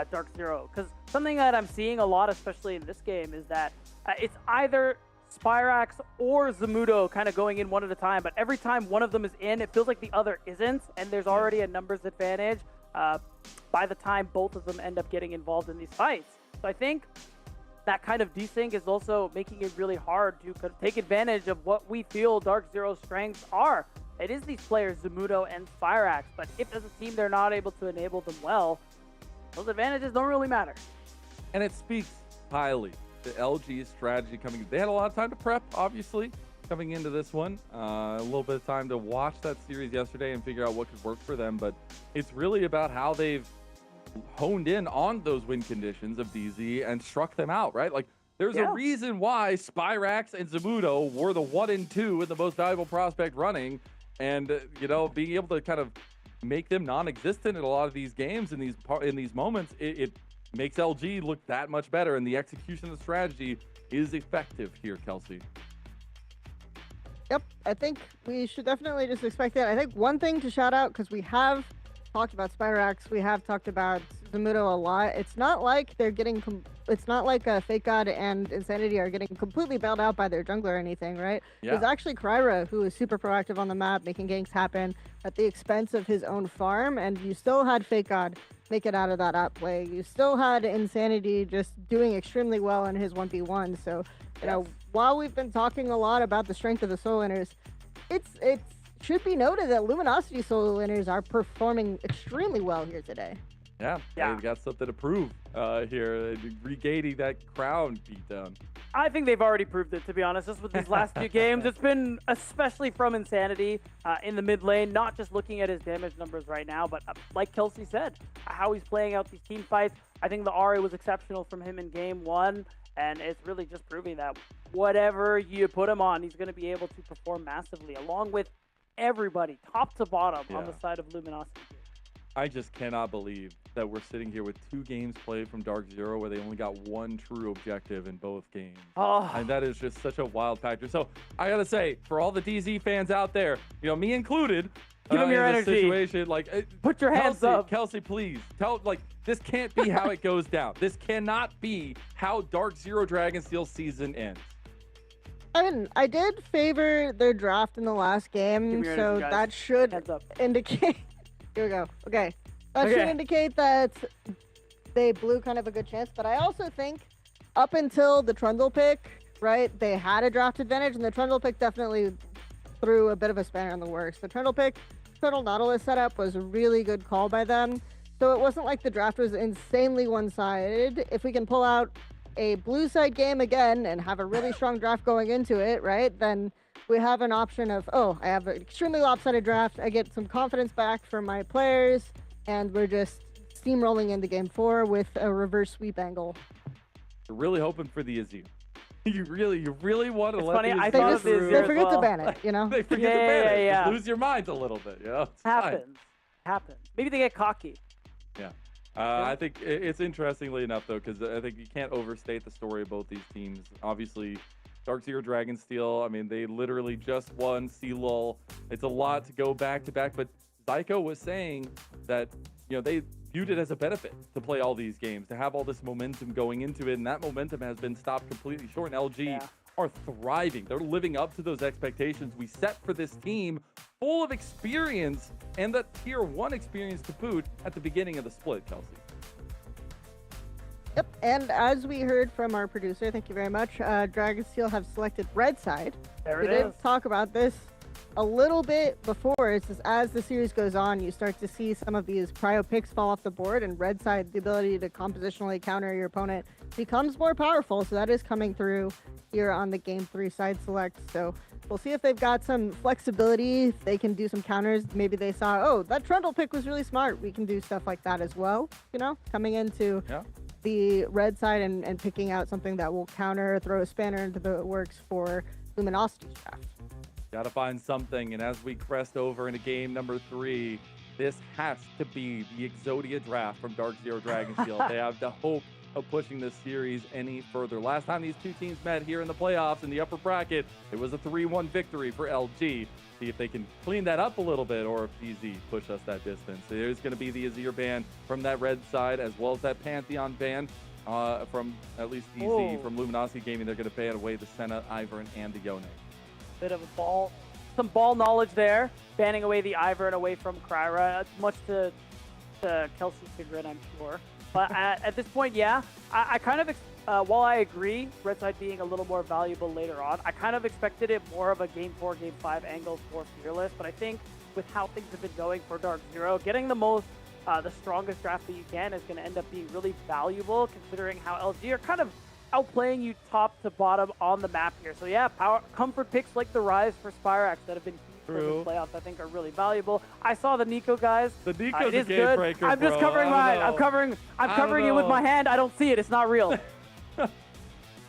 Dark Zero, because something that I'm seeing a lot, especially in this game, is that it's either Spyrax or Zamudo kind of going in one at a time, but every time one of them is in, it feels like the other isn't, and there's already a numbers advantage by the time both of them end up getting involved in these fights. So I think that kind of desync is also making it really hard to take advantage of what we feel Dark Zero's strengths are. It is these players, Zamudo and Spyrax, but if as a team they're not able to enable them well, those advantages don't really matter. And it speaks highly to LG's strategy coming. They had a lot of time to prep, obviously, coming into this one. A little bit of time to watch that series yesterday and figure out what could work for them. But it's really about how they've honed in on those win conditions of DZ and struck them out, right? Like, there's a reason why Spyrax and Zamudo were the 1 and 2 and the most valuable prospect running. And, you know, being able to kind of make them non-existent in a lot of these games in these moments, it makes LG look that much better, and the execution of the strategy is effective here, Kelsey. Yep, I think we should definitely just expect that. I think one thing to shout out, because we have talked about Spyrax, we have talked about Zamudo a lot. It's not like they're getting, it's not like Fake God and Insanity are getting completely bailed out by their jungler or anything, right? Yeah. It's actually Kryra who is super proactive on the map, making ganks happen at the expense of his own farm, and you still had Fake God make it out of that outplay. You still had Insanity just doing extremely well in his 1v1. So, you know, while we've been talking a lot about the strength of the solo laners, it should be noted that Luminosity solo laners are performing extremely well here today. Yeah, they've got something to prove here, regaining that crown beatdown. I think they've already proved it, to be honest. Just with these last few games, it's been, especially from Insanity in the mid lane, not just looking at his damage numbers right now, but like Kelsey said, how he's playing out these team fights. I think the Ahri was exceptional from him in game 1, and it's really just proving that whatever you put him on, he's going to be able to perform massively, along with everybody, top to bottom, on the side of Luminosity. I just cannot believe that we're sitting here with 2 games played from Dark Zero where they only got 1 true objective in both games. Oh. And that is just such a wild factor. So I gotta say, for all the DZ fans out there, you know, me included, give them your in this energy. Situation, like, put your hands up. Kelsey, please tell, like, this can't be how it goes down. This cannot be how Dark Zero Dragonsteel season ends. I mean, I did favor their draft in the last game, so that should indicate. Here we go. Okay. That should indicate that they blew kind of a good chance, but I also think up until the Trundle pick, right, they had a draft advantage, and the Trundle pick definitely threw a bit of a spanner in the works. The Trundle pick, Trundle Nautilus setup was a really good call by them, so it wasn't like the draft was insanely one-sided. If we can pull out a blue side game again and have a really strong draft going into it, right, then we have an option of, oh, I have an extremely lopsided draft, I get some confidence back from my players, and we're just steamrolling into game 4 with a reverse sweep angle. You're really hoping for the Azir. You really want to let funny, the I Azir thought through. They forget to ban it, you know? They forget to ban it. Just lose your minds a little bit, you know? It's fine. Happens. Maybe they get cocky. Yeah. I think it's interestingly enough, though, because I think you can't overstate the story of both these teams. Obviously, Dark Zero Dragonsteel, I mean, they literally just won CLOL. It's a lot to go back to back, but Zyko was saying that, you know, viewed it as a benefit to play all these games, to have all this momentum going into it, and that momentum has been stopped completely short. And LG are thriving. They're living up to those expectations we set for this team, full of experience and that tier 1 experience to boot at the beginning of the split, Kelsey. Yep, and as we heard from our producer, thank you very much, Dragonsteel have selected red side. There we it did is. talk about this a little bit before. It's just as the series goes on, you start to see some of these prio picks fall off the board, and red side, the ability to compositionally counter your opponent becomes more powerful. So that is coming through here on the game 3 side select. So we'll see if they've got some flexibility, if they can do some counters. Maybe they saw, oh, that Trundle pick was really smart. We can do stuff like that as well, you know, coming into the red side and picking out something that will counter, throw a spanner into the works for Luminosity's draft. Gotta find something, and as we crest over into game number 3, this has to be the Exodia draft from Dark Zero Dragonsteel. They have the hope of pushing this series any further. Last time these two teams met here in the playoffs in the upper bracket, it was a 3-1 victory for LG. See if they can clean that up a little bit, or if DZ push us that distance. There's going to be the Azir ban from that red side, as well as that Pantheon ban from at least DZ. From Luminosity Gaming, they're going to ban away the Senna, Ivern, and the Yone. Bit of some ball knowledge there, banning away the Ivern away from Kryra, much to Kelsey's chagrin, I'm sure. But at this point, yeah, I kind of, while I agree, red side being a little more valuable later on, I kind of expected it more of a game 4, game 5 angle for Fearless. But I think with how things have been going for Dark Zero, getting the strongest draft that you can is going to end up being really valuable, considering how LG are kind of outplaying you top to bottom on the map here. So yeah, comfort picks like the Rise for Spyrax that have been huge for the playoffs, I think, are really valuable. I saw the Nico guys. The Nico's it is a game good. breaker, I'm just bro. covering mine. I'm covering it with my hand. I don't see it. It's not real.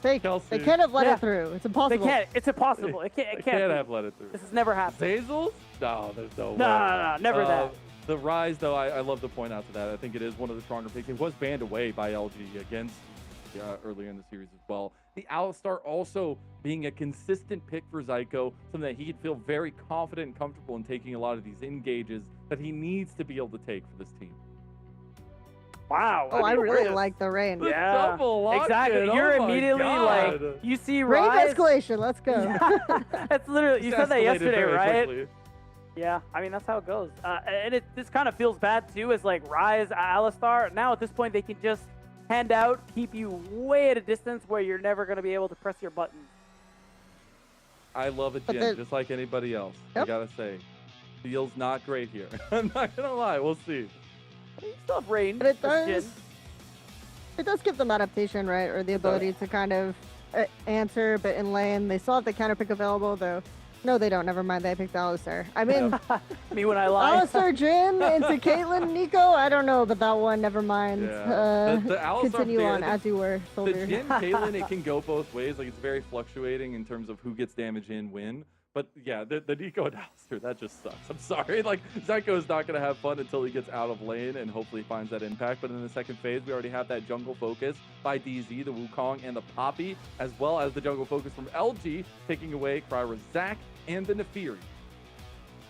They can't have let it through. It's impossible. They can't. It's impossible. It can't. They can't have let it through. This has never happened. Zazels? No, there's no way. No, never that. The Rise, though, I love to point out to that. I think it is one of the stronger picks. It was banned away by LG against earlier in the series as well. The Alistar also being a consistent pick for Zyko, something that he'd feel very confident and comfortable in taking a lot of these engages that he needs to be able to take for this team. Wow. Oh, I really like the rain. Yeah, exactly. You're immediately like, you see Range Rise. escalation. Let's go. That's literally, you said that yesterday, very right? quickly. Yeah, I mean, that's how it goes. And this kind of feels bad, too, as like Rise, Alistar. Now, at this point, they can just hand out, keep you way at a distance where you're never going to be able to press your buttons. I love a Jhin, just like anybody else. I gotta say. Feels not great here. I'm not gonna lie. We'll see. You still have range. But it does give them adaptation, right? Or the ability to kind of answer, but in lane. They still have the counter pick available, though. No, they don't. Never mind. They picked Alistar. I mean, me when I lie. Alistar, Jhin into Caitlyn, Nico. I don't know about that one. Never mind. Yeah. The Alistar continue player, on as you were, The soldier. Jhin Caitlyn, it can go both ways. Like, it's very fluctuating in terms of who gets damage in when. But yeah, the Nico and Alistar, that just sucks. I'm sorry. Like, Zyko is not going to have fun until he gets out of lane and hopefully finds that impact. But in the second phase, we already have that jungle focus by DZ, the Wukong, and the Poppy, as well as the jungle focus from LG, taking away Kryra Zac and the Nefiri.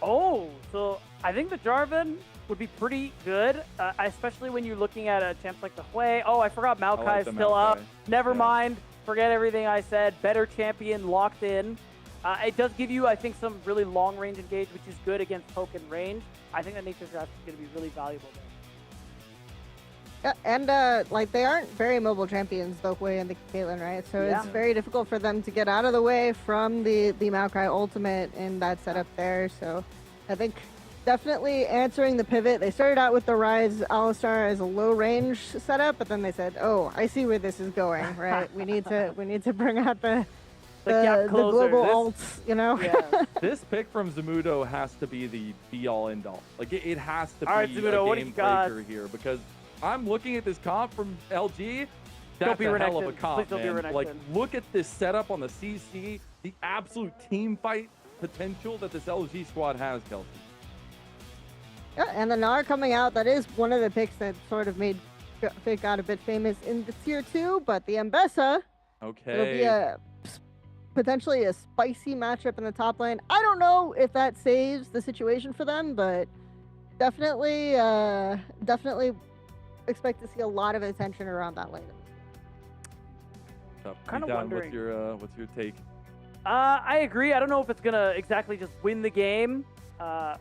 Oh, so I think the Jarvan would be pretty good, especially when you're looking at a champ like the Hui. Oh, I forgot Maokai is still up. Never mind. Forget everything I said. Better champion locked in. It does give you, I think, some really long-range engage, which is good against poke and range. I think that Nature's Draft is going to be really valuable there. Yeah, and like they aren't very mobile champions, the Hui and the Caitlyn, right? So it's very difficult for them to get out of the way from the Maokai ultimate in that setup there. So I think definitely answering the pivot. They started out with the Rise Alistar as a low range setup, but then they said, "Oh, I see where this is going, right? we need to bring out the global ults, you know." Yeah. This pick from Zamudo has to be the be-all, end-all. Like, it has to be Zamudo, a game breaker here, because I'm looking at this comp from LG. That's a hell of a comp, man. Like, look at this setup on the CC, the absolute team fight potential that this LG squad has, Kelsey. Yeah, and the Gnar coming out, that is one of the picks that sort of made Fig got a bit famous in the tier 2, but the Mbessa, it'll be potentially a spicy matchup in the top lane. I don't know if that saves the situation for them, but definitely expect to see a lot of attention around that later. Kinda wondering. What's your take? I agree. I don't know if it's gonna exactly just win the game,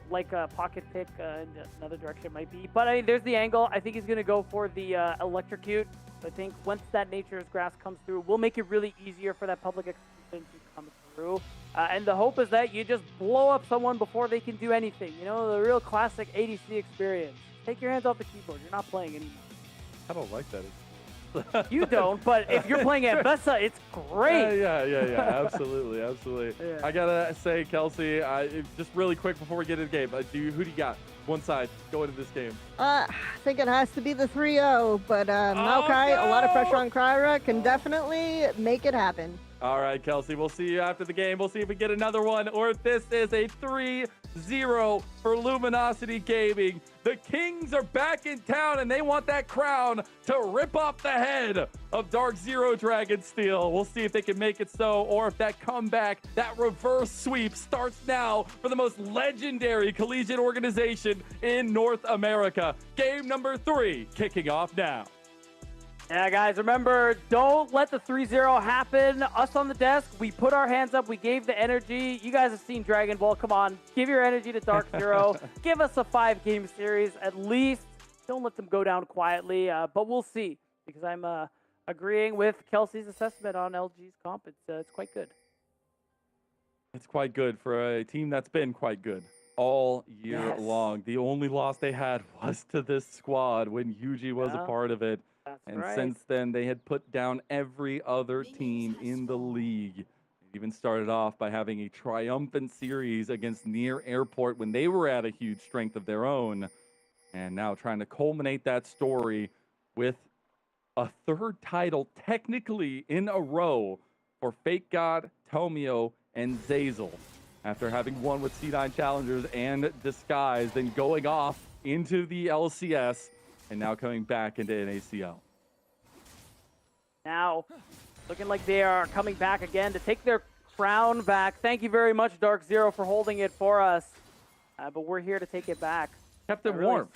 like a pocket pick in another direction might be. But I mean, there's the angle. I think he's gonna go for the electrocute. I think once that nature's grass comes through, we'll make it really easier for that public execution to come through. And the hope is that you just blow up someone before they can do anything. You know, the real classic ADC experience. Take your hands off the keyboard. You're not playing anymore. I don't like that. You don't, but if you're playing at Bessa, it's great. Yeah, absolutely. Yeah. I gotta say, Kelsey, just really quick before we get into the game, who do you got? One side going into this game. I think it has to be the 3-0, but Maokai, no! a lot of pressure on Kryra, can definitely make it happen. All right, Kelsey, we'll see you after the game. We'll see if we get another one, or if this is a 3-0 for Luminosity Gaming. The Kings are back in town, and they want that crown to rip off the head of Dark Zero Dragonsteel. We'll see if they can make it so, or if that comeback, that reverse sweep starts now for the most legendary collegiate organization in North America. Game number 3 kicking off now. Yeah, guys, remember, don't let the 3-0 happen. Us on the desk, we put our hands up. We gave the energy. You guys have seen Dragon Ball. Come on, give your energy to Dark Zero. Give us a 5-game series at least. Don't let them go down quietly, but we'll see, because I'm agreeing with Kelsey's assessment on LG's comp. It's quite good. It's quite good for a team that's been quite good all year long. The only loss they had was to this squad when Yuji was a part of it. And since then, they had put down every other team in the league. It even started off by having a triumphant series against Near Airport when they were at a huge strength of their own. And now trying to culminate that story with a third title technically in a row for Fake God, Tomio, and Zazel. After having won with C9 Challengers and Disguise, then going off into the LCS, and now coming back into NACL. Now, looking like they are coming back again to take their crown back. Thank you very much, Dark Zero, for holding it for us. But we're here to take it back. Kept it warm.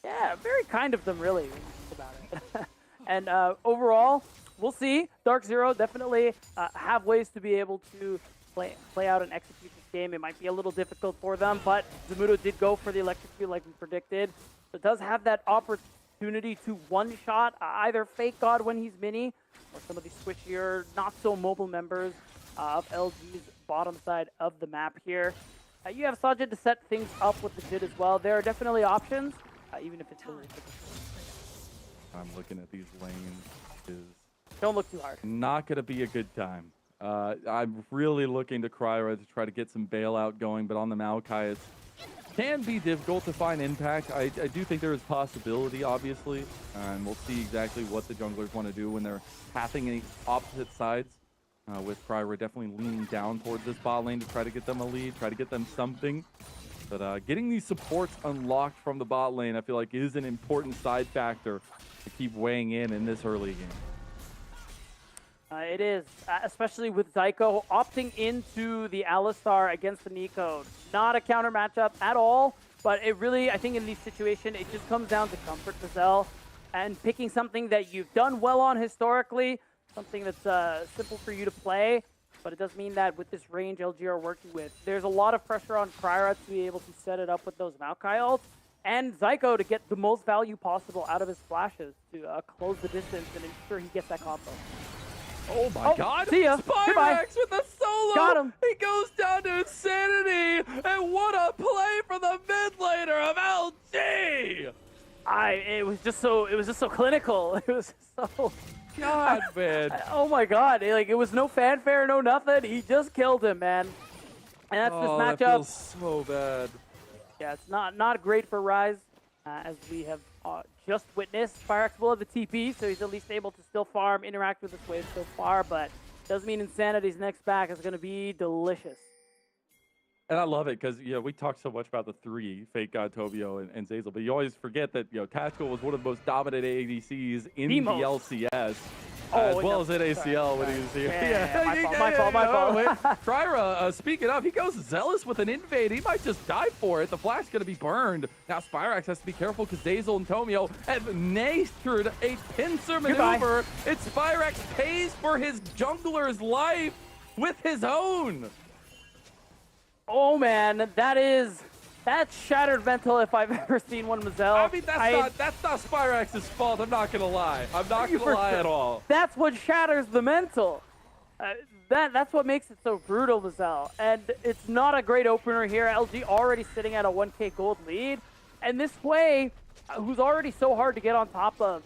Yeah, very kind of them, really, when you think about it. And overall, we'll see. Dark Zero definitely have ways to be able to play out and execute this game. It might be a little difficult for them, but Zamudo did go for the electrocute like we predicted. So it does have that opportunity to one-shot either Fake God when he's mini, or some of the squishier, not-so-mobile members of LG's bottom side of the map here. You have Sajid to set things up with the Jid as well. There are definitely options, even if it's really difficult. I'm looking at these lanes. Don't look too hard. Not going to be a good time. I'm really looking to Kryra to try to get some bailout going, but on the Maokai, it can be difficult to find impact. I do think there is possibility, obviously, and we'll see exactly what the junglers want to do when they're pathing the opposite sides. With Kryra definitely leaning down towards this bot lane to try to get them a lead, try to get them something. But getting these supports unlocked from the bot lane, I feel like is an important side factor to keep weighing in this early game. It is, especially with Zyko opting into the Alistar against the Nico. Not a counter matchup at all, but it really, I think in these situations, it just comes down to comfort for Zell and picking something that you've done well on historically, something that's simple for you to play, but it does mean that with this range LG are working with, there's a lot of pressure on Kryra to be able to set it up with those Maokai ults, and Zyko to get the most value possible out of his flashes to close the distance and ensure he gets that combo. Oh my God! See ya. Spyrex with a solo! Got him! He goes down to insanity! And what a play for the mid laner of LG! It was just so clinical. It was so... God, man. Oh my God. It was no fanfare, no nothing. He just killed him, man. And that's this matchup. That feels so bad. Yeah, it's not great for Ryze, as we have just witnessed. Spyrex will have the TP, so he's at least able to still farm, interact with this wave so far, but does mean Insanity's next back is going to be delicious. And I love it because, we talk so much about the three, Fake God, Tobio, and Zazel, but you always forget that, Tactical was one of the most dominant ADCs in the LCS. as Oh, well no, as NACL when he was here. My fault. Wait. Kryra, speaking of, he goes Zealous with an invade. He might just die for it. The Flash going to be burned. Now Spyrax has to be careful because Zazel and Tomio have natured a pincer maneuver. It's Spyrax pays for his jungler's life with his own. Oh man, that's shattered mental if I've ever seen one, Mazel. I mean, that's not Spyrax's fault. I'm not gonna lie. I'm not gonna lie at all. That's what shatters the mental. That's what makes it so brutal, Mazel. And it's not a great opener here. LG already sitting at a 1K gold lead, and this way, who's already so hard to get on top of.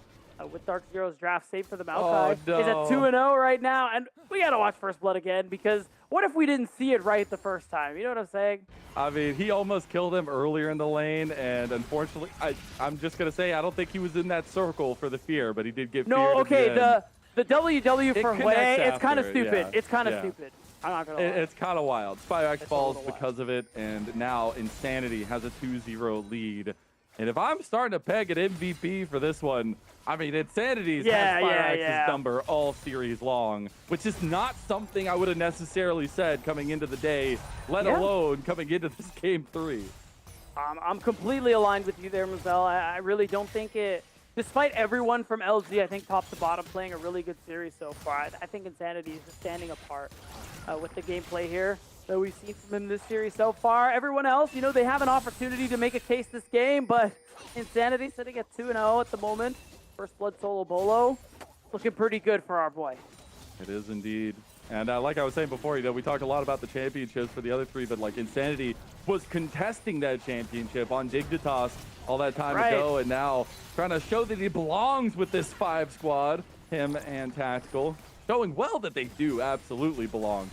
With Dark Zero's draft save for the Maokai, is at 2-0 right now, and we gotta watch First Blood again because what if we didn't see it right the first time? You know what I'm saying? I mean, he almost killed him earlier in the lane, and unfortunately, I'm just gonna say I don't think he was in that circle for the fear, but he did get feared. No, okay, the WW for Hwei, it's kind of after, stupid. yeah. It's kind of stupid. I'm not gonna lie. It's kind of wild. Spyrax falls because of it, and now Insanity has a 2-0 lead. And if I'm starting to peg an MVP for this one, I mean, Insanity's has Spyrax's number all series long, which is not something I would have necessarily said coming into the day, let alone coming into this game 3. I'm completely aligned with you there, Mazel. I really don't think it, despite everyone from LG, I think top to bottom playing a really good series so far. I think Insanity is just standing apart with the gameplay here that we've seen from him this series so far. Everyone else, you know, they have an opportunity to make a case this game, but Insanity sitting at 2-0 at the moment. First Blood solo bolo. Looking pretty good for our boy. It is indeed. And like I was saying before, you know, we talked a lot about the championships for the other 3, but like Insanity was contesting that championship on Dignitas all that time ago, and now trying to show that he belongs with this 5 squad, him and Tactical, showing well that they do absolutely belong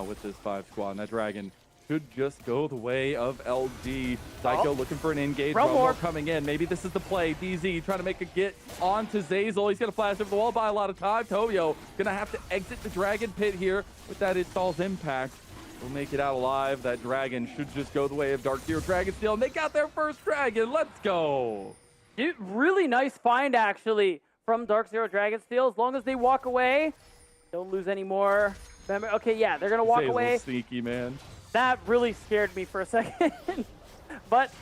with this 5 squad. And that Dragon could just go the way of LG. Psycho looking for an engage. Realm coming in. Maybe this is the play. DZ trying to make a get onto Zazel. He's going to flash over the wall by a lot of time. Tomio going to have to exit the Dragon pit here with that installs impact. Will make it out alive. That Dragon should just go the way of Dark Zero Dragon Steel. And they got their first Dragon. Let's go. Dude, really nice find, actually, from Dark Zero Dragon Steel. As long as they walk away, don't lose any more. Remember, okay, yeah, they're going to walk away. Sneaky, man. That really scared me for a second. But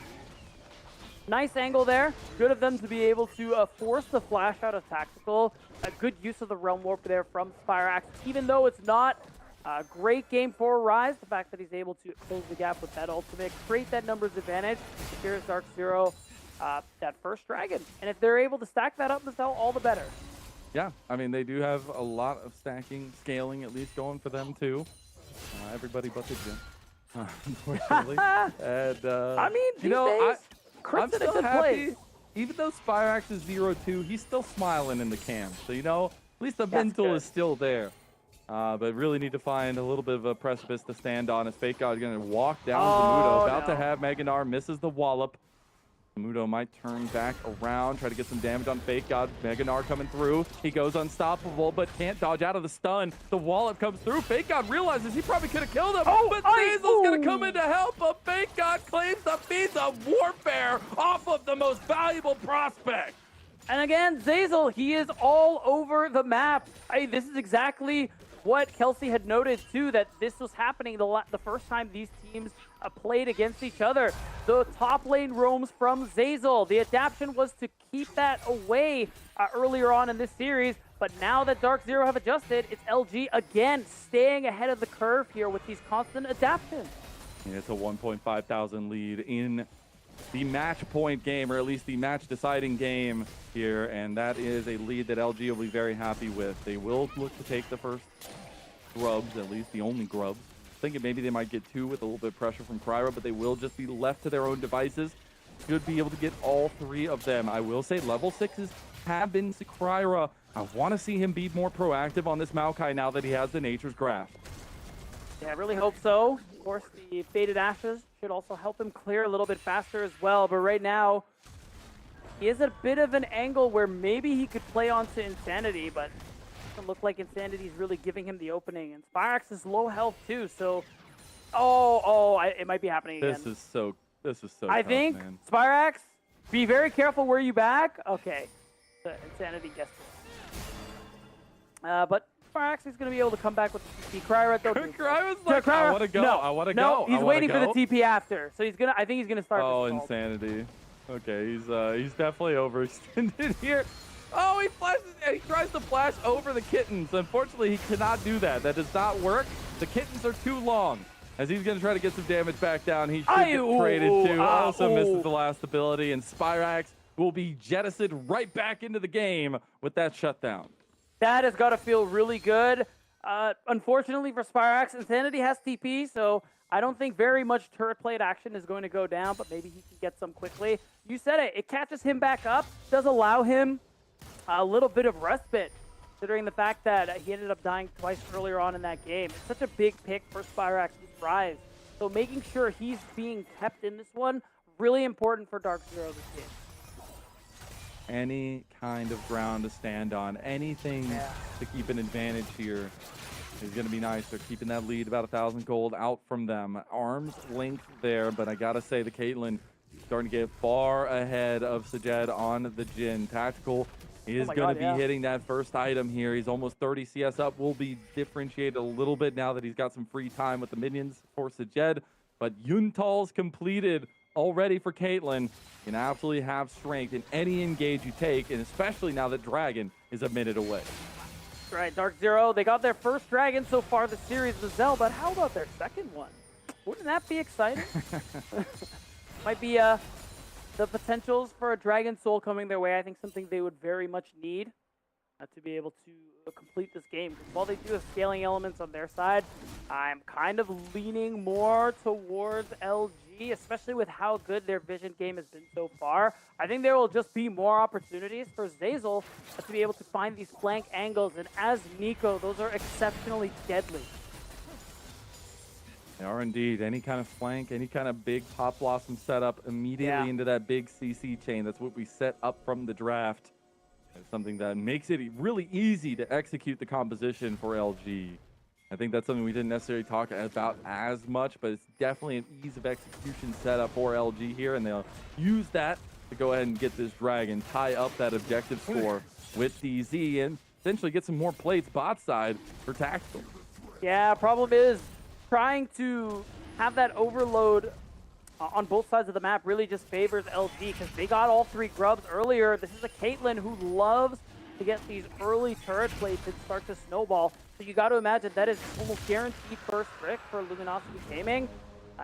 nice angle there. Good of them to be able to force the flash out of Tactical. A good use of the Realm Warp there from Spyrax. Even though it's not a great game for Rise, the fact that he's able to close the gap with that ultimate, create that numbers advantage. Here's Dark Zero, that first Dragon. And if they're able to stack that up, all the better. Yeah, I mean, they do have a lot of stacking, scaling at least going for them too. Everybody but the gym. Unfortunately. And, I mean, you know, I'm Cryptid still in happy. place. Even though Spyrax is 0-2, he's still smiling in the cam. So, you know, at least the mental is still there. But really need to find a little bit of a precipice to stand on as Fake God is going to walk down Zamudo. About to have Meganar, misses the wallop. Zamudo might turn back around, try to get some damage on Fake God. Meganar coming through. He goes unstoppable, but can't dodge out of the stun. The wallop comes through. Fake God realizes he probably could have killed him, but Zazel's going to come in to help him. Fake God claims the feats of warfare off of the most valuable prospect. And again, Zazel, he is all over the map. This is exactly what Kelsey had noted too, that this was happening the first time these teams played against each other. The top lane roams from Zazel. The adaptation was to keep that away earlier on in this series, but now that Dark Zero have adjusted, it's LG again staying ahead of the curve here with these constant adaptations. Yeah, it's a 1.5 thousand lead in the match point game, or at least the match deciding game here, and that is a lead that LG will be very happy with. They will look to take the first grubs, at least the only grubs. Thinking maybe they might get 2 with a little bit of pressure from Kryra, but they will just be left to their own devices. Should be able to get all 3 of them. I will say level 6s have been to Kryra. I want to see him be more proactive on this Maokai now that he has the Nature's Grasp. Yeah, I really hope so. Of course, the Faded Ashes should also help him clear a little bit faster as well. But right now, he is a bit of an angle where maybe he could play onto Insanity, but it doesn't look like Insanity is really giving him the opening. And Spyrax is low health too, so it might be happening again. This is so I tough, think, man. Spyrax, be very careful where you back. Okay, the Insanity gets it. But Spirax is going to be able to come back with the TP. Cryra, don't do it. Cryra's like, I want to go. No, I want to no, go. he's waiting for the TP after. So I think he's going to start Oh, this assault. insanity. Okay, he's definitely overextended here. Oh, he flashes. He tries to flash over the kittens. Unfortunately, he cannot do that. That does not work. The kittens are too long. As he's going to try to get some damage back down, he should get traded too. Also misses the last ability, and Spirax will be jettisoned right back into the game with that shutdown. That has got to feel really good. Unfortunately for Spirax, Insanity has TP, so I don't think very much turret plate action is going to go down, but maybe he can get some quickly. You said it. It catches him back up, does allow him a little bit of respite, considering the fact that he ended up dying twice earlier on in that game. It's such a big pick for Spirax to rise. So making sure he's being kept in this one, really important for Dark Zero this game. Any kind of ground to stand on, anything to keep an advantage here is going to be nice. They're keeping that lead about 1,000 gold out from them. Arm's length there, but I got to say the Caitlyn starting to get far ahead of Sajed on the Jhin. Tactical is going to be hitting that first item here. He's almost 30 CS up. Will be differentiated a little bit now that he's got some free time with the minions for Sajed. But Yuntal's completed already for Caitlyn. Can absolutely have strength in any engage you take, and especially now that Dragon is a minute away. Right, Dark Zero, they got their first Dragon so far this series with Zell, but how about their second one? Wouldn't that be exciting? Might be the potentials for a Dragon Soul coming their way. I think something they would very much need to be able to complete this game. Because while they do have scaling elements on their side, I'm kind of leaning more towards LG, especially with how good their vision game has been so far. I think there will just be more opportunities for Zazel to be able to find these flank angles, and as Nico, those are exceptionally deadly. They are indeed. Any kind of flank, any kind of big Pop Blossom setup immediately into that big CC chain. That's what we set up from the draft. It's something that makes it really easy to execute the composition for LG. I think that's something we didn't necessarily talk about as much, but it's definitely an ease of execution setup for LG here, and they'll use that to go ahead and get this Dragon, tie up that objective score with DZ, and essentially get some more plates bot side for Tactical. Yeah, problem is trying to have that overload on both sides of the map really just favors LG because they got all three grubs earlier. This is a Caitlyn who loves to get these early turret plates and start to snowball. So you got to imagine that is almost guaranteed first brick for Luminosity Gaming.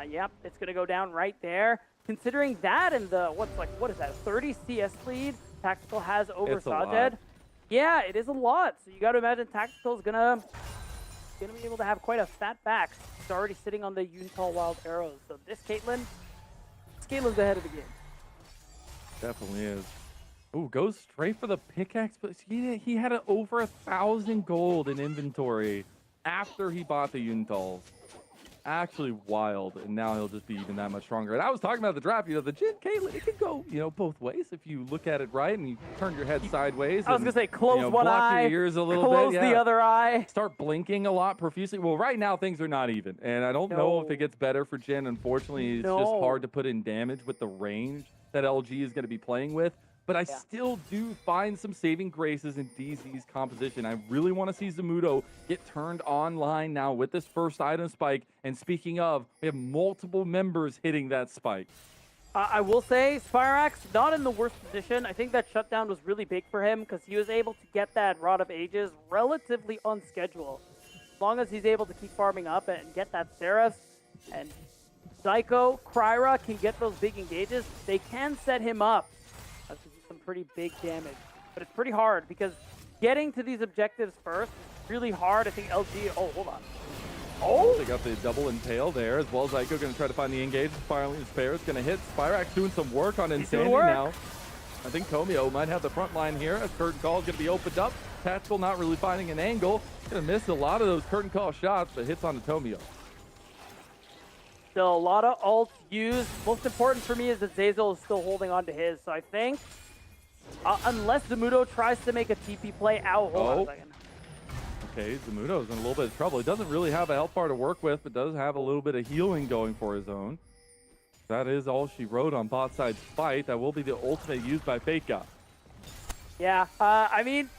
Yep, it's going to go down right there. Considering that and the, what is that, 30 CS lead Tactical has over Sajed. Yeah, it is a lot. So you got to imagine Tactical is going to be able to have quite a fat back. He's already sitting on the Yuntal Wild Arrows. So this Caitlyn's ahead of the game. Definitely is. Ooh, goes straight for the pickaxe, but he had over 1,000 gold in inventory after he bought the Yuntals. Actually wild, and now he'll just be even that much stronger. And I was talking about the draft, the Jhin Caitlyn, it could go, both ways if you look at it right and you turn your head sideways. I was gonna say close one eye, your ears a little close bit, the other eye. Start blinking a lot profusely. Well, right now things are not even, and I don't know if it gets better for Jhin. Unfortunately, it's just hard to put in damage with the range that LG is going to be playing with. But I still do find some saving graces in DZ's composition. I really want to see Zamudo get turned online now with this first item spike. And speaking of, we have multiple members hitting that spike. I will say, Spirax, not in the worst position. I think that shutdown was really big for him because he was able to get that Rod of Ages relatively on schedule. As long as he's able to keep farming up and get that Seraph, and Psycho, Cryra can get those big engages, they can set him up to do some pretty big damage. But it's pretty hard because getting to these objectives first is really hard. I think LG, hold on. They got the double impale there, as well as Ico going to try to find the engage. Finally, his pair is going to hit. Spirax doing some work on Insanity now. I think Tomio might have the front line here as Curtain Call is going to be opened up. Tactical not really finding an angle. Going to miss a lot of those Curtain Call shots, but hits on the Tomio. Still a lot of ults used. Most important for me is that Zazel is still holding on to his. So I think, unless Zamudo tries to make a TP play, hold on a second. Okay, Zamudo's in a little bit of trouble. He doesn't really have a health bar to work with, but does have a little bit of healing going for his own. That is all she wrote on bot side's fight. That will be the ultimate used by Fake God. Yeah, I mean,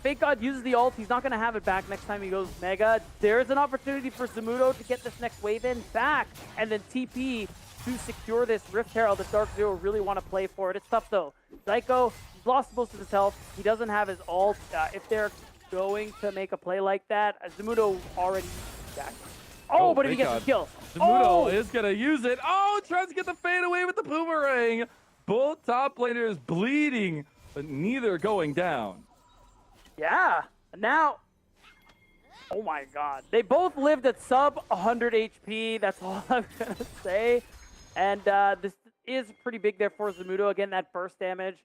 Fake God uses the ult. He's not going to have it back next time he goes Mega. There's an opportunity for Zamudo to get this next wave in back and then TP to secure this Rift Herald if Dark Zero really want to play for it. It's tough though. Zyko, he's lost most of his health. He doesn't have his ult. If they're going to make a play like that, Zamudo already back. Oh, but if he gets the kill. Zamudo is going to use it. Oh, tries to get the fade away with the boomerang. Both top laners bleeding, but neither going down. Yeah. Now, oh my god. They both lived at sub 100 HP. That's all I'm going to say. And this is pretty big there for Zamudo. Again, that burst damage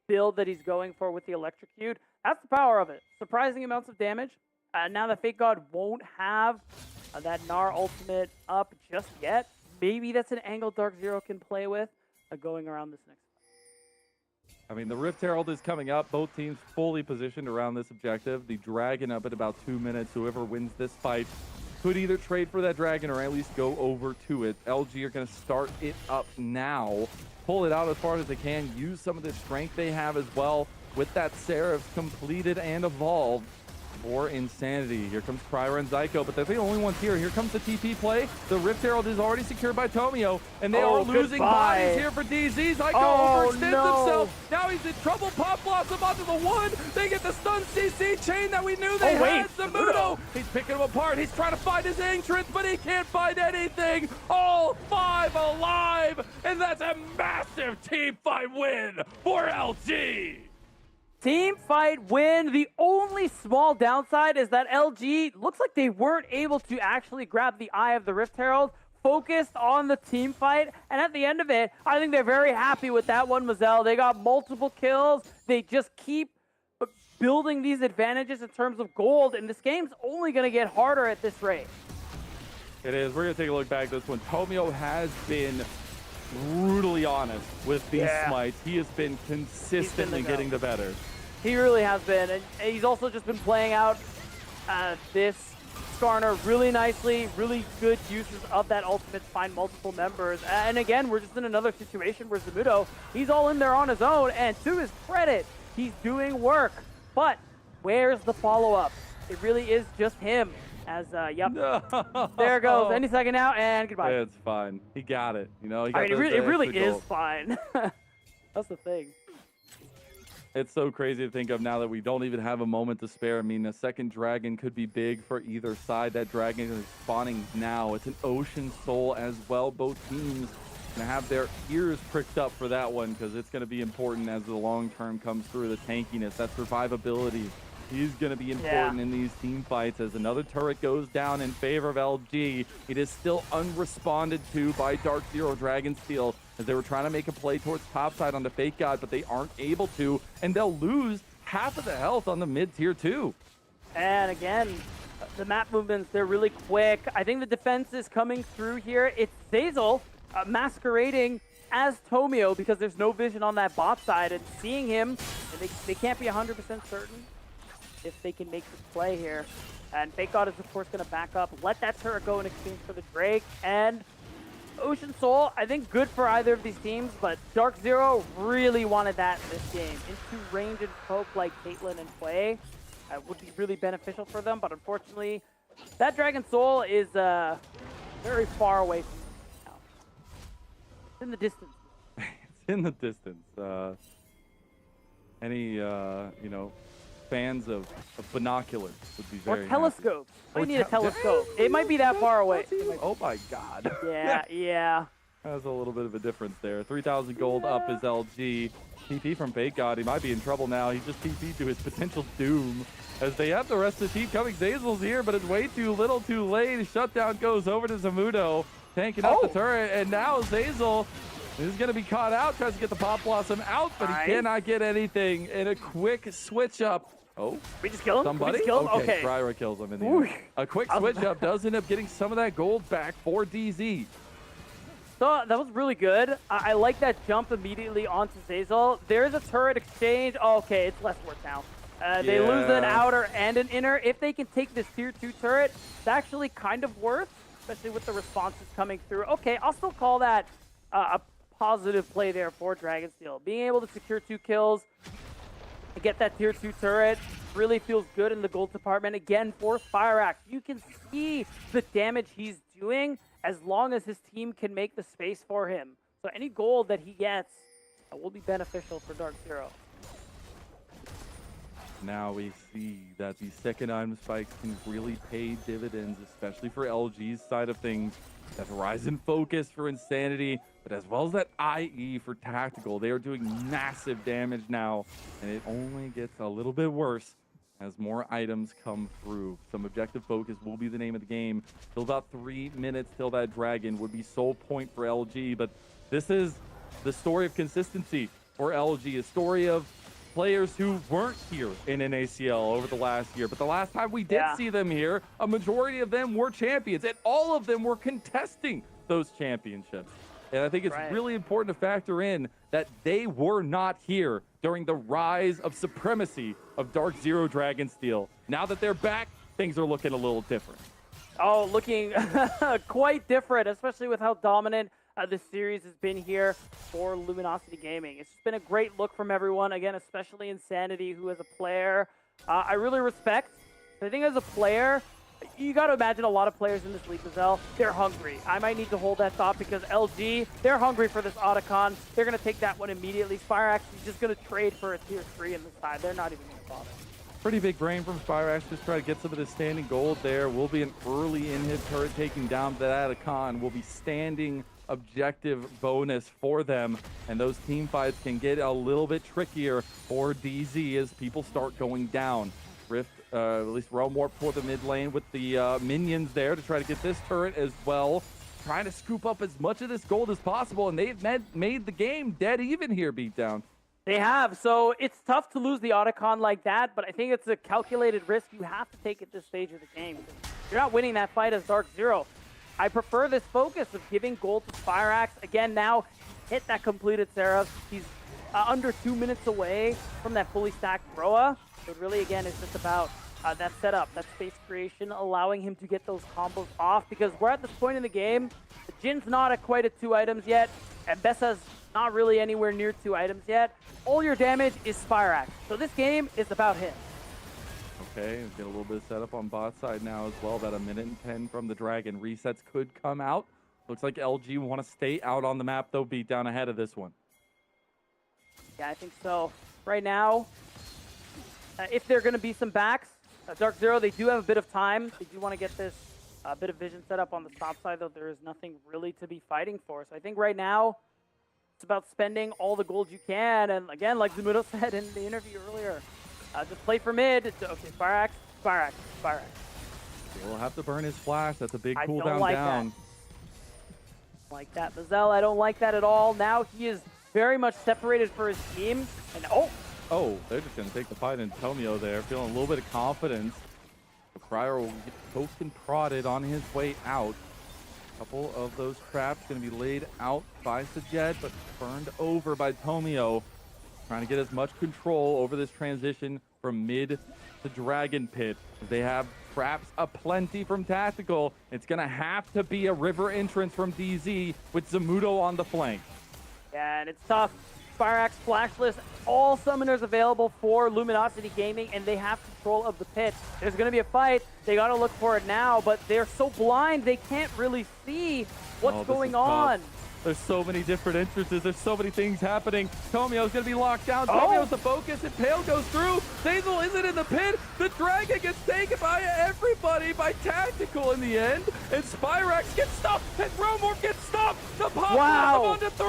build that he's going for with the electrocute. That's the power of it. Surprising amounts of damage. Now the Fake God won't have that Gnar ultimate up just yet. Maybe that's an angle Dark Zero can play with going around this next fight. I mean, the Rift Herald is coming up. Both teams fully positioned around this objective. The Dragon up at about 2 minutes. Whoever wins this fight could either trade for that Dragon or at least go over to it. LG are going to start it up now. Pull it out as far as they can. Use some of the strength they have as well with that Seraph completed and evolved for Insanity. Here comes Kryra and Zyko, but they're the only ones here. Here comes the TP play. The Rift Herald is already secured by Tomio, and they are losing bodies here for DZ. Zyko overextends himself. Now he's in trouble. Pop Blossom onto the one. They get the stun CC chain that we knew they had. Zamudo, he's picking him apart. He's trying to find his entrance, but he can't find anything. All 5 alive, and that's a massive team fight win for LG. Team fight win. The only small downside is that LG looks like they weren't able to actually grab the eye of the Rift Herald, focused on the team fight, and at the end of it, I think they're very happy with that one, Mazel. They got multiple kills. They just keep building these advantages in terms of gold, and this game's only going to get harder at this rate. It is. We're going to take a look back at this one. Tomio has been brutally honest with these smites. He has been consistently getting the better. He really has been, and he's also just been playing out this Skarner really nicely, really good uses of that ultimate to find multiple members. And again, we're just in another situation where Zamudo, he's all in there on his own, and to his credit, he's doing work. But where's the follow-up? It really is just him. As, yep, there goes. Any second now, and goodbye. It's fine. He got it. You know, he got it really is fine. That's the thing. It's so crazy to think of now that we don't even have a moment to spare. I mean, a second Dragon could be big for either side. That Dragon is spawning now. It's an Ocean Soul as well. Both teams going to have their ears pricked up for that one because it's going to be important as the long term comes through. The tankiness, that survivability is going to be important in these team fights as another turret goes down in favor of LG. It is still unresponded to by Dark Zero Dragonsteel as they were trying to make a play towards topside on the Fake God, but they aren't able to, and they'll lose half of the health on the mid-tier 2. And again, the map movements, they're really quick. I think the defense is coming through here. It's Zazel masquerading as Tomio because there's no vision on that bot side, and seeing him, they can't be 100% certain if they can make this play here. And Fake God is, of course, going to back up, let that turret go in exchange for the Drake. And Ocean Soul, I think good for either of these teams, but Dark Zero really wanted that in this game. Into range and poke like Caitlyn and Play would be really beneficial for them, but unfortunately, that Dragon Soul is very far away from them now. It's in the distance. It's in the distance. Any, you know, fans of binoculars would be very Or telescopes. Happy. We need a telescope. It might be that far away. Oh my god. Yeah. That's a little bit of a difference there. 3,000 gold up is LG. TP from Fake God. He might be in trouble now. He just TP'd to his potential doom. As they have the rest of the team coming. Zazel's here, but it's way too little too late. Shutdown goes over to Zamudo. Tanking up the turret. And now Zazel is going to be caught out. Tries to get the Pop Blossom out, but he cannot get anything. And a quick switch up. Oh, we just kill him? Somebody? Okay, Kryra kills him in the end. A quick switch up does end up getting some of that gold back for DZ. So that was really good. I like that jump immediately onto Zazel. There's a turret exchange. Okay, it's less worth now. They lose an outer and an inner. If they can take this tier 2 turret, it's actually kind of worth, especially with the responses coming through. Okay, I'll still call that a positive play there for Dragonsteel. Being able to secure 2 kills, get that tier 2 turret, really feels good in the gold department again for Spirax. You can see the damage he's doing as long as his team can make the space for him. So any gold that he gets will be beneficial for Dark Zero. Now we see that the second item spikes can really pay dividends, especially for LG's side of things. That Horizon Focus for Insanity, but as well as that IE for Tactical. They are doing massive damage now, and it only gets a little bit worse as more items come through. Some objective focus will be the name of the game. Still about 3 minutes till that dragon would be sole point for LG, but this is the story of consistency for LG, a story of players who weren't here in NACL over the last year. But the last time we did see them here, a majority of them were champions, and all of them were contesting those championships. And I think it's really important to factor in that they were not here during the rise of supremacy of Dark Zero Dragonsteel. Now that they're back, things are looking a little different. Oh, looking quite different, especially with how dominant this series has been here for Luminosity Gaming. It's just been a great look from everyone, again, especially Insanity, who as a player, I really respect. I think as a player, you got to imagine a lot of players in this league, Gazelle, they're hungry. I might need to hold that thought because LG, they're hungry for this Otacon. They're going to take that one immediately. Spirax is just going to trade for a tier 3 in the side. They're not even going to bother. Pretty big brain from Spirax, just try to get some of the standing gold there. Will be an early in-hit turret taking down that Otacon. Will be standing objective bonus for them, and those team fights can get a little bit trickier for DZ as people start going down. Rift, at least Realm Warp for the mid lane with the minions there to try to get this turret as well. Trying to scoop up as much of this gold as possible, and they've made the game dead even here, Beatdown. They have, so it's tough to lose the Otacon like that, but I think it's a calculated risk you have to take at this stage of the game. You're not winning that fight as Dark Zero. I prefer this focus of giving gold to Spirax. Again, now hit that completed Seraph. He's under 2 minutes away from that fully stacked Roa. So it really, again, is just about that setup, that space creation, allowing him to get those combos off, because we're at this point in the game. The Jin's not at quite at 2 items yet, and Bessa's not really anywhere near 2 items yet. All your damage is Spirax. So this game is about him. Okay, get a little bit of setup on bot side now as well. About 1:10 from the Dragon. Resets could come out. Looks like LG want to stay out on the map, though. Beat down ahead of this one. Yeah, I think so. Right now, if there are going to be some backs, Dark Zero, they do have a bit of time. They do want to get this bit of vision set up on the top side, though there is nothing really to be fighting for. So I think right now, it's about spending all the gold you can. And again, like Zamudo said in the interview earlier, just play for mid. Okay, Spirax. He'll have to burn his flash. That's a big cooldown don't like down. That. Like that, Mazel. I don't like that at all. Now he is very much separated for his team. And oh, they're just going to take the fight in Tomio there, feeling a little bit of confidence. The Crier will get poked and prodded on his way out. A couple of those traps going to be laid out by Sajet, but burned over by Tomio. Trying to get as much control over this transition from mid to Dragon Pit. They have traps aplenty from Tactical. It's going to have to be a river entrance from DZ with Zamudo on the flank. Yeah, and it's tough. Spirax flashless, all summoners available for Luminosity Gaming, and they have control of the pit. There's going to be a fight. They got to look for it now, but they're so blind they can't really see what's going on. There's so many different entrances. There's so many things happening. Tomio's going to be locked down. Tomio's the focus. And Pale goes through. Zazel isn't in the pit. The Dragon gets taken by everybody, by Tactical in the end. And Spirax gets stopped. And Romorph gets stopped. The pop on to 3.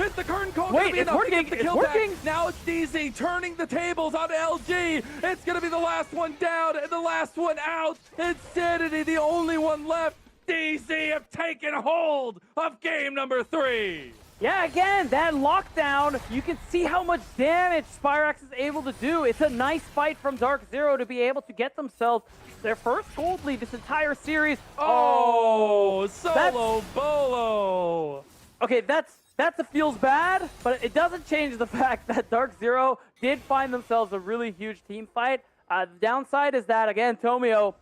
It's the curtain call. Wait, it's working. It's working. Now it's DZ turning the tables on LG. It's going to be the last one down and the last one out. Insanity, the only one left. DZ have taken hold of game number 3. Yeah, again, that lockdown, you can see how much damage Spirax is able to do. It's a nice fight from Dark Zero to be able to get themselves their first gold lead this entire series. Oh, solo bolo. Okay, that's a feels bad, but it doesn't change the fact that Dark Zero did find themselves a really huge team fight. The downside is that, again, Tomio,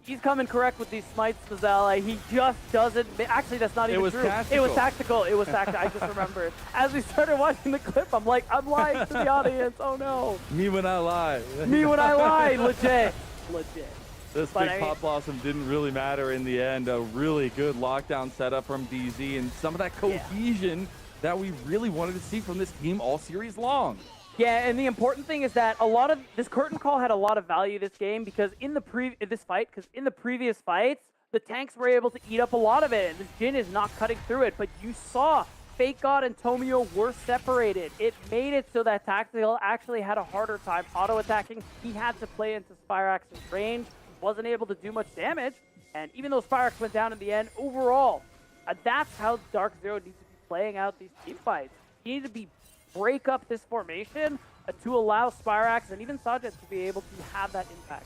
He's coming correct with these smites, Mazzella. He just doesn't. Actually, that's not even was true. tactical. It was tactical. It was tactical. I just remembered. As we started watching the clip, I'm like, I'm lying to the audience. Oh no. Me when I lie. Me when I lie. Legit. Legit. This But big I mean- Pop Blossom didn't really matter in the end. A really good lockdown setup from DZ and some of that cohesion that we really wanted to see from this team all series long. Yeah, and the important thing is that a lot of this curtain call had a lot of value this game because in the previous fights, the tanks were able to eat up a lot of it, and this Jhin is not cutting through it. But you saw Fake God and Tomio were separated. It made it so that Tactical actually had a harder time auto-attacking. He had to play into Spyrax's range, wasn't able to do much damage, and even though Spyrax went down in the end, overall, that's how Dark Zero needs to be playing out these team fights. He needs to break up this formation to allow Spyrax and even Sajid to be able to have that impact.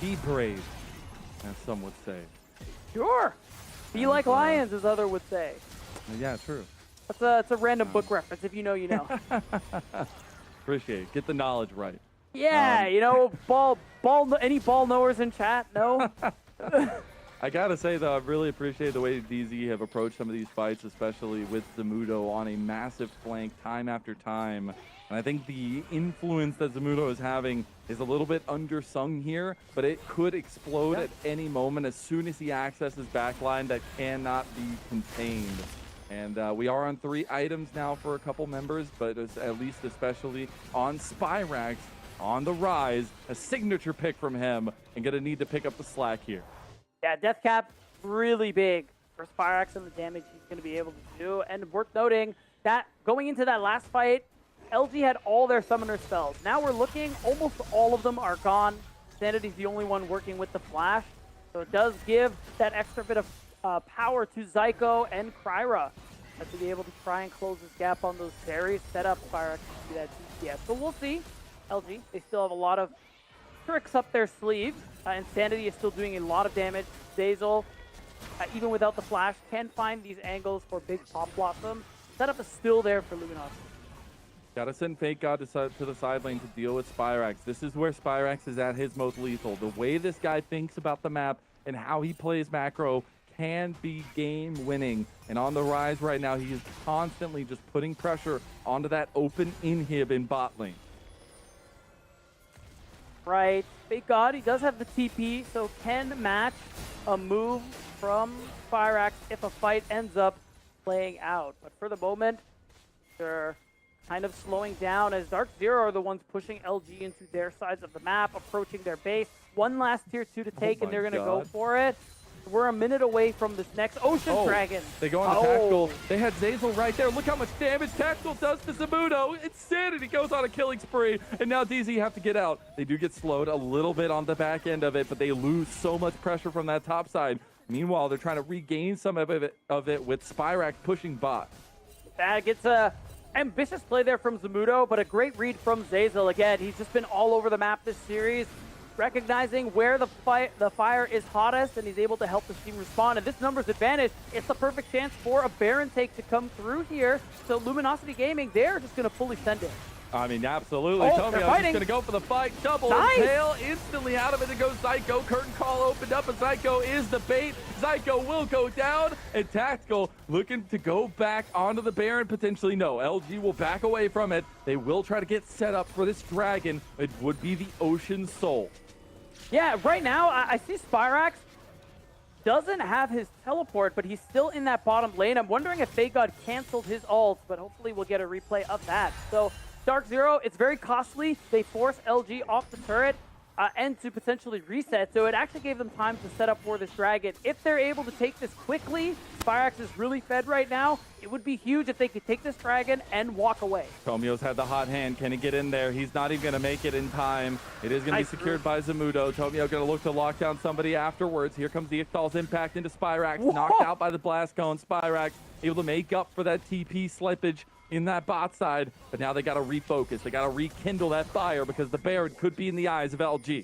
Be brave, as some would say. Sure. Be like lions, as other would say. Yeah, true. It's a random book reference. If you know, you know. Appreciate it. Get the knowledge right. Yeah, you know, any ball knowers in chat? No? I gotta say though, I really appreciate the way DZ have approached some of these fights, especially with Zamudo on a massive flank time after time. And I think the influence that Zamudo is having is a little bit undersung here, but it could explode at any moment as soon as he accesses backline that cannot be contained. And we are on 3 items now for a couple members, but it's at least especially on Spyrax, on the rise, a signature pick from him, and gonna need to pick up the slack here. Yeah, death cap really big for Spyrax and the damage he's going to be able to do. And worth noting that going into that last fight, LG had all their summoner spells. Now we're looking, almost all of them are gone. Sanity's the only one working with the flash. So it does give that extra bit of power to Zyko and Kryra to be able to try and close this gap on those berries, set up Spyrax to do that DPS. So we'll see. LG, they still have a lot of tricks up their sleeve. Insanity is still doing a lot of damage. Zazel, even without the flash, can find these angles for big Pop Blossom. Setup is still there for Luminosity. Gotta send Fake God to the side lane to deal with Spyrax. This is where Spyrax is at his most lethal. The way this guy thinks about the map and how he plays macro can be game winning. And on the rise right now, he is constantly just putting pressure onto that open inhib in bot lane. Right. Fake God, he does have the TP, so can match a move from Spyrax if a fight ends up playing out. But for the moment, they're kind of slowing down as Dark Zero are the ones pushing LG into their sides of the map, approaching their base. One last tier 2 to take, and they're going to go for it. We're a minute away from this next Ocean Dragon. They go on the Tactical. They had Zazel right there. Look how much damage Tactical does to Zamudo. Insanity goes on a killing spree. And now DZ have to get out. They do get slowed a little bit on the back end of it, but they lose so much pressure from that top side. Meanwhile, they're trying to regain some of it with Spyrax pushing bot. That gets a ambitious play there from Zamudo, but a great read from Zazel. Again, he's just been all over the map this series, recognizing where the fire is hottest, and he's able to help the team respond. And this numbers advantage, it's the perfect chance for a Baron take to come through here. So Luminosity Gaming, they're just going to fully send it. I mean, absolutely. Oh, Tomio's just going to go for the fight. Double tail instantly out of it. It goes Zyko. Curtain call opened up, and Zyko is the bait. Zyko will go down, and Tactical looking to go back onto the Baron potentially. No, LG will back away from it. They will try to get set up for this dragon. It would be the Ocean Soul. Yeah, right now, I see Spyrax doesn't have his teleport, but he's still in that bottom lane. I'm wondering if Fake God canceled his ult, but hopefully we'll get a replay of that. So Dark Zero, it's very costly. They force LG off the turret and to potentially reset, so it actually gave them time to set up for this dragon. If they're able to take this quickly, Spyrax is really fed right now. It would be huge if they could take this dragon and walk away. Tomio's had the hot hand. Can he get in there? He's not even going to make it in time. It is going to be secured by Zamudo. Tomio going to look to lock down somebody afterwards. Here comes the Ixtal's impact into Spyrax. Whoa. Knocked out by the blast cone. Spyrax able to make up for that TP slippage in that bot side, but now they got to refocus. They got to rekindle that fire because the Baron could be in the eyes of LG.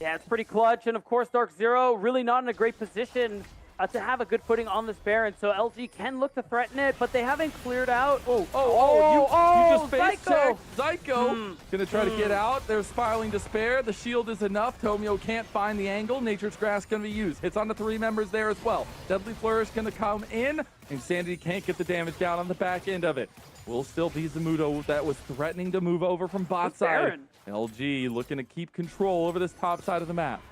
Yeah, it's pretty clutch, and of course Dark Zero really not in a great position to have a good footing on this Baron. So LG can look to threaten it, but they haven't cleared out. You just face checked. Zyko gonna try to get out. They're spiraling despair. The shield is enough. Tomio can't find the angle. Nature's Grass gonna be used. Hits on the 3 members there as well. Deadly Flourish gonna come in. Insanity can't get the damage down on the back end of it. Will still be Zamudo that was threatening to move over from bot side. LG looking to keep control over this top side of the map.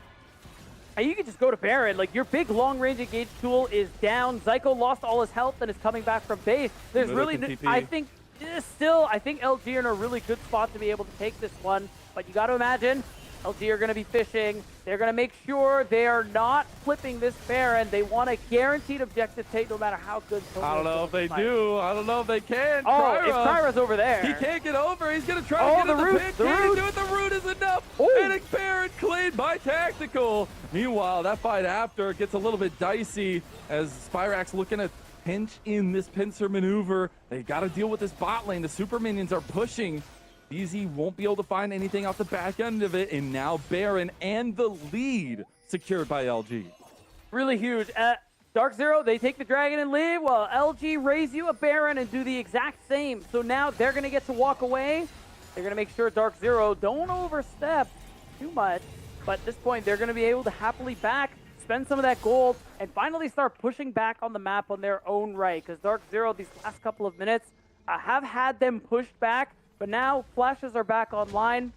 And you can just go to Baron. Like, your big long-range engage tool is down. Zyko lost all his health and is coming back from base. There's really, I think LG are in a really good spot to be able to take this one. But you got to imagine, LG are going to be fishing. They're going to make sure they are not flipping this Baron. They want a guaranteed objective take no matter how good. I don't know if they do. I don't know if they can. Oh, if Kyra's over there. He can't get over. He's going to try to get in the pit. Can't do it. The root is enough. And a Baron cleaned by Tactical. Meanwhile, that fight after gets a little bit dicey as Spyrax looking to pinch in this pincer maneuver. They got to deal with this bot lane. The super minions are pushing. DZ won't be able to find anything off the back end of it, and now Baron and the lead secured by LG. Really huge. Dark Zero, they take the dragon and leave, while LG raise you a Baron and do the exact same. So now they're going to get to walk away. They're going to make sure Dark Zero don't overstep too much, but at this point they're going to be able to happily back, spend some of that gold, and finally start pushing back on the map on their own right, because Dark Zero, these last couple of minutes, have had them pushed back. But now flashes are back online,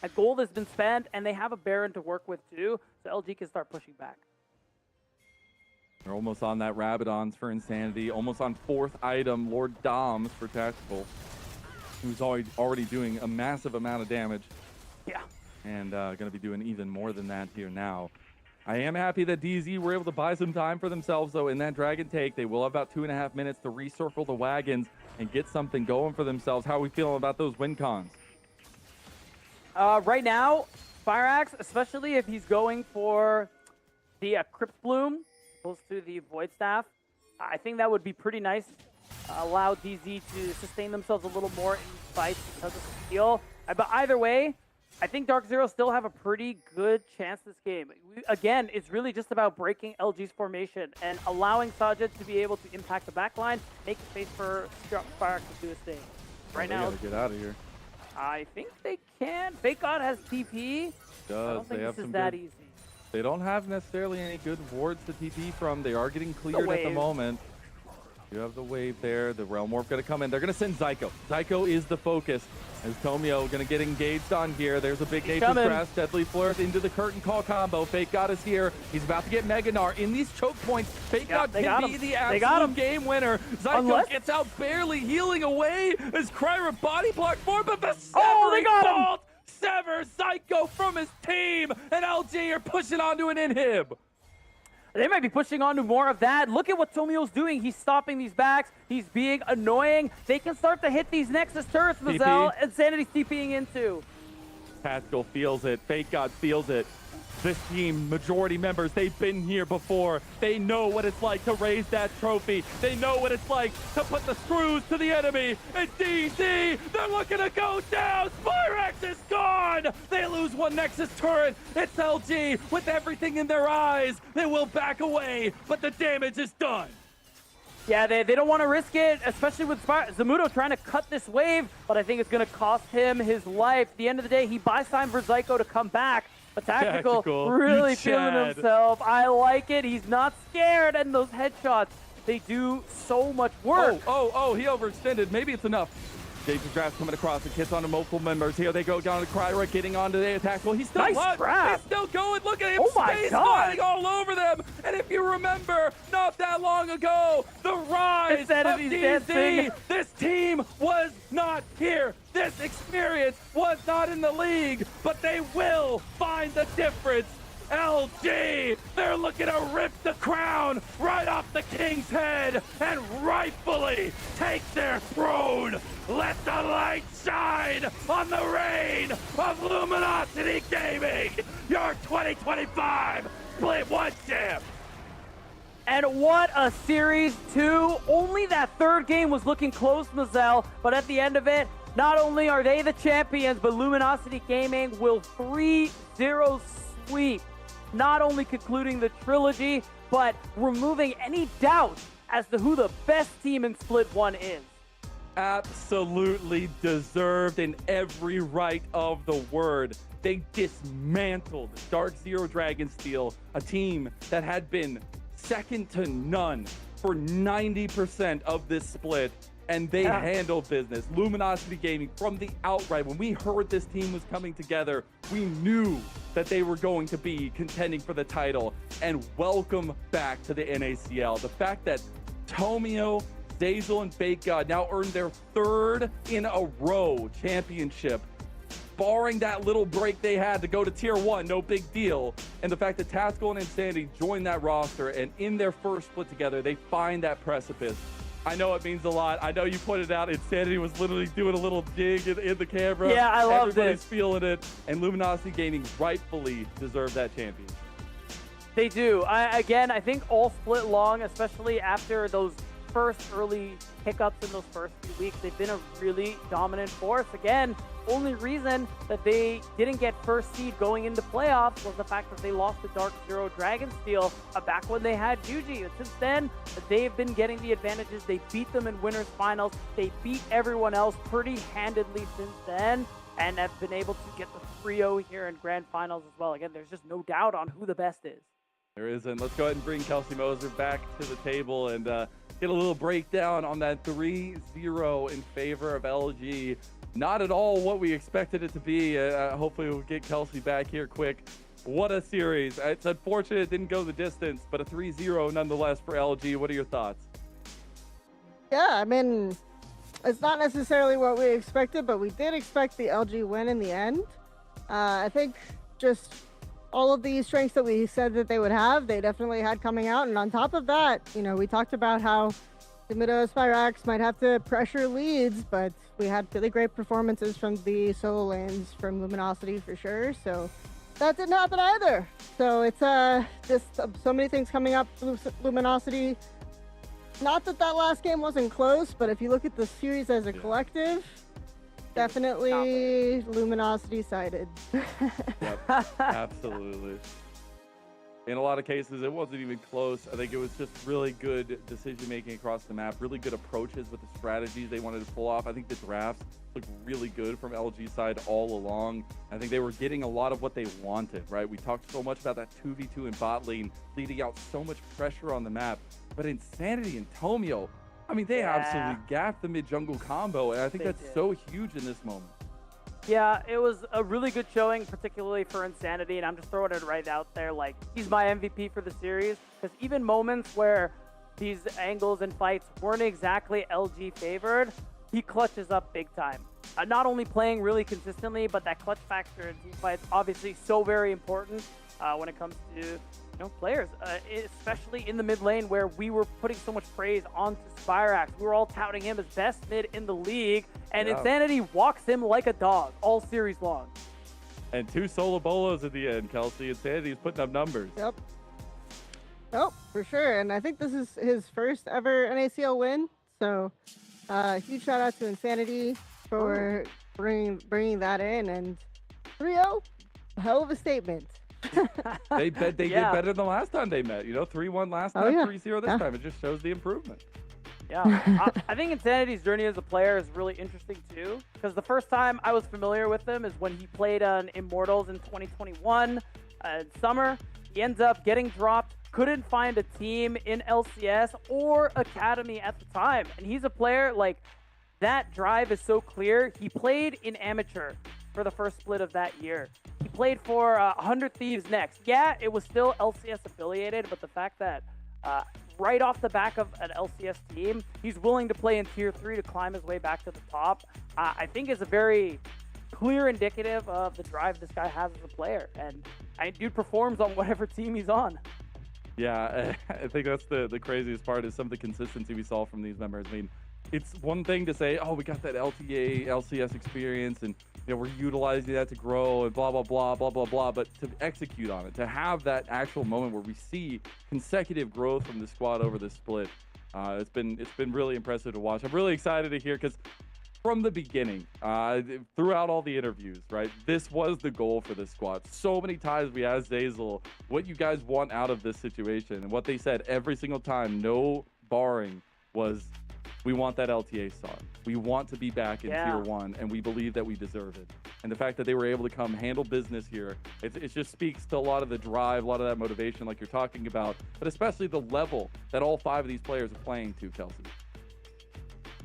a gold has been spent, and they have a Baron to work with too, so LG can start pushing back. They're almost on that Rabadons for Insanity, almost on 4th item, Lord Doms for Tactical, who's already doing a massive amount of damage. Yeah. And going to be doing even more than that here now. I am happy that DZ were able to buy some time for themselves, though, in that Dragon take. They will have about 2.5 minutes to recircle the wagons and get something going for themselves. How are we feeling about those win cons? Right now, Spyrax, especially if he's going for the Crypt Bloom opposed to the Void Staff, I think that would be pretty nice. Allow DZ to sustain themselves a little more in fights because of the steal. But either way, I think Dark Zero still have a pretty good chance this game. Again, it's really just about breaking LG's formation and allowing Sajid to be able to impact the backline, make space for Spyrax to do his thing. Right now, gotta get out of here. I think they can. Fake God has TP. I don't think this is that easy. They don't have necessarily any good wards to TP from. They are getting cleared at the moment. You have the wave there. The Realm Warp going to come in. They're going to send Zyko. Zyko is the focus. As Tomio going to get engaged on here. There's a big Nature's Grass. Deadly Flourish into the Curtain Call combo. Fake God is here. He's about to get Meganar. In these choke points, Fake God can be the absolute game winner. Zyko gets out barely, healing away as Kryra body block for, but the Severing Bolt severs Zyko from his team, and LG are pushing onto an inhib. They might be pushing on to more of that. Look at what Tomio's doing. He's stopping these backs. He's being annoying. They can start to hit these Nexus turrets. Mazel, Insanity's TPing into. Tactical feels it. Fake God feels it. This team, majority members, they've been here before. They know what it's like to raise that trophy. They know what it's like to put the screws to the enemy. And DZ, they're looking to go down. Spyrax is gone. They lose one Nexus turret. It's LG with everything in their eyes. They will back away, but the damage is done. Yeah, they don't want to risk it, especially with Zamudo trying to cut this wave, but I think it's going to cost him his life. At the end of the day, he buys time for Zyko to come back. But Tactical really feeling himself. I like it. He's not scared. And those headshots, they do so much work. Oh, he overextended. Maybe it's enough. Jason's Draft coming across. It hits onto multiple members. Here they go down to Kryra, getting onto the Tactical. He's still He's still going. Look at him. Space fighting all over them. And if you remember, not that long ago, the rise of DZ. This team was not here. This experience was not in the league, but they will find the difference. LG, they're looking to rip the crown right off the king's head and rightfully take their throne. Let the light shine on the reign of Luminosity Gaming, your 2025 Split 1 champ. And what a series, too. Only that third game was looking close, Mazel, but at the end of it, not only are they the champions, but Luminosity Gaming will 3-0 sweep not only concluding the trilogy, but removing any doubt as to who the best team in Split 1 is. Absolutely deserved in every right of the word. They dismantled Dark Zero Dragonsteel, a team that had been second to none for 90% of this split, and they handled business. Luminosity Gaming from the outright, when we heard this team was coming together, we knew that they were going to be contending for the title. And welcome back to the NACL. The fact that Tomio, Zazel, and Bake God now earned their third in a row championship, barring that little break they had to go to Tier 1, no big deal. And the fact that Taskell and Insanity joined that roster, and in their first split together, they find that precipice. I know it means a lot. I know you pointed out Insanity was literally doing a little dig in the camera. Yeah, I loved Everybody's it. feeling it. And Luminosity Gaming rightfully deserved that champion. They do. I think all split long, especially after those first early hiccups in those first few weeks, they've been a really dominant force. Again, only reason that they didn't get first seed going into playoffs was the fact that they lost to Dark Zero Dragonsteel back when they had Yuji. And since then, they've been getting the advantages. They beat them in winners finals. They beat everyone else pretty handedly since then, and have been able to get the 3-0 here in grand finals as well. Again, there's just no doubt on who the best is. There isn't. Let's go ahead and bring Kelsey Moser back to the table and get a little breakdown on that 3-0 in favor of LG. Not at all what we expected it to be. Hopefully we'll get Kelsey back here quick. What a series. It's unfortunate it didn't go the distance, but a 3-0 nonetheless for LG. What are your thoughts? Yeah, I mean, it's not necessarily what we expected, but we did expect the LG win in the end. I think just all of the strengths that we said that they would have, they definitely had coming out. And on top of that, you know, we talked about how Zamudo Spyrax might have to pressure leads, but we had really great performances from the solo lanes from Luminosity for sure. So that didn't happen either. So it's just so many things coming up for Luminosity. Not that last game wasn't close, but if you look at the series as a collective, definitely Luminosity sided. Yep, absolutely. In a lot of cases, it wasn't even close. I think it was just really good decision-making across the map, really good approaches with the strategies they wanted to pull off. I think the drafts looked really good from LG side all along. I think they were getting a lot of what they wanted, right? We talked so much about that 2v2 in bot lane, leading out so much pressure on the map. But Insanity and Tomio, I mean, they absolutely gapped the mid-jungle combo, and I think that's so huge in this moment. Yeah, it was a really good showing, particularly for Insanity, and I'm just throwing it right out there. Like, he's my MVP for the series, because even moments where these angles and fights weren't exactly LG favored, he clutches up big time. Not only playing really consistently, but that clutch factor in team fights, obviously so very important when it comes to players, especially in the mid lane where we were putting so much praise onto Spyrax. We were all touting him as best mid in the league, and Insanity walks him like a dog all series long. And 2 solo bolos at the end, Kelsey. Insanity's putting up numbers. Yep. Oh, for sure. And I think this is his first ever NACL win. So huge shout out to Insanity for bringing that in. And 3-0, hell of a statement. They did better than last time they met. 3-1 last time, 3-0 this time. It just shows the improvement. Yeah, I think Insanity's journey as a player is really interesting too, because the first time I was familiar with him is when he played on Immortals in 2021 summer. He ends up getting dropped, couldn't find a team in LCS or Academy at the time, and he's a player like that. Drive is so clear. He played in Amateur for the first split of that year. He played for 100 Thieves next. Yeah, it was still LCS affiliated, but the fact that right off the back of an LCS team, he's willing to play in Tier 3 to climb his way back to the top, I think is a very clear indicative of the drive this guy has as a player. And dude performs on whatever team he's on. Yeah, I think that's the craziest part is some of the consistency we saw from these members. I mean, it's one thing to say, oh, we got that LTA, LCS experience, and we're utilizing that to grow and blah, blah, blah, blah, blah, blah. But to execute on it, to have that actual moment where we see consecutive growth from the squad over the split, it's been really impressive to watch. I'm really excited to hear because from the beginning, throughout all the interviews, right? This was the goal for this squad. So many times we asked Zazel what you guys want out of this situation, and what they said every single time, no barring, was we want that LTA spot. We want to be back in Tier 1, and we believe that we deserve it. And the fact that they were able to come handle business here, it just speaks to a lot of the drive, a lot of that motivation like you're talking about, but especially the level that all 5 of these players are playing to, Kelsey.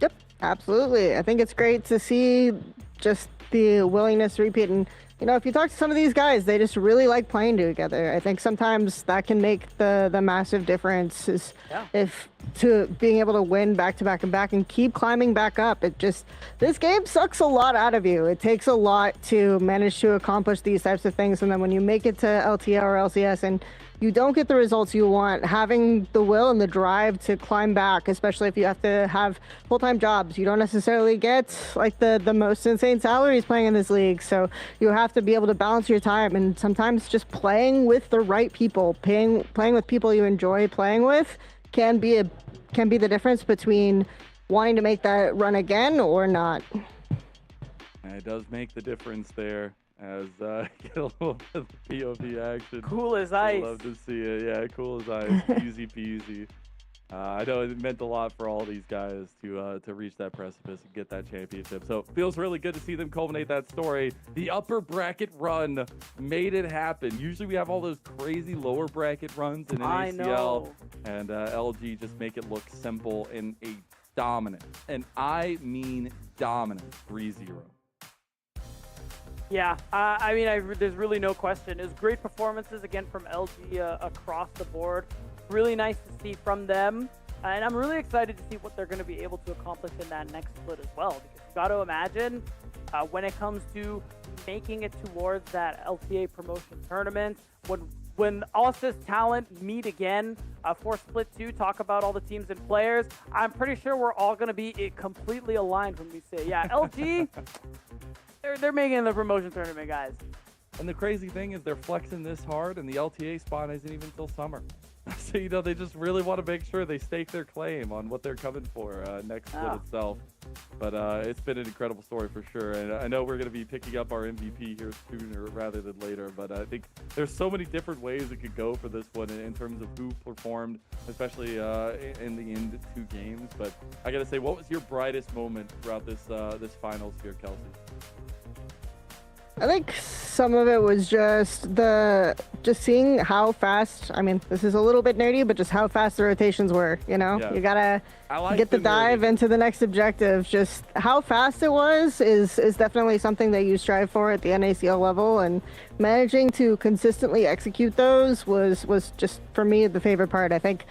Yep, absolutely. I think it's great to see just the willingness to repeat. And, you know, if you talk to some of these guys, they just really like playing together. I think sometimes that can make the massive difference is if to being able to win back to back and back and keep climbing back up. It just, this game sucks a lot out of you. It takes a lot to manage to accomplish these types of things. And then when you make it to LTA or LCS and you don't get the results you want, having the will and the drive to climb back, especially if you have to have full-time jobs. You don't necessarily get like the most insane salaries playing in this league. So you have to be able to balance your time, and sometimes just playing with the right people, playing with people you enjoy playing with can be the difference between wanting to make that run again or not. And it does make the difference there. As get a little bit of POV action. Cool as ice. Love to see it. Yeah, cool as ice. Easy peasy. I know it meant a lot for all these guys to reach that precipice and get that championship. So it feels really good to see them culminate that story. The upper bracket run made it happen. Usually we have all those crazy lower bracket runs in NACL, and LG just make it look simple in a dominant, and I mean dominant, 3-0. Yeah, I mean, there's really no question. It was great performances, again, from LG across the board. Really nice to see from them. And I'm really excited to see what they're going to be able to accomplish in that next split as well. Because you got to imagine when it comes to making it towards that LTA promotion tournament, when Austin's talent meet again for Split 2, talk about all the teams and players, I'm pretty sure we're all going to be completely aligned when we say, yeah, LG... They're making the promotion tournament, guys. And the crazy thing is they're flexing this hard, and the LTA spot isn't even until summer. So, you know, they just really want to make sure they stake their claim on what they're coming for next split itself. But it's been an incredible story for sure. And I know we're going to be picking up our MVP here sooner rather than later. But I think there's so many different ways it could go for this one in terms of who performed, especially in the end 2 games. But I got to say, what was your brightest moment throughout this finals here, Kelsey? I think some of it was just seeing how fast, I mean, this is a little bit nerdy, but just how fast the rotations were, you know? Yeah. You gotta get the dive into the next objective. Just how fast it was is definitely something that you strive for at the NACL level, and managing to consistently execute those was just, for me, the favorite part. I think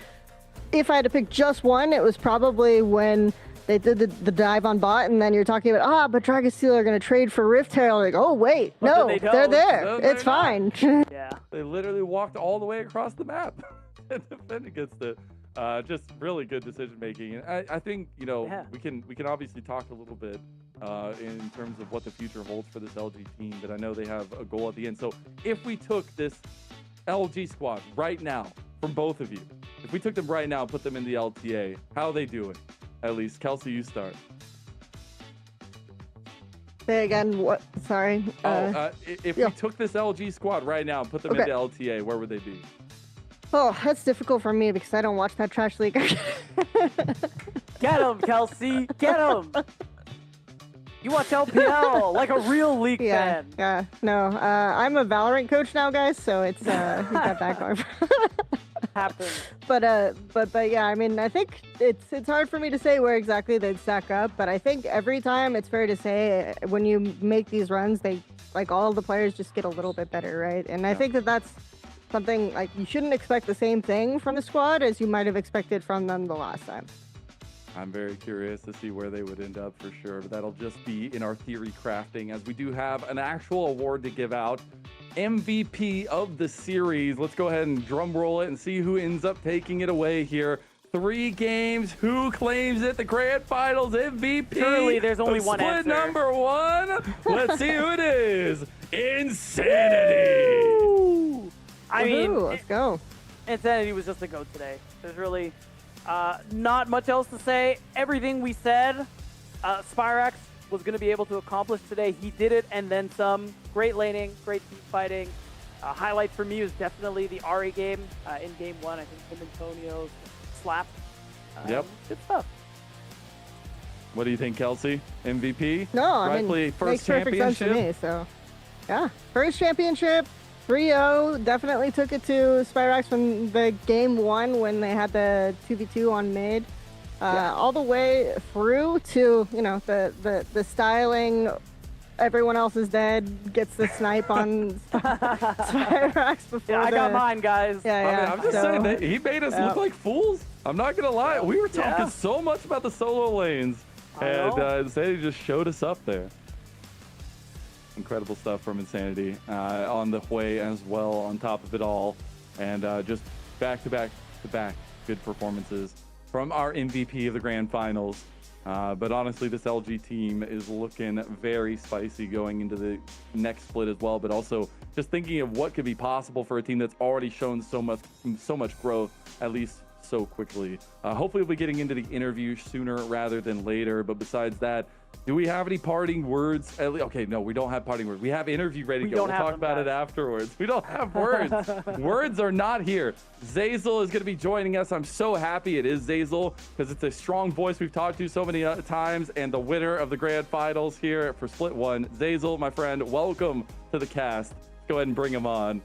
if I had to pick just one, it was probably when they did the dive on bot, and then you're talking about, but Dragon Steel are going to trade for Rift Herald. Like, oh, wait, no, they're there. No, it's fine. Yeah. They literally walked all the way across the map and defend against it. Just really good decision making. And I think, you know, we can obviously talk a little bit in terms of what the future holds for this LG team, but I know they have a goal at the end. So if we took this LG squad right now from both of you, if we took them right now and put them in the LTA, how are they doing? At least, Kelsey, you start. Say again, what? Sorry. If we took this LG squad right now and put them into LTA, where would they be? Oh, that's difficult for me because I don't watch that trash league. Get him, Kelsey. Get him. You watch LPL like a real league fan. Yeah, no. I'm a Valorant coach now, guys, so it's got that going for happens. But yeah, I mean, I think it's hard for me to say where exactly they'd stack up, but I think every time it's fair to say when you make these runs, they, like, all of the players just get a little bit better, right? And I think that's something, like, you shouldn't expect the same thing from the squad as you might have expected from them the last time. I'm very curious to see where they would end up for sure, but that'll just be in our theory crafting, as we do have an actual award to give out. MVP of the series. Let's go ahead and drum roll it and see who ends up taking it away here. 3 games. Who claims it? The grand finals MVP. Surely there's only one split answer. number 1. Let's see who it is. Insanity. I mean, let's go. Insanity was just a GOAT today. There's really not much else to say. Everything we said, Spyrax was going to be able to accomplish today. He did it, and then some. Great laning, great team fighting. Highlight for me was definitely the Ari game in game 1. I think him and Tonio's slap. Yep. Good stuff. What do you think, Kelsey? MVP? No, I mean, Rightfully makes first perfect sense to championship? me. So, yeah, first championship, 3-0. Definitely took it to Spyrax from the game 1 when they had the 2v2 on mid, all the way through to the styling. Everyone else is dead. Gets the snipe on Spyrax before. Yeah, I got mine, guys. Yeah, I mean, yeah. I'm just saying that he made us look like fools. I'm not gonna lie. We were talking so much about the solo lanes, and Insanity just showed us up there. Incredible stuff from Insanity on the way as well. On top of it all, and just back to back good performances from our MVP of the grand finals. But honestly, this LG team is looking very spicy going into the next split as well. But also just thinking of what could be possible for a team that's already shown so much growth, at least so quickly. Hopefully, we'll be getting into the interview sooner rather than later. But besides that, do we have any parting words? Okay, no, we don't have parting words. We have interview ready to go. We'll talk about it afterwards. We don't have words. Words are not here. Zazel is going to be joining us. I'm so happy it is Zazel because it's a strong voice we've talked to so many times, and the winner of the grand finals here for Split 1. Zazel, my friend, welcome to the cast. Go ahead and bring him on.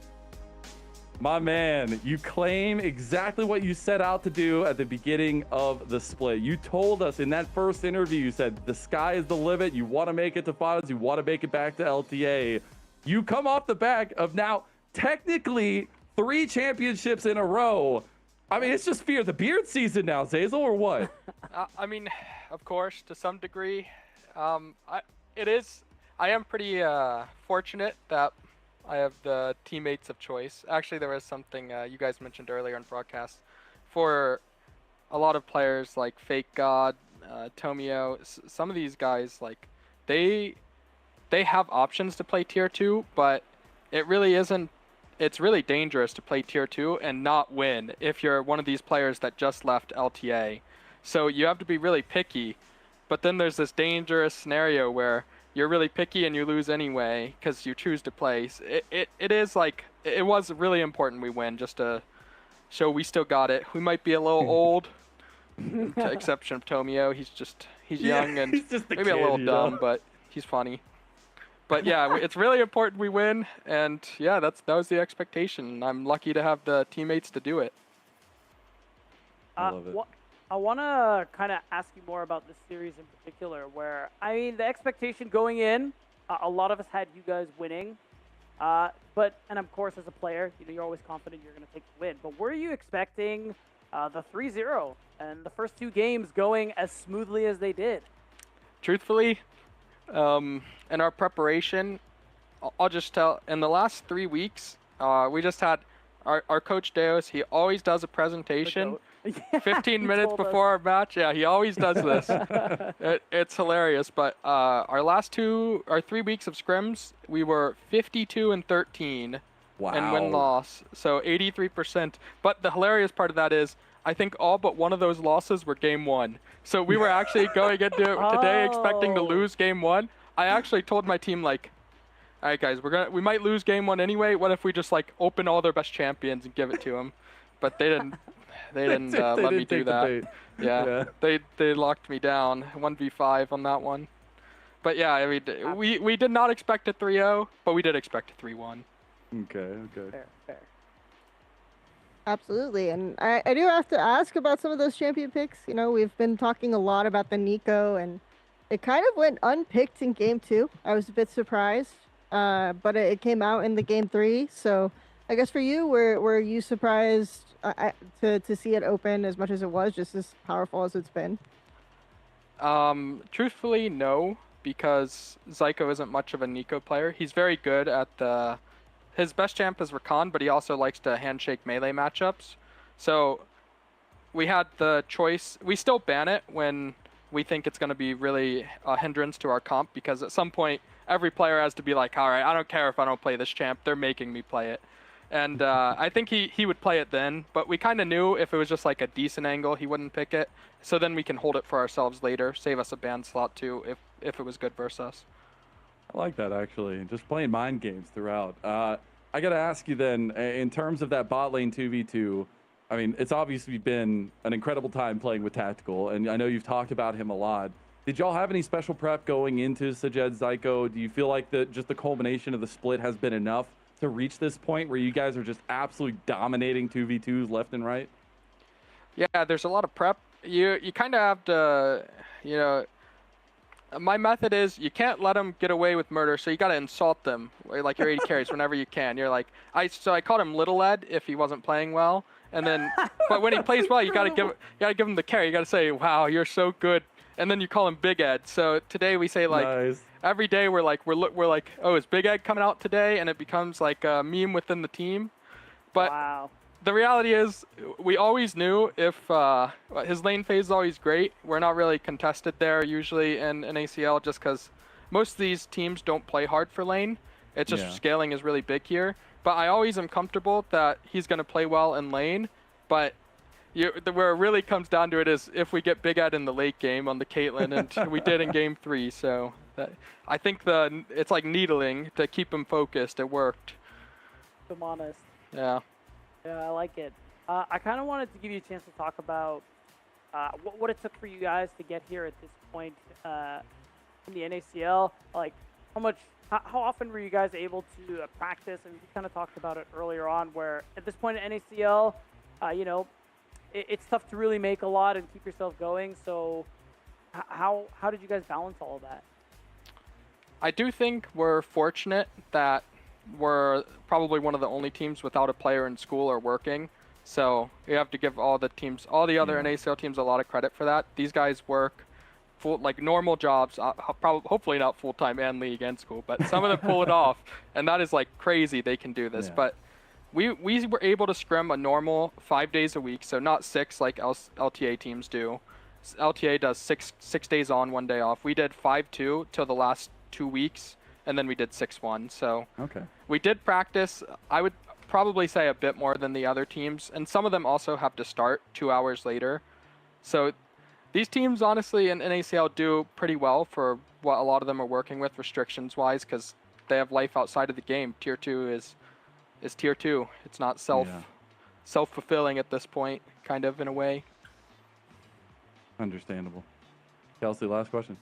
My man, you claim exactly what you set out to do at the beginning of the split. You told us in that first interview, you said the sky is the limit. You want to make it to finals. You want to make it back to LTA. You come off the back of now technically 3 championships in a row. I mean, it's just Fear the Beard season now, Zazel, or what? I mean, of course, to some degree. I am pretty fortunate that I have the teammates of choice. Actually, there was something you guys mentioned earlier on broadcast. For a lot of players like Fake God, Tomio, some of these guys, like they have options to play tier 2, but it really isn't. It's really dangerous to play tier 2 and not win if you're one of these players that just left LTA. So you have to be really picky. But then there's this dangerous scenario where you're really picky and you lose anyway because you choose to play. It is like, it was really important we win just to show we still got it. We might be a little old, to exception of Tomio. He's young and he's just maybe kid, a little dumb, but he's funny. But yeah, it's really important we win, and yeah, that was the expectation. I'm lucky to have the teammates to do it. I love it. I want to kind of ask you more about this series in particular, where, I mean, the expectation going in, a lot of us had you guys winning, and of course, as a player, you're always confident you're going to take the win, but were you expecting the 3-0 and the first 2 games going as smoothly as they did? Truthfully, in our preparation, I'll just tell, in the last 3 weeks, we just had our coach Deos, he always does a presentation 15 minutes before our match. Yeah, he always does this. It's hilarious. But our 3 weeks of scrims, we were 52-13 and win-loss. So 83%. But the hilarious part of that is, I think all but one of those losses were game 1. So we were actually going into today expecting to lose game 1. I actually told my team, like, all right, guys, we might lose game 1 anyway. What if we just like open all their best champions and give it to them? But they didn't. They didn't let me do that. Yeah, they locked me down 1v5 on that one. But yeah, I mean, we did not expect a 3-0, but we did expect a 3-1. Okay. Fair. Absolutely, and I do have to ask about some of those champion picks. We've been talking a lot about the NACL, and it kind of went unpicked in game 2. I was a bit surprised, but it came out in the game 3. So I guess for you, were you surprised to see it open as much as it was, just as powerful as it's been? Truthfully, no, because Zyko isn't much of a NACL player. He's very good at his best champ is Rakan, but he also likes to handshake melee matchups. So we had the choice. We still ban it when we think it's going to be really a hindrance to our comp, because at some point every player has to be like, all right, I don't care if I don't play this champ. They're making me play it. And I think he would play it then, but we kind of knew if it was just like a decent angle, he wouldn't pick it. So then we can hold it for ourselves later, save us a ban slot too if it was good versus us. I like that, actually. Just playing mind games throughout. I got to ask you then, in terms of that bot lane 2v2, I mean, it's obviously been an incredible time playing with Tactical, and I know you've talked about him a lot. Did y'all have any special prep going into Sajed Zyko? Do you feel like just the culmination of the split has been enough to reach this point where you guys are just absolutely dominating 2v2s left and right? Yeah, there's a lot of prep. You kind of have to, you know, my method is you can't let them get away with murder, so you got to insult them like your 80 carries whenever you can. You're like, so I called him Little Ed if he wasn't playing well, and then, but when he plays well, you got to give him the carry. You got to say, wow, you're so good. And then you call him Big Ed. So today we say like nice. Every day we're like, oh, is Big Ed coming out today? And it becomes like a meme within the team. But wow. The reality is we always knew if his lane phase is always great. We're not really contested there usually in NACL just because most of these teams don't play hard for lane. It's just scaling is really big here. But I always am comfortable that he's going to play well in lane. But where it really comes down to it is if we get Big Ed in the late game on the Caitlyn, and we did in game 3. So I think it's like needling to keep him focused. It worked. If I'm honest. Yeah. Yeah, I like it. I kind of wanted to give you a chance to talk about what it took for you guys to get here at this point in the NACL. Like, how often were you guys able to practice? And we kind of talked about it earlier on, where at this point in NACL, you know, it's tough to really make a lot and keep yourself going. So, how did you guys balance all of that? I do think we're fortunate that we're probably one of the only teams without a player in school or working. So you have to give all the other NACL teams a lot of credit for that. These guys work like normal jobs, hopefully not full-time and league and school, but some of them pull it off, and that is like crazy they can do this. But we were able to scrim a normal 5 days a week, so not 6 like LTA teams do. LTA does six days on, 1 day off. We did 5-2 till the last 2 weeks, and then we did 6-1. So we did practice, I would probably say a bit more than the other teams, and some of them also have to start 2 hours later. So these teams honestly in NACL do pretty well for what a lot of them are working with restrictions wise, because they have life outside of the game. Tier 2 is tier 2. It's not self-fulfilling at this point, kind of in a way. Understandable. Kelsey, last question.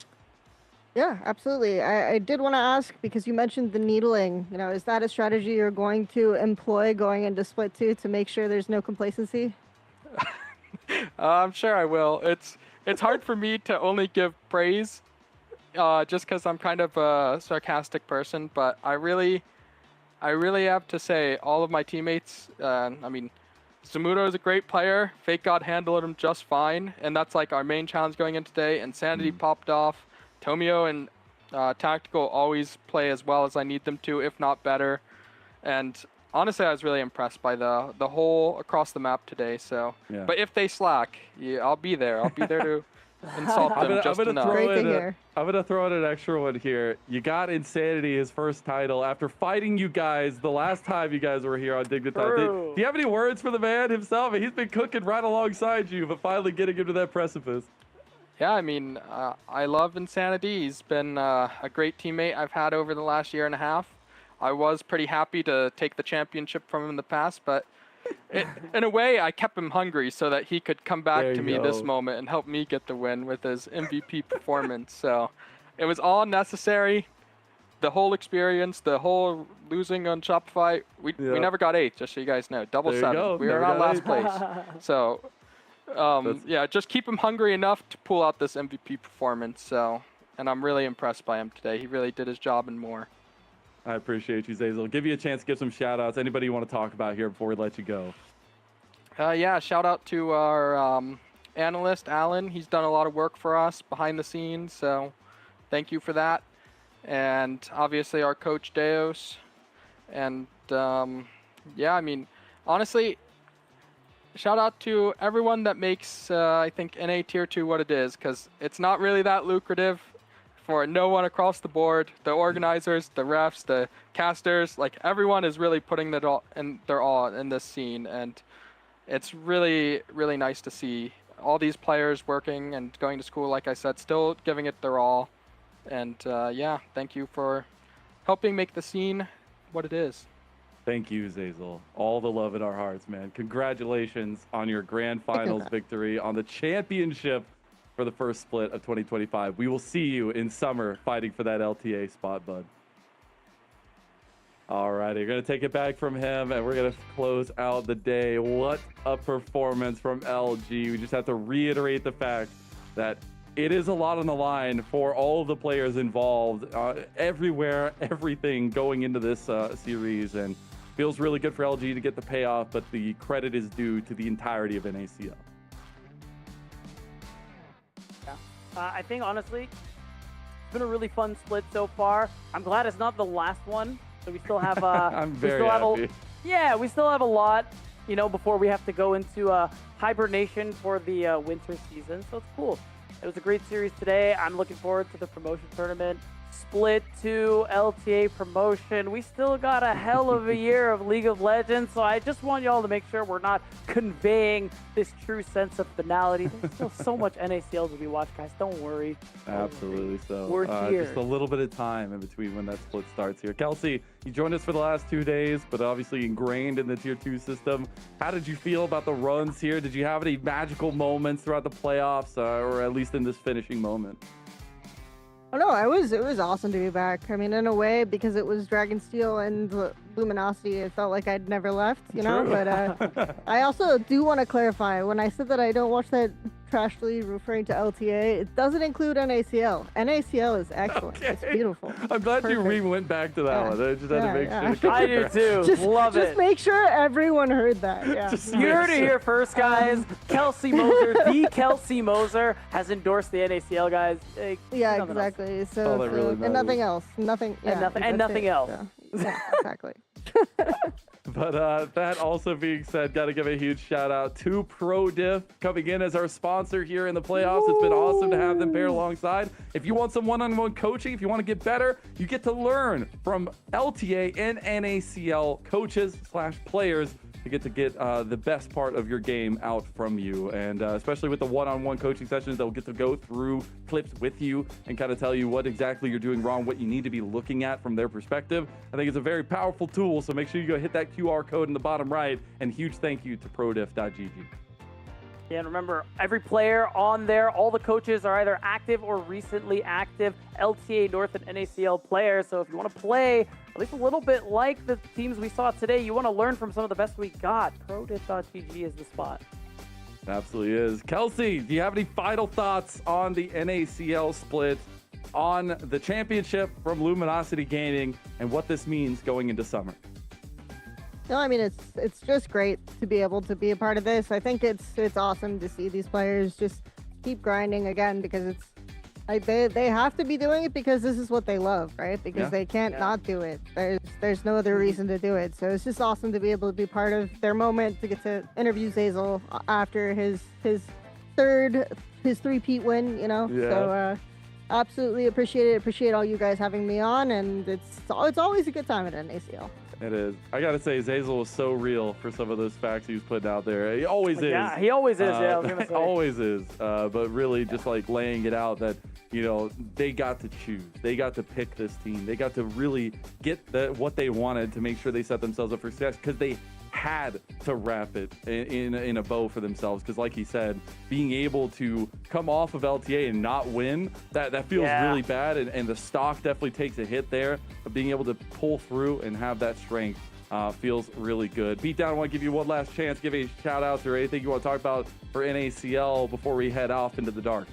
Yeah, absolutely. I did want to ask, because you mentioned the needling, you know, is that a strategy you're going to employ going into Split 2 to make sure there's no complacency? I'm sure I will. It's hard for me to only give praise just because I'm kind of a sarcastic person, but I really have to say all of my teammates, I mean, Zamudo is a great player. Fake God handled him just fine, and that's like our main challenge going in today. Insanity popped off. Tomio and Tactical always play as well as I need them to, if not better. And honestly, I was really impressed by the whole across the map today. So, but if they slack, I'll be there. I'll be there to insult them just enough. I'm gonna throw in an extra one here. You got Insanity his first title after fighting you guys the last time you guys were here on Dignitas. Do you have any words for the man himself? He's been cooking right alongside you, but finally getting him to that precipice. Yeah, I mean, I love Insanity. He's been a great teammate I've had over the last year and a half. I was pretty happy to take the championship from him in the past, but in a way, I kept him hungry so that he could come back to me this moment and help me get the win with his MVP performance. So it was all necessary. The whole experience, the whole losing on Shopify, we never got 8th, just so you guys know. Double 7. We were not last place. So yeah, just keep him hungry enough to pull out this MVP performance. So, and I'm really impressed by him today. He really did his job and more. I appreciate you, Zazel. Give you a chance to give some shout outs. Anybody you want to talk about here before we let you go? Yeah, shout out to our analyst, Alan. He's done a lot of work for us behind the scenes, so thank you for that. And obviously our coach, Deos. And yeah, I mean, honestly, shout out to everyone that makes, I think, NA Tier 2 what it is, because it's not really that lucrative. for no one across the board. The organizers, the refs, the casters, like everyone is really putting their all in this scene, and it's really, really nice to see all these players working and going to school, like I said, still giving it their all. And yeah, thank you for helping make the scene what it is. Thank you, Zazel. All the love in our hearts, man. Congratulations on your grand finals victory, on the championship for the first split of 2025. We will see you in summer fighting for that LTA spot, bud. All right, you're going to take it back from him, and we're going to close out the day. What a performance from LG. We just have to reiterate the fact that it is a lot on the line for all of the players involved, everywhere, everything going into this series, and feels really good for LG to get the payoff, but the credit is due to the entirety of NACL. Yeah. I think, honestly, it's been a really fun split so far. I'm glad it's not the last one. So we still have I'm very happy. Yeah, we still have a lot, you know, before we have to go into hibernation for the winter season. So it's cool. It was a great series today. I'm looking forward to the promotion tournament. Split 2 LTA promotion. We still got a hell of a year of League of Legends, so I just want y'all to make sure we're not conveying this true sense of finality. There's still so much NACL to be watched, guys. Don't worry. Absolutely so. We're here. Just a little bit of time in between when that split starts here. Kelsey, you joined us for the last 2 days, but obviously ingrained in the Tier 2 system. How did you feel about the runs here? Did you have any magical moments throughout the playoffs, or at least in this finishing moment? Oh no, it was awesome to be back. I mean, in a way, because it was Dragonsteel and Luminosity, it felt like I'd never left, you know? But I also do want to clarify, when I said that I don't watch that trash league referring to LTA, it doesn't include NACL. NACL is excellent. Okay. It's beautiful. I'm glad you went back to that one. I just had to make sure. I do too. Love it. Just make sure everyone heard that. Yeah. You heard it here first, guys. Kelsey Moser, the Kelsey Moser, has endorsed the NACL, guys. Yeah, exactly. So, and nothing else. Nothing. Yeah, and nothing else. Yeah, exactly. But that also being said, got to give a huge shout out to ProDiff coming in as our sponsor here in the playoffs. It's been awesome to have them paired alongside. If you want some one-on-one coaching, if you want to get better, you get to learn from LTA and NACL coaches / players to get the best part of your game out from you. And especially with the one-on-one coaching sessions, they'll get to go through clips with you and kind of tell you what exactly you're doing wrong, what you need to be looking at from their perspective. I think it's a very powerful tool, so make sure you go hit that QR code in the bottom right, and huge thank you to prodiff.gg. Yeah, and remember, every player on there, all the coaches are either active or recently active LTA North and NACL players. So if you want to play at least a little bit like the teams we saw today, you want to learn from some of the best we got, prodiff.gg is the spot. It absolutely is. Kelsey, do you have any final thoughts on the NACL split, on the championship from Luminosity Gaming, and what this means going into summer? No, I mean, it's just great to be able to be a part of this. I think it's awesome to see these players just keep grinding again, because it's like they have to be doing it because this is what they love, right? Because they can't not do it. There's no other reason to do it. So it's just awesome to be able to be part of their moment, to get to interview Zazel after his three-peat win, you know? Yeah. So absolutely appreciate it. Appreciate all you guys having me on, and it's always a good time at NACL. It is. I gotta say, Zazel was so real for some of those facts he was putting out there. He always is. Yeah, he always is. Yeah, I was gonna say. Always is. But really, just like laying it out that, you know, they got to choose. They got to pick this team. They got to really get what they wanted to make sure they set themselves up for success, because they had to wrap it in a bow for themselves. Because like he said, being able to come off of LTA and not win, that feels really bad, and the stock definitely takes a hit there. But being able to pull through and have that strength feels really good. Beatdown, I want to give you one last chance. Give a shout out or anything you want to talk about for NACL before we head off into the dark.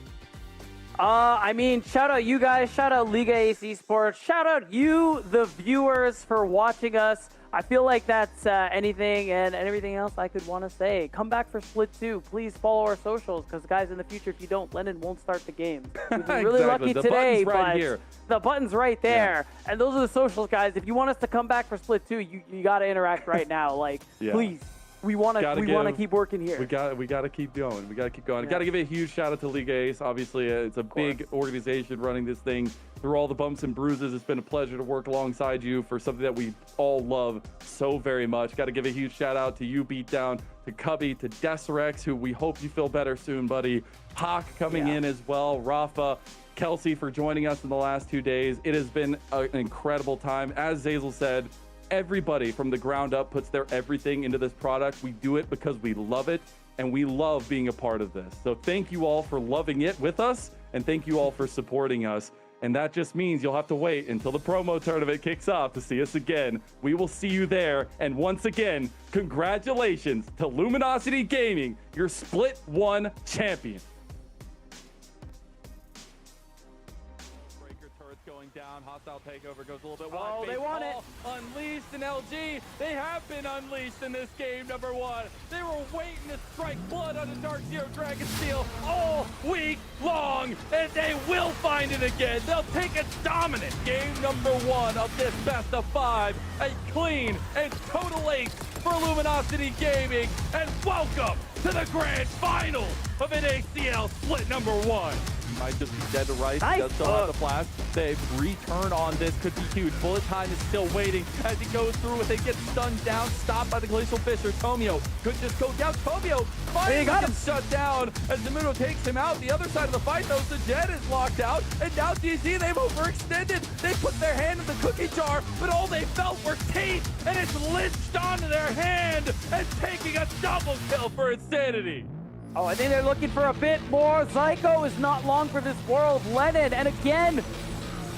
I mean, shout out you guys, shout out Liga AC Sports, shout out you, the viewers, for watching us. I feel like that's anything and everything else I could want to say. Come back for Split 2. Please follow our socials, because, guys, in the future, if you don't, Lennon won't start the game. We've been really lucky today, but the button's right there. Yeah. And those are the socials, guys. If you want us to come back for Split 2, you got to interact right now. Like, please. we want to keep working here. We got to keep going. We got to keep going. Yeah. Got to give a huge shout out to League Ace. Obviously, it's a big organization running this thing through all the bumps and bruises. It's been a pleasure to work alongside you for something that we all love so very much. Got to give a huge shout out to you, Beatdown, to Cubby, to Deserex, who we hope you feel better soon, buddy. Hawk coming in as well. Rafa, Kelsey for joining us in the last 2 days. It has been an incredible time. As Zazel said, everybody from the ground up puts their everything into this product. We do it because we love it, and we love being a part of this. So thank you all for loving it with us, and thank you all for supporting us. And that just means you'll have to wait until the promo tournament kicks off to see us again. We will see you there. And once again, congratulations to Luminosity Gaming, your Split 1 champion. Down, hostile takeover goes a little bit wide. Oh, they want it. Unleashed in LG. They have been unleashed in this game, number one. They were waiting to strike blood on the Dark Zero Dragon Steel all week long, and they will find it again. They'll take a dominant game number one of this best of five. A clean and total ace for Luminosity Gaming, and welcome to the grand final of NACL Split number one. Might just be dead to rights. Nice. Does still have the flash. They return on this. Could be huge. Bullet time is still waiting as he goes through it. They get stunned down. Stopped by the Glacial Fisher. Tomio could just go down. Tomio finally gets shut down as Zamudo takes him out. The other side of the fight, though, the Jet is locked out. And now DZ, they've overextended. They put their hand in the cookie jar, but all they felt were teeth. And it's lynched onto their hand and taking a double kill for Insanity. Oh, I think they're looking for a bit more. Zyko is not long for this world. Lennon, and again,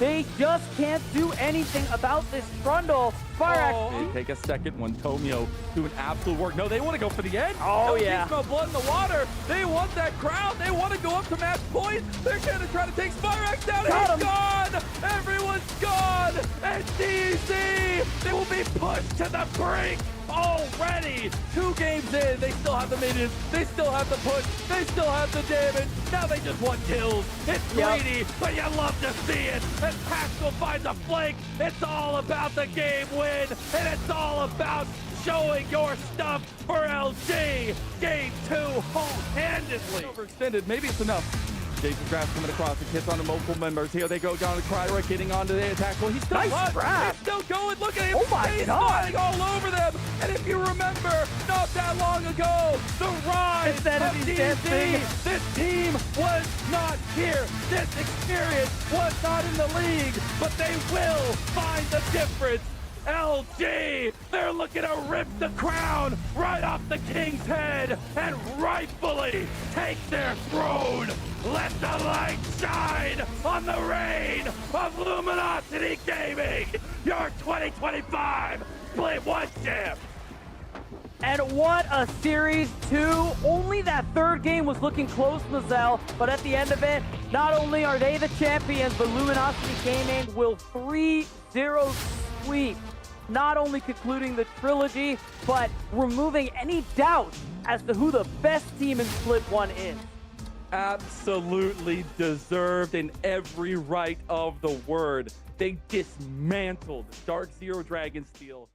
they just can't do anything about this Trundle. They take a second when Tomio doing absolute work. No, they want to go for the end. Oh, LG yeah. smell blood in the water. They want that crowd. They want to go up to match point. They're going to try to take Spyrax down. He's gone. Everyone's gone. And DZ, they will be pushed to the brink. Already 2 games in, they still have the minions, they still have the push, they still have the damage. Now they just want kills. It's greedy, but you love to see it. As Pascal finds a flank, it's all about the game win, and it's all about showing your stuff for LG. Game 2 whole-handedly overextended. Maybe it's enough. Jason Draft coming across and hits onto multiple members. Here they go down to Kryra, getting onto the attack. Well, he's still He's still going. Look at him. Oh my He's God. flying all over them. And if you remember, not that long ago, the rise of DZ, this team was not here. This experience was not in the league, but they will find the difference. LG, they're looking to rip the crown right off the king's head and rightfully take their throne. Let the light shine on the reign of Luminosity Gaming, your 2025 Split 1 champ. And what a Series 2. Only that third game was looking close, Mazel, but at the end of it, not only are they the champions, but Luminosity Gaming will 3-0 sweep. Not only concluding the trilogy, but removing any doubt as to who the best team in Split 1 is. Absolutely deserved in every right of the word. They dismantled Dark Zero Dragon Steel.